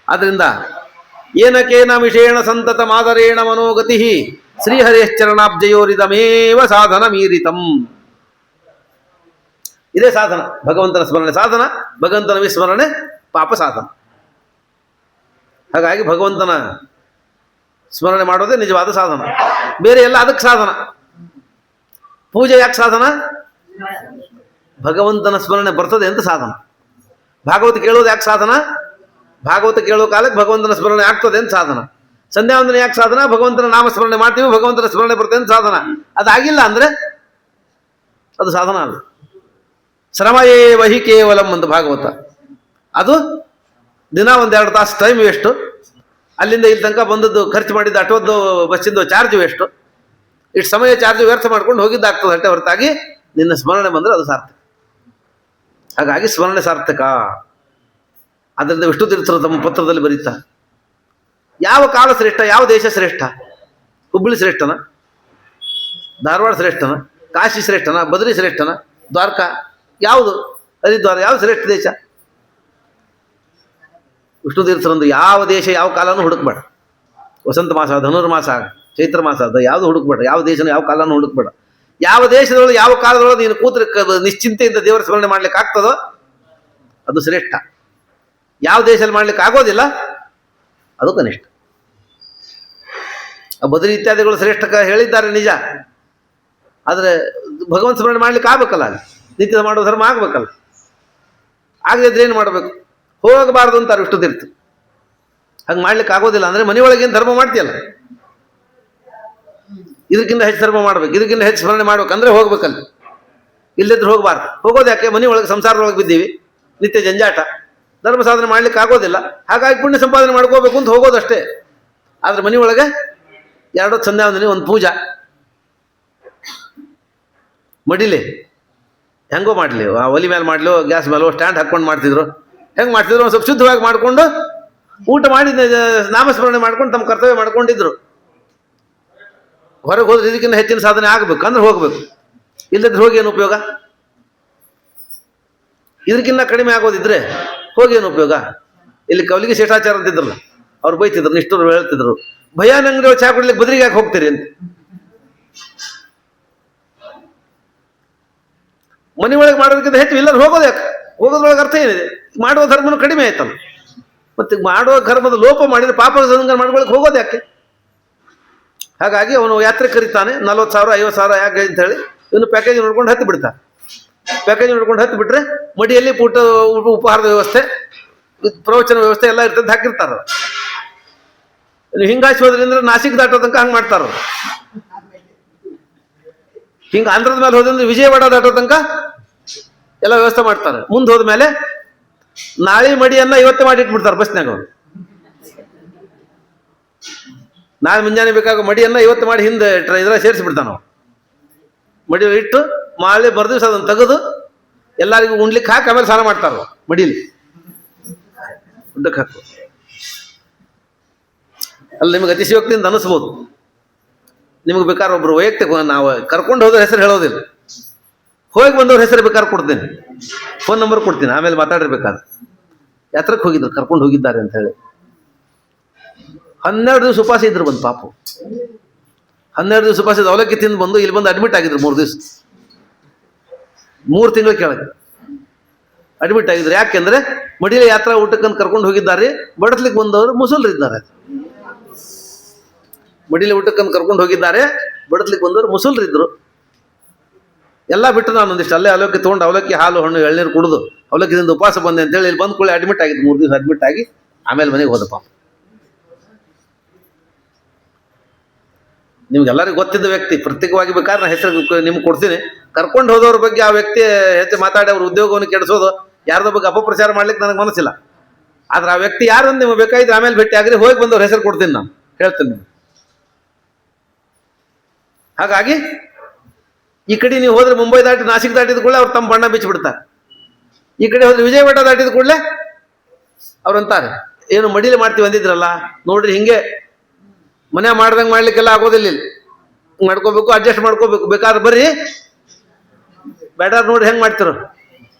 ಆದ್ರಿಂದ ಏನಕೇನ ವಿಷೇಣ ಸಂತತ ಮಾದರೇಣ ಮನೋಗತಿ ಶ್ರೀಹರೇಶ್ಚರಣಾಬ್ಜಯೋರಿದಮೇವ ಸಾಧನ ಮೀರಿತಂ. ಇದೇ ಸಾಧನ, ಭಗವಂತನ ಸ್ಮರಣೆ ಸಾಧನ, ಭಗವಂತನ ವಿಸ್ಮರಣೆ ಪಾಪ ಸಾಧನ. ಹಾಗಾಗಿ ಭಗವಂತನ ಸ್ಮರಣೆ ಮಾಡೋದೇ ನಿಜವಾದ ಸಾಧನ. ಬೇರೆ ಎಲ್ಲ ಅದಕ್ಕೆ ಸಾಧನ. ಪೂಜೆ ಯಾಕೆ ಸಾಧನ? ಭಗವಂತನ ಸ್ಮರಣೆ ಬರ್ತದೆ ಅಂತ ಸಾಧನ. ಭಾಗವತ ಕೇಳೋದು ಯಾಕೆ ಸಾಧನ? ಭಾಗವತ ಕೇಳೋ ಕಾಲಕ್ಕೆ ಭಗವಂತನ ಸ್ಮರಣೆ ಆಗ್ತದೆ ಅಂತ ಸಾಧನ. ಸಂಧ್ಯಾವಂದನೆ ಯಾಕೆ ಸಾಧನ? ಭಗವಂತನ ನಾಮ ಸ್ಮರಣೆ ಮಾಡ್ತೀವಿ, ಭಗವಂತನ ಸ್ಮರಣೆ ಬರ್ತದೆ ಅಂತ ಸಾಧನ. ಅದಾಗಿಲ್ಲ ಅಂದ್ರೆ ಅದು ಸಾಧನ ಅಲ್ಲ. ಶ್ರಮಯೇ ವಹಿ ಕೇವಲಂ ಅಂತ ಭಾಗವತ. ಅದು ದಿನ 1-2 ತಾಸು ಟೈಮ್ ವೇಸ್ಟು. ಅಲ್ಲಿಂದ ಇಲ್ಲಿ ತನಕ ಬಂದದ್ದು ಖರ್ಚು ಮಾಡಿದ್ದು ಆಟೋದ್ದು ಬಸ್ಸಿಂದು ಚಾರ್ಜ್ ವೇಸ್ಟು. ಇಷ್ಟು ಸಮಯ ಚಾರ್ಜ್ ವ್ಯರ್ಥ ಮಾಡ್ಕೊಂಡು ಹೋಗಿದ್ದಾಗ್ತದೆ ಅಷ್ಟೇ ಹೊರತಾಗಿ ನಿನ್ನ ಸ್ಮರಣೆ ಬಂದರೆ ಅದು ಸಾರ್ಥಕ. ಹಾಗಾಗಿ ಸ್ಮರಣೆ ಸಾರ್ಥಕ. ಅದರಿಂದ ವಿಷ್ಣು ತೀರ್ಥರು ತಮ್ಮ ಪತ್ರದಲ್ಲಿ ಬರೀತಾ, ಯಾವ ಕಾಲ ಶ್ರೇಷ್ಠ, ಯಾವ ದೇಶ ಶ್ರೇಷ್ಠ? ಹುಬ್ಬಳ್ಳಿ ಶ್ರೇಷ್ಠನ, ಧಾರವಾಡ ಶ್ರೇಷ್ಠನ, ಕಾಶಿ ಶ್ರೇಷ್ಠನ, ಬದ್ರಿ ಶ್ರೇಷ್ಠನ, ದ್ವಾರಕಾ ಯಾವುದು, ಹರಿದ್ವಾರ ಯಾವುದು ಶ್ರೇಷ್ಠ ದೇಶ? ವಿಷ್ಣು ತೀರ್ಥರಂದು ಯಾವ ದೇಶ ಯಾವ ಕಾಲನೂ ಹುಡುಕ್ಬೇಡ. ವಸಂತ ಮಾಸ, ಧನುರ್ಮಾಸ, ಚೈತ್ರ ಮಾಸ ಅದು ಯಾವುದು ಹುಡುಕ್ಬೇಡ. ಯಾವ ದೇಶನೂ ಯಾವ ಕಾಲನೂ ಹುಡುಕ್ಬೇಡ. ಯಾವ ದೇಶದೊಳಗೆ ಯಾವ ಕಾಲದೊಳಗೆ ನೀನು ಕೂತ್ರೆ ನಿಶ್ಚಿಂತೆಯಿಂದ ದೇವರ ಸ್ಮರಣೆ ಮಾಡ್ಲಿಕ್ಕೆ ಆಗ್ತದೋ ಅದು ಶ್ರೇಷ್ಠ. ಯಾವ ದೇಶದಲ್ಲಿ ಮಾಡ್ಲಿಕ್ಕೆ ಆಗೋದಿಲ್ಲ ಅದು ಕನಿಷ್ಠ. ಬದ್ರಿ ಇತ್ಯಾದಿಗಳು ಶ್ರೇಷ್ಠ ಹೇಳಿದ್ದಾರೆ ನಿಜ. ಆದರೆ ಭಗವಂತ ಸ್ಮರಣೆ ಮಾಡ್ಲಿಕ್ಕೆ ಆಗ್ಬೇಕಲ್ಲ, ಅಲ್ಲಿ ನಿತ್ಯದ ಮಾಡೋ ಧರ್ಮ ಆಗ್ಬೇಕಲ್ಲ. ಆಗದಿದ್ರೆ ಏನು ಮಾಡಬೇಕು? ಹೋಗಬಾರ್ದು ಅಂತಾರೆ ವಿಷ್ಣು ತೀರ್ಥ. ಹಂಗೆ ಮಾಡ್ಲಿಕ್ಕೆ ಆಗೋದಿಲ್ಲ ಅಂದ್ರೆ ಮನೆಯೊಳಗೇನು ಧರ್ಮ ಮಾಡ್ತೀಯಲ್ಲ, ಇದಕ್ಕಿಂತ ಹೆಚ್ಚು ಧರ್ಮ ಮಾಡ್ಬೇಕು, ಇದಕ್ಕಿಂತ ಹೆಚ್ಚು ಸ್ಮರಣೆ ಮಾಡ್ಬೇಕಂದ್ರೆ ಹೋಗ್ಬೇಕಲ್ಲಿ. ಇಲ್ಲದಿದ್ರೆ ಹೋಗಬಾರ್ದು. ಹೋಗೋದು ಯಾಕೆ? ಮನೆಯೊಳಗೆ ಸಂಸಾರದೊಳಗೆ ಬಿದ್ದೀವಿ, ನಿತ್ಯ ಜಂಜಾಟ, ಧರ್ಮ ಸಾಧನೆ ಮಾಡ್ಲಿಕ್ಕೆ ಆಗೋದಿಲ್ಲ. ಹಾಗಾಗಿ ಪುಣ್ಯ ಸಂಪಾದನೆ ಮಾಡ್ಕೋಬೇಕು ಅಂತ ಹೋಗೋದಷ್ಟೇ. ಆದ್ರೆ ಮನೆಯೊಳಗೆ 2 ಸಂಧ್ಯಾವಂದನೆ, ಒಂದು ಪೂಜಾ ಮಡಿಲಿ ಹೆಂಗೋ ಮಾಡಲಿ, ಆ ಒಲಿ ಮೇಲೆ ಮಾಡಲು, ಗ್ಯಾಸ್ ಮೇಲೋ ಸ್ಟ್ಯಾಂಡ್ ಹಾಕ್ಕೊಂಡು ಮಾಡ್ತಿದ್ರು. ಹೆಂಗೆ ಮಾಡ್ತಿದ್ರು? ಒಂದು ಸ್ವಲ್ಪ ಶುದ್ಧವಾಗಿ ಮಾಡಿಕೊಂಡು ಊಟ ಮಾಡಿ ನಾಮಸ್ಮರಣೆ ಮಾಡ್ಕೊಂಡು ತಮ್ಮ ಕರ್ತವ್ಯ ಮಾಡ್ಕೊಂಡಿದ್ರು. ಹೊರಗೆ ಹೋದ್ರೆ ಇದಕ್ಕಿಂತ ಹೆಚ್ಚಿನ ಸಾಧನೆ ಆಗಬೇಕು ಅಂದ್ರೆ ಹೋಗ್ಬೇಕು. ಇಲ್ಲದ್ರೆ ಹೋಗಿ ಏನು ಉಪಯೋಗ? ಇದಕ್ಕಿಂತ ಕಡಿಮೆ ಆಗೋದಿದ್ರೆ ಹೋಗಿ ಏನು ಉಪಯೋಗ? ಇಲ್ಲಿ ಕವಲಿಗೆ ಶೇಷಾಚಾರ ಅಂತಿದ್ರಲ್ಲ, ಅವ್ರು ಬೈತಿದ್ರು, ನಿಷ್ಠರು ಹೇಳ್ತಿದ್ರು, ಭಯಾನಂಗ್ರಿ ಚಾ ಕುಡ್ಲಿಕ್ಕೆ ಬದ್ರಿಗೆ ಯಾಕೆ ಹೋಗ್ತೀರಿ ಅಂತ. ಮನೆಯೊಳಗೆ ಮಾಡೋದಕ್ಕಿಂತ ಹೆಚ್ಚು ಇಲ್ಲದ್ರೆ ಹೋಗೋದು ಯಾಕೆ? ಹೋಗೋದ್ರೊಳಗೆ ಅರ್ಥ ಏನಿದೆ? ಮಾಡುವ ಧರ್ಮನೂ ಕಡಿಮೆ ಆಯ್ತಲ್ಲ. ಮತ್ತೆ ಮಾಡುವ ಧರ್ಮದ ಲೋಪ ಮಾಡಿದ್ರೆ ಪಾಪ ಸಂಸ್ಕಾರ ಮಾಡ್ಕೊಳಕ್ಕೆ ಹೋಗೋದು ಯಾಕೆ? ಹಾಗಾಗಿ ಅವನು ಯಾತ್ರೆ ಕರೀತಾನೆ, 40,000 50,000 ಯಾಕೆ ಅಂತ ಹೇಳಿ ಇವನು ಪ್ಯಾಕೇಜ್ ನೋಡ್ಕೊಂಡು ಹತ್ತಿ ಬಿಡ್ತಾನೆ. ಪ್ಯಾಕೇಜ್ ನೋಡ್ಕೊಂಡು ಹತ್ತಿ ಬಿಟ್ರೆ ಮಡಿಯಲ್ಲಿ ಉಪಹಾರದ ವ್ಯವಸ್ಥೆ, ಪ್ರವಚನ ವ್ಯವಸ್ಥೆ ಎಲ್ಲ ಇರ್ತದೆ, ಹಾಕಿರ್ತಾರ. ಹಿಂಗಾಚಿ ಹೋದ್ರಿಂದ ನಾಸಿಕ್ ದಾಟೋ ತನಕ ಹಂಗೆ ಮಾಡ್ತಾರ. ಹಿಂಗೆ ಆಂಧ್ರದ ಮೇಲೆ ಹೋದ್ರೆ ವಿಜಯವಾಡ ದಾಟೋ ತನಕ ಎಲ್ಲ ವ್ಯವಸ್ಥೆ ಮಾಡ್ತಾರೆ. ಮುಂದೆ ಹೋದ್ಮೇಲೆ ನಾಳೆ ಮಡಿಯನ್ನ ಇವತ್ತೇ ಮಾಡಿ ಇಟ್ಬಿಡ್ತಾರೆ ಬಸ್ನಾಗ. ಅವರು ನಾಳೆ ಮುಂಜಾನೆ ಬೇಕಾಗೋ ಮಡಿಯನ್ನ ಇವತ್ತು ಮಾಡಿ ಹಿಂದೆ ಇದ್ರಾಗ ಸೇರಿಸ್ಬಿಡ್ತಾನ. ನಾವು ಮಡಿ ಇಟ್ಟು ಮಾಳೆ ಬರ್ದಿವ್ಸ ಅದನ್ನು ತೆಗೆದು ಎಲ್ಲರಿಗೂ ಉಣ್ಲಿಕ್ಕೆ ಹಾಕಿ ಆಮೇಲೆ ಸ್ನಾನ ಮಾಡ್ತಾರ ಮಡಿಲಿ ಉದ್ದಕ್ಕೆ ಹಾಕು. ಅಲ್ಲಿ ನಿಮಗೆ ಅತಿಶಯೋಕ್ತಿಯಿಂದ ಅನಿಸ್ಬೋದು. ನಿಮಗೆ ಬೇಕಾದ್ರೆ ಒಬ್ರು ವೈಯಕ್ತಿಕ ನಾವು ಕರ್ಕೊಂಡು ಹೋದ್ರೆ ಹೆಸರು ಹೇಳೋದಿಲ್ಲ, ಹೋಗಿ ಬಂದವ್ರ ಹೆಸರು ಬೇಕಾದ್ರೆ ಕೊಡ್ತೇನೆ, ಫೋನ್ ನಂಬರ್ ಕೊಡ್ತೀನಿ, ಆಮೇಲೆ ಮಾತಾಡಿರ್ಬೇಕಾದ್ರೆ. ಯಾತ್ರಕ್ಕೆ ಹೋಗಿದ್ರು, ಕರ್ಕೊಂಡು ಹೋಗಿದ್ದಾರೆ ಅಂತ ಹೇಳಿ 12 ದಿವಸ ಉಪವಾಸ ಇದ್ರು. ಬಂದು ಪಾಪು 12 ದಿವಸ ಉಪವಾಸ ಅವಲಕ್ಕಿ ತಿಂದು ಬಂದು ಇಲ್ಲಿ ಬಂದು ಅಡ್ಮಿಟ್ ಆಗಿದ್ರು. 3 ದಿವಸ 3 ತಿಂಗಳ ಕೆಳಗೆ ಅಡ್ಮಿಟ್ ಆಗಿದ್ರು. ಯಾಕೆಂದ್ರೆ ಮಡಿಲಿ ಯಾತ್ರಾ ಊಟಕ್ಕಂತ ಕರ್ಕೊಂಡು ಹೋಗಿದ್ದಾರೆ. ಬಡಸ್ಲಿಕ್ಕೆ ಬಂದವರು ಮುಸಲ್ರು ಇದ್ದಾರೆ. ಮಡಿಲಿ ಊಟಕ್ಕಂತ ಕರ್ಕೊಂಡು ಹೋಗಿದ್ದಾರೆ, ಬಡಸ್ಲಿಕ್ಕೆ ಬಂದವರು ಮುಸಲ್ರು ಇದ್ರು. ಎಲ್ಲ ಬಿಟ್ಟು ನಾನು ಒಂದಿಷ್ಟು ಅಲ್ಲೇ ಅವಲಕ್ಕಿ ತೊಗೊಂಡು ಅವಲಕ್ಕಿ ಹಾಲು ಹಣ್ಣು ಎಳ್ನೀರು ಕುಡಿದು ಅವಲಕ್ಕಿದಿಂದ ಉಪವಾಸ ಬಂದೆ ಅಂತೇಳಿ ಇಲ್ಲಿ ಬಂದು ಕೂಡಲೇ ಅಡ್ಮಿಟ್ ಆಗಿದ್ದು, 3 ದಿವಸ ಅಡ್ಮಿಟ್ ಆಗಿ ಆಮೇಲೆ ಮನೆಗೆ ಹೋದಪ್ಪ. ನಿಮ್ಗೆಲ್ಲರಿಗೂ ಗೊತ್ತಿದ್ದ ವ್ಯಕ್ತಿ, ಪ್ರತ್ಯೇಕವಾಗಿ ಬೇಕಾದ್ರೆ ನಾನು ಹೆಸರು ನಿಮ್ಗೆ ಕೊಡ್ತೀನಿ. ಕರ್ಕೊಂಡು ಹೋದವ್ರ ಬಗ್ಗೆ ಆ ವ್ಯಕ್ತಿ ಹೆಚ್ಚು ಮಾತಾಡಿ ಅವ್ರ ಉದ್ಯೋಗವನ್ನು ಕೆಡಿಸೋದು, ಯಾರ್ದೋ ಬಗ್ಗೆ ಅಪಪ್ರಚಾರ ಮಾಡ್ಲಿಕ್ಕೆ ನನಗೆ ಮನಸ್ಸಿಲ್ಲ. ಆದ್ರೆ ಆ ವ್ಯಕ್ತಿ ಯಾರು ಅಂತ ನಿಮ್ಗೆ ಬೇಕಾಗಿದ್ರೆ ಆಮೇಲೆ ಭೇಟಿ ಆಗ್ರಿ, ಹೋಗಿ ಬಂದವ್ರ ಹೆಸರು ಕೊಡ್ತೀನಿ, ನಾನು ಹೇಳ್ತೀನಿ ನಿಮ್ಗೆ. ಹಾಗಾಗಿ ಈ ಕಡೆ ನೀವು ಹೋದ್ರೆ ಮುಂಬೈ ದಾಟಿ ನಾಸಿಕ್ ದಾಟಿದ ಕೂಡಲೇ ಅವ್ರು ತಮ್ಮ ಬಣ್ಣ ಬಿಚ್ಚಿಬಿಡ್ತಾರೆ. ಈ ಕಡೆ ಹೋದ್ರೆ ವಿಜಯವಾಡ ದಾಟಿದ ಕೂಡಲೇ ಅವ್ರಂತಾರೆ, ಏನು ಮಡಿಲಿ ಮಾಡ್ತೀವಿ ಅಂದಿದ್ರಲ್ಲ ನೋಡ್ರಿ, ಹಿಂಗೆ ಮನೆ ಮಾಡ್ದಂಗೆ ಮಾಡ್ಲಿಕ್ಕೆಲ್ಲ ಆಗೋದಿಲ್ಲ, ಇಲ್ಲಿ ಮಾಡ್ಕೋಬೇಕು, ಅಡ್ಜಸ್ಟ್ ಮಾಡ್ಕೋಬೇಕು, ಬೇಕಾದ್ರೆ ಬರ್ರಿ, ಬೇಡ ನೋಡ್ರಿ ಹೆಂಗೆ ಮಾಡ್ತಿರೋ,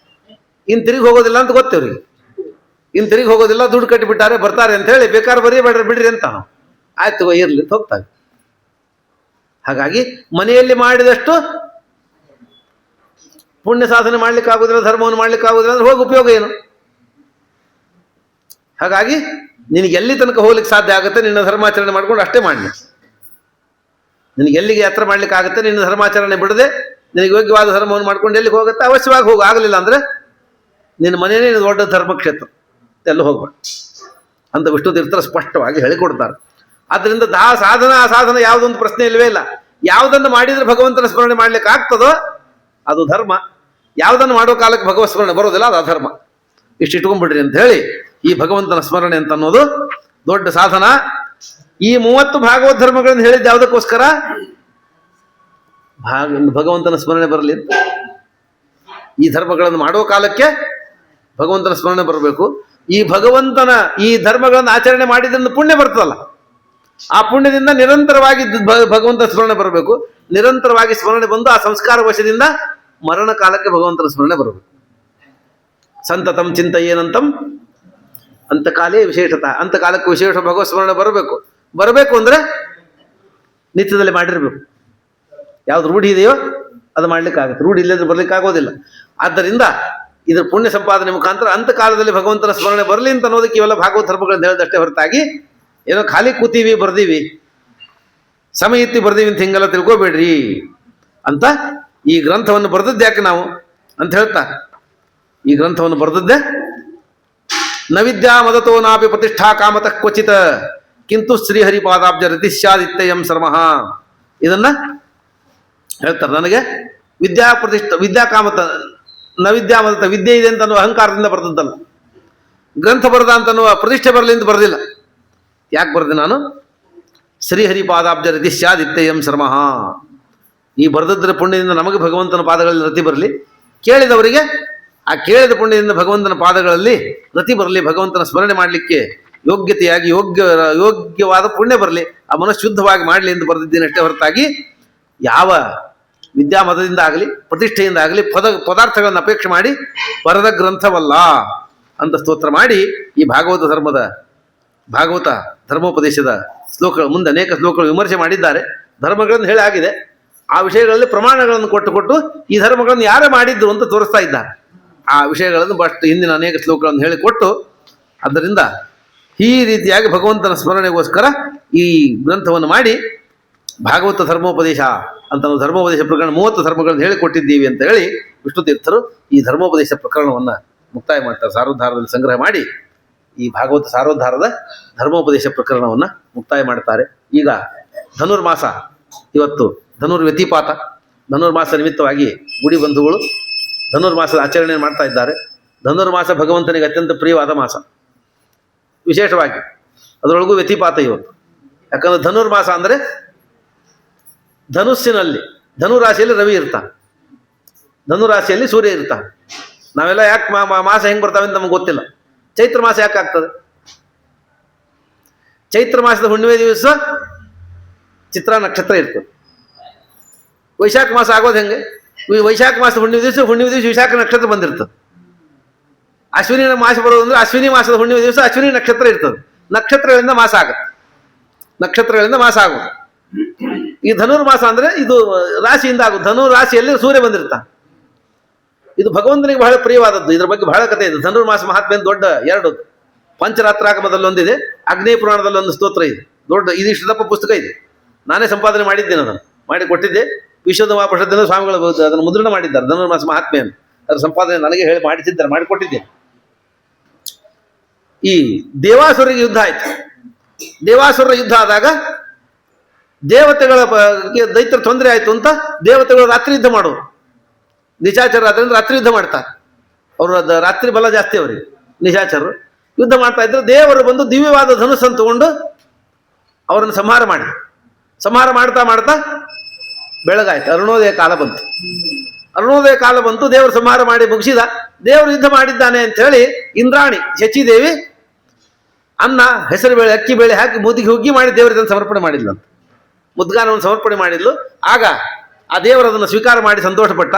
ಇನ್ನು ತಿರುಗಿ ಹೋಗೋದಿಲ್ಲ ಅಂತ ಗೊತ್ತೇವ್ರಿಗೆ, ಇನ್ನು ತಿರುಗಿ ಹೋಗೋದಿಲ್ಲ, ದುಡ್ಡು ಕಟ್ಟಿಬಿಟ್ಟಾರೆ ಬರ್ತಾರೆ ಅಂತ ಹೇಳಿ ಬೇಕಾದ್ರೆ ಬರ್ರಿ ಬೇಡ್ರಿ ಬಿಡ್ರಿ ಅಂತ ಆಯ್ತು ಇರ್ಲಿ ಹೋಗ್ತಾರೆ. ಹಾಗಾಗಿ ಮನೆಯಲ್ಲಿ ಮಾಡಿದಷ್ಟು ಪುಣ್ಯ ಸಾಧನೆ ಮಾಡ್ಲಿಕ್ಕೆ ಆಗುದಿಲ್ಲ, ಧರ್ಮವನ್ನು ಮಾಡ್ಲಿಕ್ಕೆ ಆಗುದಿಲ್ಲ ಅಂದ್ರೆ ಹೋಗಿ ಉಪಯೋಗ ಏನು? ಹಾಗಾಗಿ ನಿನಗೆ ಎಲ್ಲಿ ತನಕ ಹೋಗ್ಲಿಕ್ಕೆ ಸಾಧ್ಯ ಆಗುತ್ತೆ ನಿನ್ನ ಧರ್ಮಾಚರಣೆ ಮಾಡ್ಕೊಂಡು ಅಷ್ಟೇ ಮಾಡಲಿ. ನಿನಗೆ ಎಲ್ಲಿಗೆ ಯಾತ್ರೆ ಮಾಡ್ಲಿಕ್ಕೆ ಆಗುತ್ತೆ ನಿನ್ನ ಧರ್ಮಾಚರಣೆ ಬಿಡದೆ ನಿನಗೆ ಯೋಗ್ಯವಾದ ಧರ್ಮವನ್ನು ಮಾಡ್ಕೊಂಡು ಎಲ್ಲಿಗೆ ಹೋಗುತ್ತೆ ಅವಶ್ಯವಾಗಿ ಹೋಗಿ, ಆಗಲಿಲ್ಲ ಅಂದ್ರೆ ನಿನ್ನ ಮನೆಯೇ ದೊಡ್ಡ ಧರ್ಮಕ್ಷೇತ್ರ, ಎಲ್ಲ ಹೋಗ್ಬೇಡ ಅಂತ ವಿಷ್ಣು ತೀರ್ಥರು ಸ್ಪಷ್ಟವಾಗಿ ಹೇಳಿಕೊಡ್ತಾರೆ. ಆದ್ದರಿಂದ ಸಾಧನ ಯಾವುದೊಂದು ಪ್ರಶ್ನೆ ಇಲ್ಲವೇ ಇಲ್ಲ. ಯಾವುದನ್ನು ಮಾಡಿದ್ರೆ ಭಗವಂತನ ಸ್ಮರಣೆ ಮಾಡ್ಲಿಕ್ಕೆ ಆಗ್ತದೋ ಅದು ಧರ್ಮ, ಯಾವುದನ್ನು ಮಾಡೋ ಕಾಲಕ್ಕೆ ಭಗವತ್ ಸ್ಮರಣೆ ಬರೋದಿಲ್ಲ ಅದು ಅಧರ್ಮ. ಇಷ್ಟು ಇಟ್ಕೊಂಡ್ಬಿಡ್ರಿ ಅಂತ ಹೇಳಿ ಈ ಭಗವಂತನ ಸ್ಮರಣೆ ಅಂತ ಅನ್ನೋದು ದೊಡ್ಡ ಸಾಧನ. ಈ 30 ಭಾಗವತ್ ಧರ್ಮಗಳನ್ನು ಹೇಳಿದ್ದು ಯಾವುದಕ್ಕೋಸ್ಕರ? ಭಗವಂತನ ಸ್ಮರಣೆ ಬರಲಿ. ಈ ಧರ್ಮಗಳನ್ನು ಮಾಡೋ ಕಾಲಕ್ಕೆ ಭಗವಂತನ ಸ್ಮರಣೆ ಬರಬೇಕು. ಈ ಭಗವಂತನ ಈ ಧರ್ಮಗಳನ್ನು ಆಚರಣೆ ಮಾಡಿದ್ರಿಂದ ಪುಣ್ಯ ಬರ್ತದಲ್ಲ, ಆ ಪುಣ್ಯದಿಂದ ನಿರಂತರವಾಗಿ ಭಗವಂತ ಸ್ಮರಣೆ ಬರಬೇಕು. ನಿರಂತರವಾಗಿ ಸ್ಮರಣೆ ಬಂದು ಆ ಸಂಸ್ಕಾರ ವಶದಿಂದ ಮರಣ ಕಾಲಕ್ಕೆ ಭಗವಂತನ ಸ್ಮರಣೆ ಬರಬೇಕು. ಸಂತತಂ ಚಿಂತೆಯೇನಂತಂ ಅಂತಕಾಲೇ ವಿಶೇಷತ, ಅಂತಕಾಲಕ್ಕೆ ವಿಶೇಷ ಭಗವತ್ ಸ್ಮರಣೆ ಬರಬೇಕು ಅಂದ್ರೆ ನಿತ್ಯದಲ್ಲಿ ಮಾಡಿರ್ಬೇಕು. ಯಾವ್ದು ರೂಢಿ ಇದೆಯೋ ಅದು ಮಾಡ್ಲಿಕ್ಕೆ ಆಗುತ್ತೆ, ರೂಢಿ ಇಲ್ಲದ್ರೆ ಬರ್ಲಿಕ್ಕೆ ಆಗೋದಿಲ್ಲ. ಆದ್ದರಿಂದ ಇದ್ರ ಪುಣ್ಯ ಸಂಪಾದನೆ ಮುಖಾಂತರ ಅಂತಕಾಲದಲ್ಲಿ ಭಗವಂತನ ಸ್ಮರಣೆ ಬರಲಿ ಅಂತ ಅನ್ನೋದಕ್ಕೆ ಇವೆಲ್ಲ ಭಾಗವತ ಧರ್ಮಗಳನ್ನು ಹೇಳಿದಷ್ಟೇ ಹೊರತಾಗಿ ಏನೋ ಖಾಲಿ ಕೂತೀವಿ ಬರ್ದೀವಿ ಸಮಯ ಎತ್ತಿ ಬರ್ದೀವಿ ಅಂತ ಹಿಂಗೆಲ್ಲ ತಿಳ್ಕೊಬೇಡ್ರಿ ಅಂತ ಈ ಗ್ರಂಥವನ್ನು ಬರೆದದ್ದು ಯಾಕೆ ನಾವು ಅಂತ ಹೇಳ್ತಾ, ಈ ಗ್ರಂಥವನ್ನು ಬರೆದದ್ದೇ ನವಿದ್ಯಾ ಮದತೋ ನಾಪಿ ಪ್ರತಿಷ್ಠಾ ಕಾಮತಃ ಕ್ವಚಿತ ಕಿಂತು ಶ್ರೀಹರಿಪಾದಾಬ್ಜ ರತಿಶ್ಯಾದಿತ್ಯಯಂ ಸರ್ಮಃ. ಇದನ್ನ ಹೇಳ್ತಾರೆ. ನನಗೆ ವಿದ್ಯಾ ಕಾಮತ ನವಿದ್ಯಾ ಮದತ ವಿದ್ಯೆ ಇದೆ ಅಂತ ಅನ್ನುವ ಅಹಂಕಾರದಿಂದ ಬರೆದದ್ದಲ್ಲ, ಗ್ರಂಥ ಬರೆದ ಅಂತ ಅನ್ನುವ ಪ್ರತಿಷ್ಠೆ ಬರಲಿ ಅಂತ ಬರೆದಿಲ್ಲ. ಯಾಕೆ ಬರೆದೆ ನಾನು? ಶ್ರೀಹರಿಪಾದಾಬ್ಜ ರತಿಶ್ಯಾದಿತ್ಯಯಂ ಸರ್ಮಃ. ಈ ಬರೆದದ್ರ ಪುಣ್ಯದಿಂದ ನಮಗೆ ಭಗವಂತನ ಪಾದಗಳಲ್ಲಿ ರತಿ ಬರಲಿ, ಕೇಳಿದವರಿಗೆ ಆ ಕೇಳಿದ ಪುಣ್ಯದಿಂದ ಭಗವಂತನ ಪಾದಗಳಲ್ಲಿ ರತಿ ಬರಲಿ, ಭಗವಂತನ ಸ್ಮರಣೆ ಮಾಡಲಿಕ್ಕೆ ಯೋಗ್ಯತೆಯಾಗಿ ಯೋಗ್ಯವಾದ ಪುಣ್ಯ ಬರಲಿ, ಆ ಮನಸ್ಸು ಶುದ್ಧವಾಗಿ ಮಾಡಲಿ ಎಂದು ಬರೆದಿದ್ದೇನೆ ಅಷ್ಟೇ ಹೊರತಾಗಿ ಯಾವ ವಿದ್ಯಾಮತದಿಂದ ಆಗಲಿ ಪ್ರತಿಷ್ಠೆಯಿಂದ ಆಗಲಿ ಪದಾರ್ಥಗಳನ್ನು ಅಪೇಕ್ಷೆ ಮಾಡಿ ಬರೆದ ಗ್ರಂಥವಲ್ಲ ಅಂತ ಸ್ತೋತ್ರ ಮಾಡಿ ಈ ಭಾಗವತ ಧರ್ಮೋಪದೇಶದ ಶ್ಲೋಕಗಳು ಮುಂದೆ ಅನೇಕ ಶ್ಲೋಕಗಳು ವಿಮರ್ಶೆ ಮಾಡಿದ್ದಾರೆ. ಧರ್ಮಗಳನ್ನು ಹೇಳಿ ಆಗಿದೆ, ಆ ವಿಷಯಗಳಲ್ಲಿ ಪ್ರಮಾಣಗಳನ್ನು ಕೊಟ್ಟು ಈ ಧರ್ಮಗಳನ್ನು ಯಾರೇ ಮಾಡಿದ್ರು ಅಂತ ತೋರಿಸ್ತಾ ಇದ್ದಾರೆ. ಆ ವಿಷಯಗಳನ್ನು ಹಿಂದಿನ ಅನೇಕ ಶ್ಲೋಕಗಳನ್ನು ಹೇಳಿಕೊಟ್ಟು, ಆದ್ದರಿಂದ ಈ ರೀತಿಯಾಗಿ ಭಗವಂತನ ಸ್ಮರಣೆಗೋಸ್ಕರ ಈ ಗ್ರಂಥವನ್ನು ಮಾಡಿ ಭಾಗವತ ಧರ್ಮೋಪದೇಶ ಅಂತ ನಾವು ಧರ್ಮೋಪದೇಶ ಪ್ರಕರಣ 30 ಧರ್ಮಗಳನ್ನು ಹೇಳಿಕೊಟ್ಟಿದ್ದೀವಿ ಅಂತ ಹೇಳಿ ವಿಷ್ಣು ತೀರ್ಥರು ಈ ಧರ್ಮೋಪದೇಶ ಪ್ರಕರಣವನ್ನು ಮುಕ್ತಾಯ ಮಾಡ್ತಾರೆ. ಸಾರೋದ್ಧಾರದಲ್ಲಿ ಸಂಗ್ರಹ ಮಾಡಿ ಈ ಭಾಗವತ ಸಾರೋದ್ಧಾರದ ಧರ್ಮೋಪದೇಶ ಪ್ರಕರಣವನ್ನು ಮುಕ್ತಾಯ ಮಾಡ್ತಾರೆ. ಈಗ ಧನುರ್ಮಾಸ, ಇವತ್ತು ಧನುರ್ವ್ಯತಿಪಾತ, ಧನುರ್ಮಾಸ ನಿಮಿತ್ತವಾಗಿ ಗುಡಿ ಬಂಧುಗಳು ಧನುರ್ಮಾಸದ ಆಚರಣೆ ಮಾಡ್ತಾ ಇದ್ದಾರೆ. ಧನುರ್ಮಾಸ ಭಗವಂತನಿಗೆ ಅತ್ಯಂತ ಪ್ರಿಯವಾದ ಮಾಸ, ವಿಶೇಷವಾಗಿ ಅದರೊಳಗೂ ವ್ಯತಿಪಾತ ಇವತ್ತು. ಯಾಕಂದ್ರೆ ಧನುರ್ಮಾಸ ಅಂದರೆ ಧನುಸ್ಸಿನಲ್ಲಿ ಧನುರಾಶಿಯಲ್ಲಿ ರವಿ ಇರ್ತಾನೆ, ಧನುರಾಶಿಯಲ್ಲಿ ಸೂರ್ಯ ಇರ್ತಾನೆ. ನಾವೆಲ್ಲ ಯಾಕೆ ಮಾಸ ಹೆಂಗೆ ಬರ್ತಾವೆ ಅಂತ ನಮ್ಗೆ ಗೊತ್ತಿಲ್ಲ. ಚೈತ್ರ ಮಾಸ ಯಾಕೆ ಆಗ್ತದೆ? ಚೈತ್ರ ಮಾಸದ ಹುಣ್ಣಿಮೆ ದಿವಸ ಚಿತ್ರ ನಕ್ಷತ್ರ ಇರ್ತದೆ. ವೈಶಾಖ ಮಾಸ ಆಗೋದು ಹೆಂಗೆ? ವೈಶಾಖ ಮಾಸದ ಹುಣ್ಣಿಮೆ ದಿವಸ ವಿಶಾಖ ನಕ್ಷತ್ರ ಬಂದಿರ್ತದೆ. ಅಶ್ವಿನಿ ಮಾಸ ಬರೋದು ಅಂದ್ರೆ ಅಶ್ವಿನಿ ಮಾಸದ ಹುಣ್ಣಿಮೆ ದಿವಸ ಅಶ್ವಿನಿ ನಕ್ಷತ್ರ ಇರ್ತದೆ. ನಕ್ಷತ್ರಗಳಿಂದ ಮಾಸ ಆಗುತ್ತೆ. ಈ ಧನುರ್ಮಾಸ ಅಂದ್ರೆ ಇದು ರಾಶಿಯಿಂದ ಆಗುತ್ತೆ. ಧನು ರಾಶಿಯಲ್ಲಿ ಸೂರ್ಯ ಬಂದಿರ್ತಾನೆ. ಇದು ಭಗವಂತನಿಗೆ ಬಹಳ ಪ್ರಿಯವಾದದ್ದು. ಇದ್ರ ಬಗ್ಗೆ ಬಹಳ ಕಥೆ ಇದೆ. ಧನುರ್ಮಾಸ ಮಹಾತ್ಮೆ ದೊಡ್ಡ 2 ಪಂಚರಾತ್ರಾಗಮದಲ್ಲೊಂದಿದೆ, ಅಗ್ನಿ ಪುರಾಣದಲ್ಲೊಂದು ಸ್ತೋತ್ರ ಇದೆ. ದೊಡ್ಡ ಇದಿಷ್ಟದಪ್ಪ ಪುಸ್ತಕ ಇದೆ. ನಾನೇ ಸಂಪಾದನೆ ಮಾಡಿದ್ದೇನೆ, ಅದನ್ನು ಮಾಡಿ ಕೊಟ್ಟಿದ್ದೆ. ವಿಶ್ವದ ಮಹಾಪರಿಷತ್ತಿನ ಸ್ವಾಮಿಗಳು ಅದನ್ನು ಮುದ್ರಣ ಮಾಡಿದ್ದಾರೆ, ಧನುರ್ಮಾಸ ಮಹಾತ್ಮೆಯನ್ನು. ಅದರ ಸಂಪಾದನೆ ನನಗೆ ಹೇಳಿ ಮಾಡಿಸಿದ್ದಾರೆ, ಮಾಡಿಕೊಟ್ಟಿದ್ದೇನೆ. ಈ ದೇವಾಸುರರಿಗೆ ಯುದ್ಧ ಆಯ್ತು. ದೇವಾಸುರರ ಯುದ್ಧ ಆದಾಗ ದೇವತೆಗಳ ದೈತ್ಯರ ತೊಂದರೆ ಆಯ್ತು ಅಂತ ದೇವತೆಗಳು ರಾತ್ರಿ ಯುದ್ಧ ಮಾಡೋರು. ನಿಶಾಚರ ಆದ್ರಿಂದ ರಾತ್ರಿ ಯುದ್ಧ ಮಾಡ್ತಾರೆ. ಅವರು ರಾತ್ರಿ ಬಲ ಜಾಸ್ತಿ ಅವರಿಗೆ, ನಿಶಾಚರರು ಯುದ್ಧ ಮಾಡ್ತಾ ಇದ್ರು. ದೇವರು ಬಂದು ದಿವ್ಯವಾದ ಧನುಸ್ಸನ್ನು ತಗೊಂಡು ಅವರನ್ನು ಸಂಹಾರ ಮಾಡ್ತಾ ಮಾಡ್ತಾ ಬೆಳಗಾಯ್ತು. ಅರುಣೋದಯ ಕಾಲ ಬಂತು. ಅರುಣೋದಯ ಕಾಲ ಬಂತು, ದೇವರು ಸಂಹಾರ ಮಾಡಿ ಮುಗಿಸಿದ. ದೇವರು ಯುದ್ಧ ಮಾಡಿದ್ದಾನೆ ಅಂತ ಹೇಳಿ ಇಂದ್ರಾಣಿ ಶಚಿದೇವಿ ಅನ್ನ, ಹೆಸರು ಬೇಳೆ, ಅಕ್ಕಿ ಬೇಳೆ ಹಾಕಿ ಮುದಿಗೆ ಹುಗ್ಗಿ ಮಾಡಿ ದೇವರಿಗೆ ಸಮರ್ಪಣೆ ಮಾಡಿದ್ಲು ಅಂತ. ಮುದ್ಗಾನವನ್ನು ಸಮರ್ಪಣೆ ಮಾಡಿದ್ಲು. ಆಗ ಆ ದೇವರು ಅದನ್ನು ಸ್ವೀಕಾರ ಮಾಡಿ ಸಂತೋಷಪಟ್ಟ.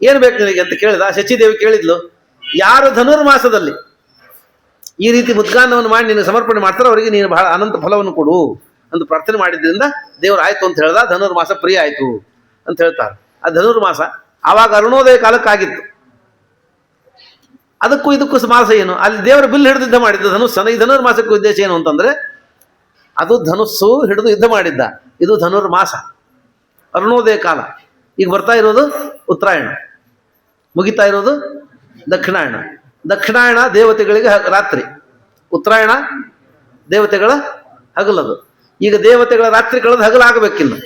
ಏನು ಬೇಕು ನಿನಗೆ ಅಂತ ಕೇಳಿದ. ಶಚಿದೇವಿ ಕೇಳಿದ್ಲು, ಯಾರು ಧನುರ್ಮಾಸದಲ್ಲಿ ಈ ರೀತಿ ಮುದ್ಗಾನವನ್ನು ಮಾಡಿ ನೀನು ಸಮರ್ಪಣೆ ಮಾಡ್ತಾರೋ ಅವರಿಗೆ ನೀನು ಬಹಳ ಅನಂತ ಫಲವನ್ನು ಕೊಡು ಅಂತ ಪ್ರಾರ್ಥನೆ ಮಾಡಿದ್ರಿಂದ ದೇವರು ಆಯ್ತು ಅಂತ ಹೇಳ್ದ. ಧನುರ್ಮಾಸ ಪ್ರಿಯ ಆಯ್ತು ಅಂತ ಹೇಳ್ತಾರೆ. ಆ ಧನುರ್ಮಾಸ ಆವಾಗ ಅರುಣೋದಯ ಕಾಲಕ್ಕಾಗಿತ್ತು. ಅದಕ್ಕೂ ಇದಕ್ಕೂ ಮಾಸ ಏನು? ಅಲ್ಲಿ ದೇವರ ಬಿಲ್ ಹಿಡಿದು ಯುದ್ಧ ಮಾಡಿದ್ದ ಧನುಸ್ಸನ್ನು. ಈ ಧನುರ್ಮಾಸಕ್ಕೂ ಉದ್ದೇಶ ಏನು ಅಂತಂದ್ರೆ, ಅದು ಧನುಸ್ಸು ಹಿಡಿದು ಯುದ್ಧ ಮಾಡಿದ್ದ, ಇದು ಧನುರ್ಮಾಸ, ಅರುಣೋದಯ ಕಾಲ. ಈಗ ಬರ್ತಾ ಇರೋದು ಉತ್ತರಾಯಣ, ಮುಗಿತಾ ಇರೋದು ದಕ್ಷಿಣಾಯಣ. ದಕ್ಷಿಣಾಯಣ ದೇವತೆಗಳಿಗೆ ರಾತ್ರಿ, ಉತ್ತರಾಯಣ ದೇವತೆಗಳ ಹಗಲದು. ಈಗ ದೇವತೆಗಳ ರಾತ್ರಿ ಕಳೆದು ಹಗಲಾಗಬೇಕಿನ್ನು.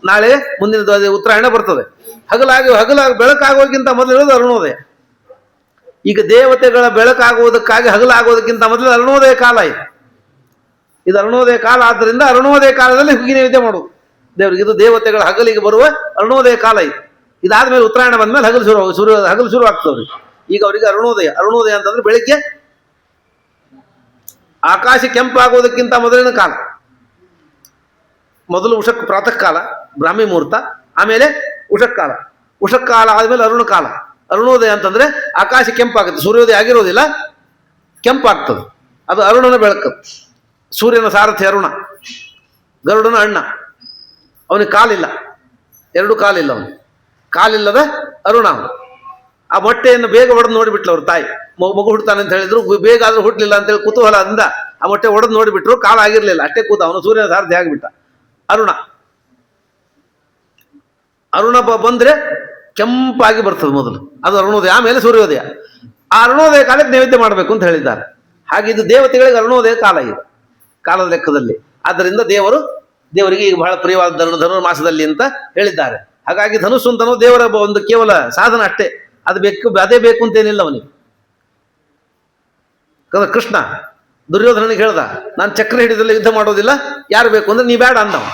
ನಾಳೆ ಮುಂದಿನ ಉತ್ತರಾಯಣ ಬರ್ತದೆ. ಹಗಲಾಗಿ ಬೆಳಕಾಗೋದಕ್ಕಿಂತ ಮೊದಲು ಇರೋದು ಅರುಣೋದಯ. ಈಗ ದೇವತೆಗಳ ಬೆಳಕಾಗುವುದಕ್ಕಾಗಿ ಹಗಲಾಗೋದಕ್ಕಿಂತ ಮೊದಲು ಅರುಣೋದಯ ಕಾಲ ಇದು ಅರುಣೋದಯ ಕಾಲ. ಆದ್ದರಿಂದ ಅರುಣೋದಯ ಕಾಲದಲ್ಲಿ ಹುಗ್ಗಿ ನೈವೇದ್ಯ ಮಾಡುವುದು ದೇವರಿಗೆ. ಇದು ದೇವತೆಗಳ ಹಗಲಿಗೆ ಬರುವ ಅರುಣೋದಯ ಕಾಲ ಇದು. ಇದಾದ್ಮೇಲೆ ಉತ್ತರಾಯಣ ಬಂದ್ಮೇಲೆ ಹಗಲು ಶುರು ಆಗ್ತವ್ರಿ. ಈಗ ಅವರಿಗೆ ಅರುಣೋದಯ ಅಂತಂದ್ರೆ ಬೆಳಿಗ್ಗೆ ಆಕಾಶ ಕೆಂಪಾಗುವುದಕ್ಕಿಂತ ಮೊದಲಿನ ಕಾಲ. ಮೊದಲು ಪ್ರಾತಃ ಕಾಲ, ಬ್ರಾಹ್ಮಿ ಮುಹೂರ್ತ, ಆಮೇಲೆ ಉಷಕ್ಕಾಲ ಆದ್ಮೇಲೆ ಅರುಣ ಕಾಲ. ಅರುಣೋದಯ ಅಂತಂದ್ರೆ ಆಕಾಶ ಕೆಂಪಾಗುತ್ತೆ, ಸೂರ್ಯೋದಯ ಆಗಿರೋದಿಲ್ಲ, ಕೆಂಪಾಗ್ತದೆ. ಅದು ಅರುಣನ ಬೆಳಕು. ಸೂರ್ಯನ ಸಾರಥಿ ಅರುಣ, ಗರುಡನ ಅಣ್ಣ. ಅವನಿಗೆ ಕಾಲಿಲ್ಲ, ಎರಡು ಕಾಲಿಲ್ಲ. ಅವನು ಕಾಲಿಲ್ಲದ ಅರುಣ. ಅವನು ಆ ಮೊಟ್ಟೆಯನ್ನು ಬೇಗ ಒಡೆದು ನೋಡಿಬಿಟ್ಲು ಅವ್ರ ತಾಯಿ. ಮಗು ಹುಡ್ತಾನೆ ಅಂತ ಹೇಳಿದ್ರು, ಬೇಗ ಆದ್ರೂ ಹುಟ್ಟಲಿಲ್ಲ ಅಂತೇಳಿ ಕುತೂಹಲದಿಂದ ಆ ಮೊಟ್ಟೆ ಒಡೆದು ನೋಡಿಬಿಟ್ರು. ಕಾಲ ಆಗಿರ್ಲಿಲ್ಲ, ಅಷ್ಟೇ ಕೂತ. ಅವನು ಸೂರ್ಯನ ಸಾರಥಿ ಆಗಿಬಿಟ್ಟ ಅರುಣ ಬಂದ್ರೆ ಕೆಂಪಾಗಿ ಬರ್ತದೆ ಮೊದಲು, ಅದು ಅರುಣೋದಯ. ಆಮೇಲೆ ಸೂರ್ಯೋದಯ. ಆ ಅರುಣೋದಯ ಕಾಲಕ್ಕೆ ನೈವೇದ್ಯ ಮಾಡಬೇಕು ಅಂತ ಹೇಳಿದ್ದಾರೆ. ಹಾಗೆ ಇದು ದೇವತೆಗಳಿಗೆ ಅರುಣೋದಯ ಕಾಲ ಇದು, ಕಾಲದ ಲೆಕ್ಕದಲ್ಲಿ. ಆದ್ದರಿಂದ ದೇವರಿಗೆ ಈಗ ಬಹಳ ಪ್ರಿಯವಾದ ಧನುರ್ಮಾಸದಲ್ಲಿ ಅಂತ ಹೇಳಿದ್ದಾರೆ. ಹಾಗಾಗಿ ಧನುಸ್ಸು ಅಂತನೋ ದೇವರ ಒಂದು ಕೇವಲ ಸಾಧನ ಅಷ್ಟೇ. ಅದೇ ಬೇಕು ಅಂತೇನಿಲ್ಲ ಅವನಿಗೆ. ಕೃಷ್ಣ ದುರ್ಯೋಧನಿಗೆ ಹೇಳ್ದ, ನಾನು ಚಕ್ರ ಹಿಡಿದಲ್ಲಿ ಯುದ್ಧ ಮಾಡೋದಿಲ್ಲ, ಯಾರು ಬೇಕು ಅಂದ್ರೆ ನೀ ಬೇಡ ಅಂದವ.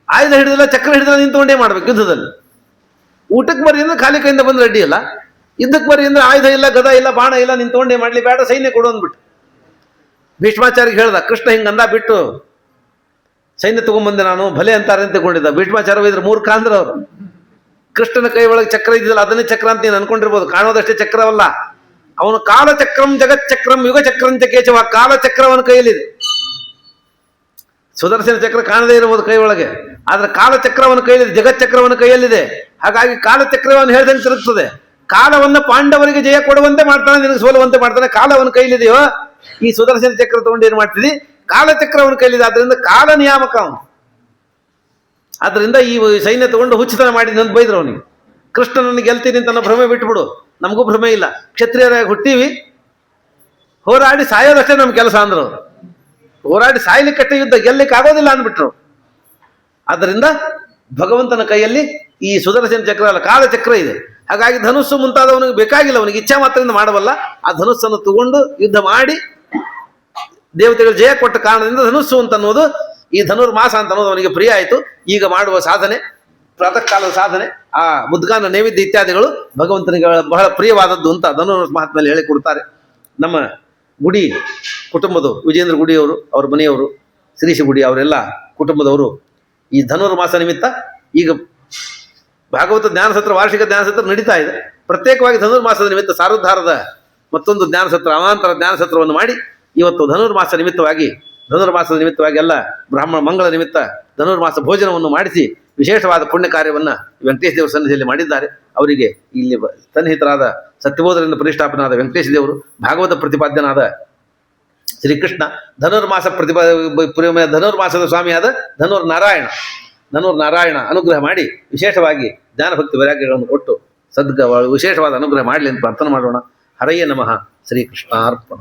ಆಯುಧ ಹಿಡಿದಿಲ್ಲ, ಚಕ್ರ ಹಿಡಿದಿಲ್ಲ, ನಿಂತ್ಕೊಂಡೇ ಮಾಡ್ಬೇಕು ಯುದ್ಧದಲ್ಲಿ. ಊಟಕ್ಕೆ ಬರೀ ಅಂದ್ರೆ ಖಾಲಿ ಕೈಯಿಂದ ಬಂದ್ರೆ ಅಡ್ಡಿ ಇಲ್ಲ, ಯುದ್ಧಕ್ಕೆ ಬರೀ ಅಂದ್ರೆ ಆಯುಧ ಇಲ್ಲ, ಗದ ಇಲ್ಲ, ಬಾಣ ಇಲ್ಲ, ನಿಂತ್ಕೊಂಡೇ ಮಾಡ್ಲಿ, ಬೇಡ ಸೈನ್ಯ ಕೊಡು ಅಂದ್ಬಿಟ್ಟು ಭೀಷ್ಮಾಚಾರ್ಯಗೆ ಹೇಳ್ದ. ಕೃಷ್ಣ ಹಿಂಗಂದ ಬಿಟ್ಟು ಸೈನ್ಯ ತಗೊಂಡ್ಬಂದೆ ನಾನು, ಭಲೆ ಅಂತಾರೆ ಅಂತ ತಗೊಂಡಿದ್ದ. ಭೀಷ್ಮಾಚಾರ್ಯ ಇದ್ರೆ ಮೂರ್ಖ ಅಂದ್ರೆ ಅವರು. ಕೃಷ್ಣನ ಕೈ ಒಳಗೆ ಚಕ್ರ ಇದ್ದಿಲ್ಲ, ಅದನ್ನೇ ಚಕ್ರ ಅಂತ ನೀನು ಅನ್ಕೊಂಡಿರ್ಬೋದು. ಕಾಣೋದಷ್ಟೇ ಚಕ್ರವಲ್ಲ, ಅವನು ಕಾಲಚಕ್ರಂ ಜಗಚ್ಚಕ್ರಂ ಯುಗ ಚಕ್ರಂಚ ಕೇಶವ. ಕಾಲಚಕ್ರವನ ಕೈಯಲ್ಲಿದೆ. ಸುದರ್ಶನ ಚಕ್ರ ಕಾಣದೇ ಇರಬಹುದು ಕೈ ಒಳಗೆ, ಆದ್ರೆ ಕಾಲಚಕ್ರವನ ಕೈಯಲ್ಲಿದೆ, ಜಗಚ್ಚಕ್ರವನ ಕೈಯಲ್ಲಿದೆ. ಹಾಗಾಗಿ ಕಾಲಚಕ್ರವನ್ನು ಹೇಳ್ದಂಗೆ ತಿರುಗ್ತದೆ. ಕಾಲವನ್ನು ಪಾಂಡವರಿಗೆ ಜಯ ಕೊಡುವಂತೆ ಮಾಡ್ತಾನೆ, ನಿನಗೆ ಸೋಲುವಂತೆ ಮಾಡ್ತಾನೆ. ಕಾಲವನ ಕೈಲಿದೆಯೋ, ಈ ಸುದರ್ಶನ ಚಕ್ರ ತಗೊಂಡು ಏನ್ ಮಾಡ್ತಿದ್ದಿ? ಕಾಲಚಕ್ರವನ ಕೈಲಿದೆ. ಆದ್ರಿಂದ ಕಾಲ ನಿಯಾಮಕ ಅವನು. ಆದ್ರಿಂದ ಈ ಸೈನ್ಯ ತಗೊಂಡು ಹುಚ್ಚತನ ಮಾಡಿ ನಂದು ಬೈದ್ರು ಅವನಿಗೆ. ಕೃಷ್ಣನನ್ನು ಗೆಲ್ತೀನಿ ಅಂತ ಭ್ರಮೆ ಬಿಟ್ಬಿಡು, ನಮಗೂ ಭ್ರಮೆ ಇಲ್ಲ, ಕ್ಷತ್ರಿಯರಾಗಿ ಹುಟ್ಟೀವಿ, ಹೋರಾಡಿ ಸಾಯೋದಷ್ಟೇ ನಮ್ಮ ಕೆಲಸ ಅಂದ್ರು. ಹೋರಾಡಿ ಸಾಯ್ಲಿಕ್ಕಷ್ಟೇ ಯುದ್ಧ, ಗೆಲ್ಲಿಕ್ಕೆ ಆಗೋದಿಲ್ಲ ಅಂದ್ಬಿಟ್ರು. ಆದ್ದರಿಂದ ಭಗವಂತನ ಕೈಯಲ್ಲಿ ಈ ಸುದರ್ಶನ ಚಕ್ರ ಅಲ್ಲ, ಕಾಲಚಕ್ರ ಇದೆ. ಹಾಗಾಗಿ ಧನುಸ್ಸು ಮುಂತಾದವನಿಗೆ ಬೇಕಾಗಿಲ್ಲ, ಅವನಿಗೆ ಇಚ್ಛಾ ಮಾತ್ರದಿಂದ ಮಾಡಬಲ್ಲ. ಆ ಧನುಸ್ಸನ್ನು ತಗೊಂಡು ಯುದ್ಧ ಮಾಡಿ ದೇವತೆಗಳು ಜಯ ಕೊಟ್ಟ ಕಾರಣದಿಂದ ಧನುಸ್ಸು ಅಂತ ಅನ್ನೋದು, ಈ ಧನುರ್ಮಾಸ ಅಂತ ಅನ್ನೋದು ಅವನಿಗೆ ಪ್ರಿಯ ಆಯಿತು. ಈಗ ಮಾಡುವ ಸಾಧನೆ, ಪ್ರಾತಃ ಕಾಲದ ಸಾಧನೆ, ಆ ಮುದ್ಗಾನ ನೈವೇದ್ಯ ಇತ್ಯಾದಿಗಳು ಭಗವಂತನಿಗೆ ಬಹಳ ಪ್ರಿಯವಾದದ್ದು ಅಂತ ಧನುರ್ಮಾಸ ಮಹಾತ್ಮೆಯಲ್ಲಿ ಹೇಳಿಕೊಡ್ತಾರೆ. ನಮ್ಮ ಗುಡಿ ಕುಟುಂಬದವರು, ವಿಜೇಂದ್ರ ಗುಡಿಯವರು, ಅವ್ರ ಮನೆಯವರು, ಶ್ರೀಶ ಗುಡಿ, ಅವರೆಲ್ಲ ಕುಟುಂಬದವರು ಈ ಧನುರ್ಮಾಸ ನಿಮಿತ್ತ ಈಗ ಭಾಗವತ ಜ್ಞಾನಸತ್ರ, ವಾರ್ಷಿಕ ಜ್ಞಾನಸತ್ರ ನಡೀತಾ ಇದೆ. ಪ್ರತ್ಯೇಕವಾಗಿ ಧನುರ್ಮಾಸದ ನಿಮಿತ್ತ ಸಾರೋದ್ಧಾರದ ಮತ್ತೊಂದು ಜ್ಞಾನಸತ್ರ, ಅವಾಂತರ ಜ್ಞಾನಸತ್ರವನ್ನು ಮಾಡಿ ಇವತ್ತು ಧನುರ್ಮಾಸದ ನಿಮಿತ್ತವಾಗಿ ಎಲ್ಲ ಬ್ರಾಹ್ಮಣ ಮಂಗಳ ನಿಮಿತ್ತ ಧನುರ್ಮಾಸ ಭೋಜನವನ್ನು ಮಾಡಿಸಿ ವಿಶೇಷವಾದ ಪುಣ್ಯ ಕಾರ್ಯವನ್ನು ವೆಂಕಟೇಶ ದೇವರ ಸನ್ನಿಧಿಯಲ್ಲಿ ಮಾಡಿದ್ದಾರೆ. ಅವರಿಗೆ ಇಲ್ಲಿ ಸನ್ನಿಹಿತರಾದ ಸತ್ಯಬೋಧರಿಂದ ಪ್ರತಿಷ್ಠಾಪನಾದ ವೆಂಕಟೇಶ ದೇವರು, ಭಾಗವತ ಪ್ರತಿಪಾದ್ಯನಾದ ಶ್ರೀಕೃಷ್ಣ, ಧನುರ್ಮಾಸದ ಸ್ವಾಮಿಯಾದ ಧನುರ್ ನಾರಾಯಣ, ನನ್ನೂರು ನಾರಾಯಣ ಅನುಗ್ರಹ ಮಾಡಿ ವಿಶೇಷವಾಗಿ ಜ್ಞಾನಭಕ್ತಿ ವೈರಾಗ್ಯಗಳನ್ನು ಕೊಟ್ಟು ವಿಶೇಷವಾದ ಅನುಗ್ರಹ ಮಾಡಲಿ ಅಂತ ಪ್ರಾರ್ಥನೆ ಮಾಡೋಣ. ಹರಯೇ ನಮಃ. ಶ್ರೀಕೃಷ್ಣಾರ್ಪಣ.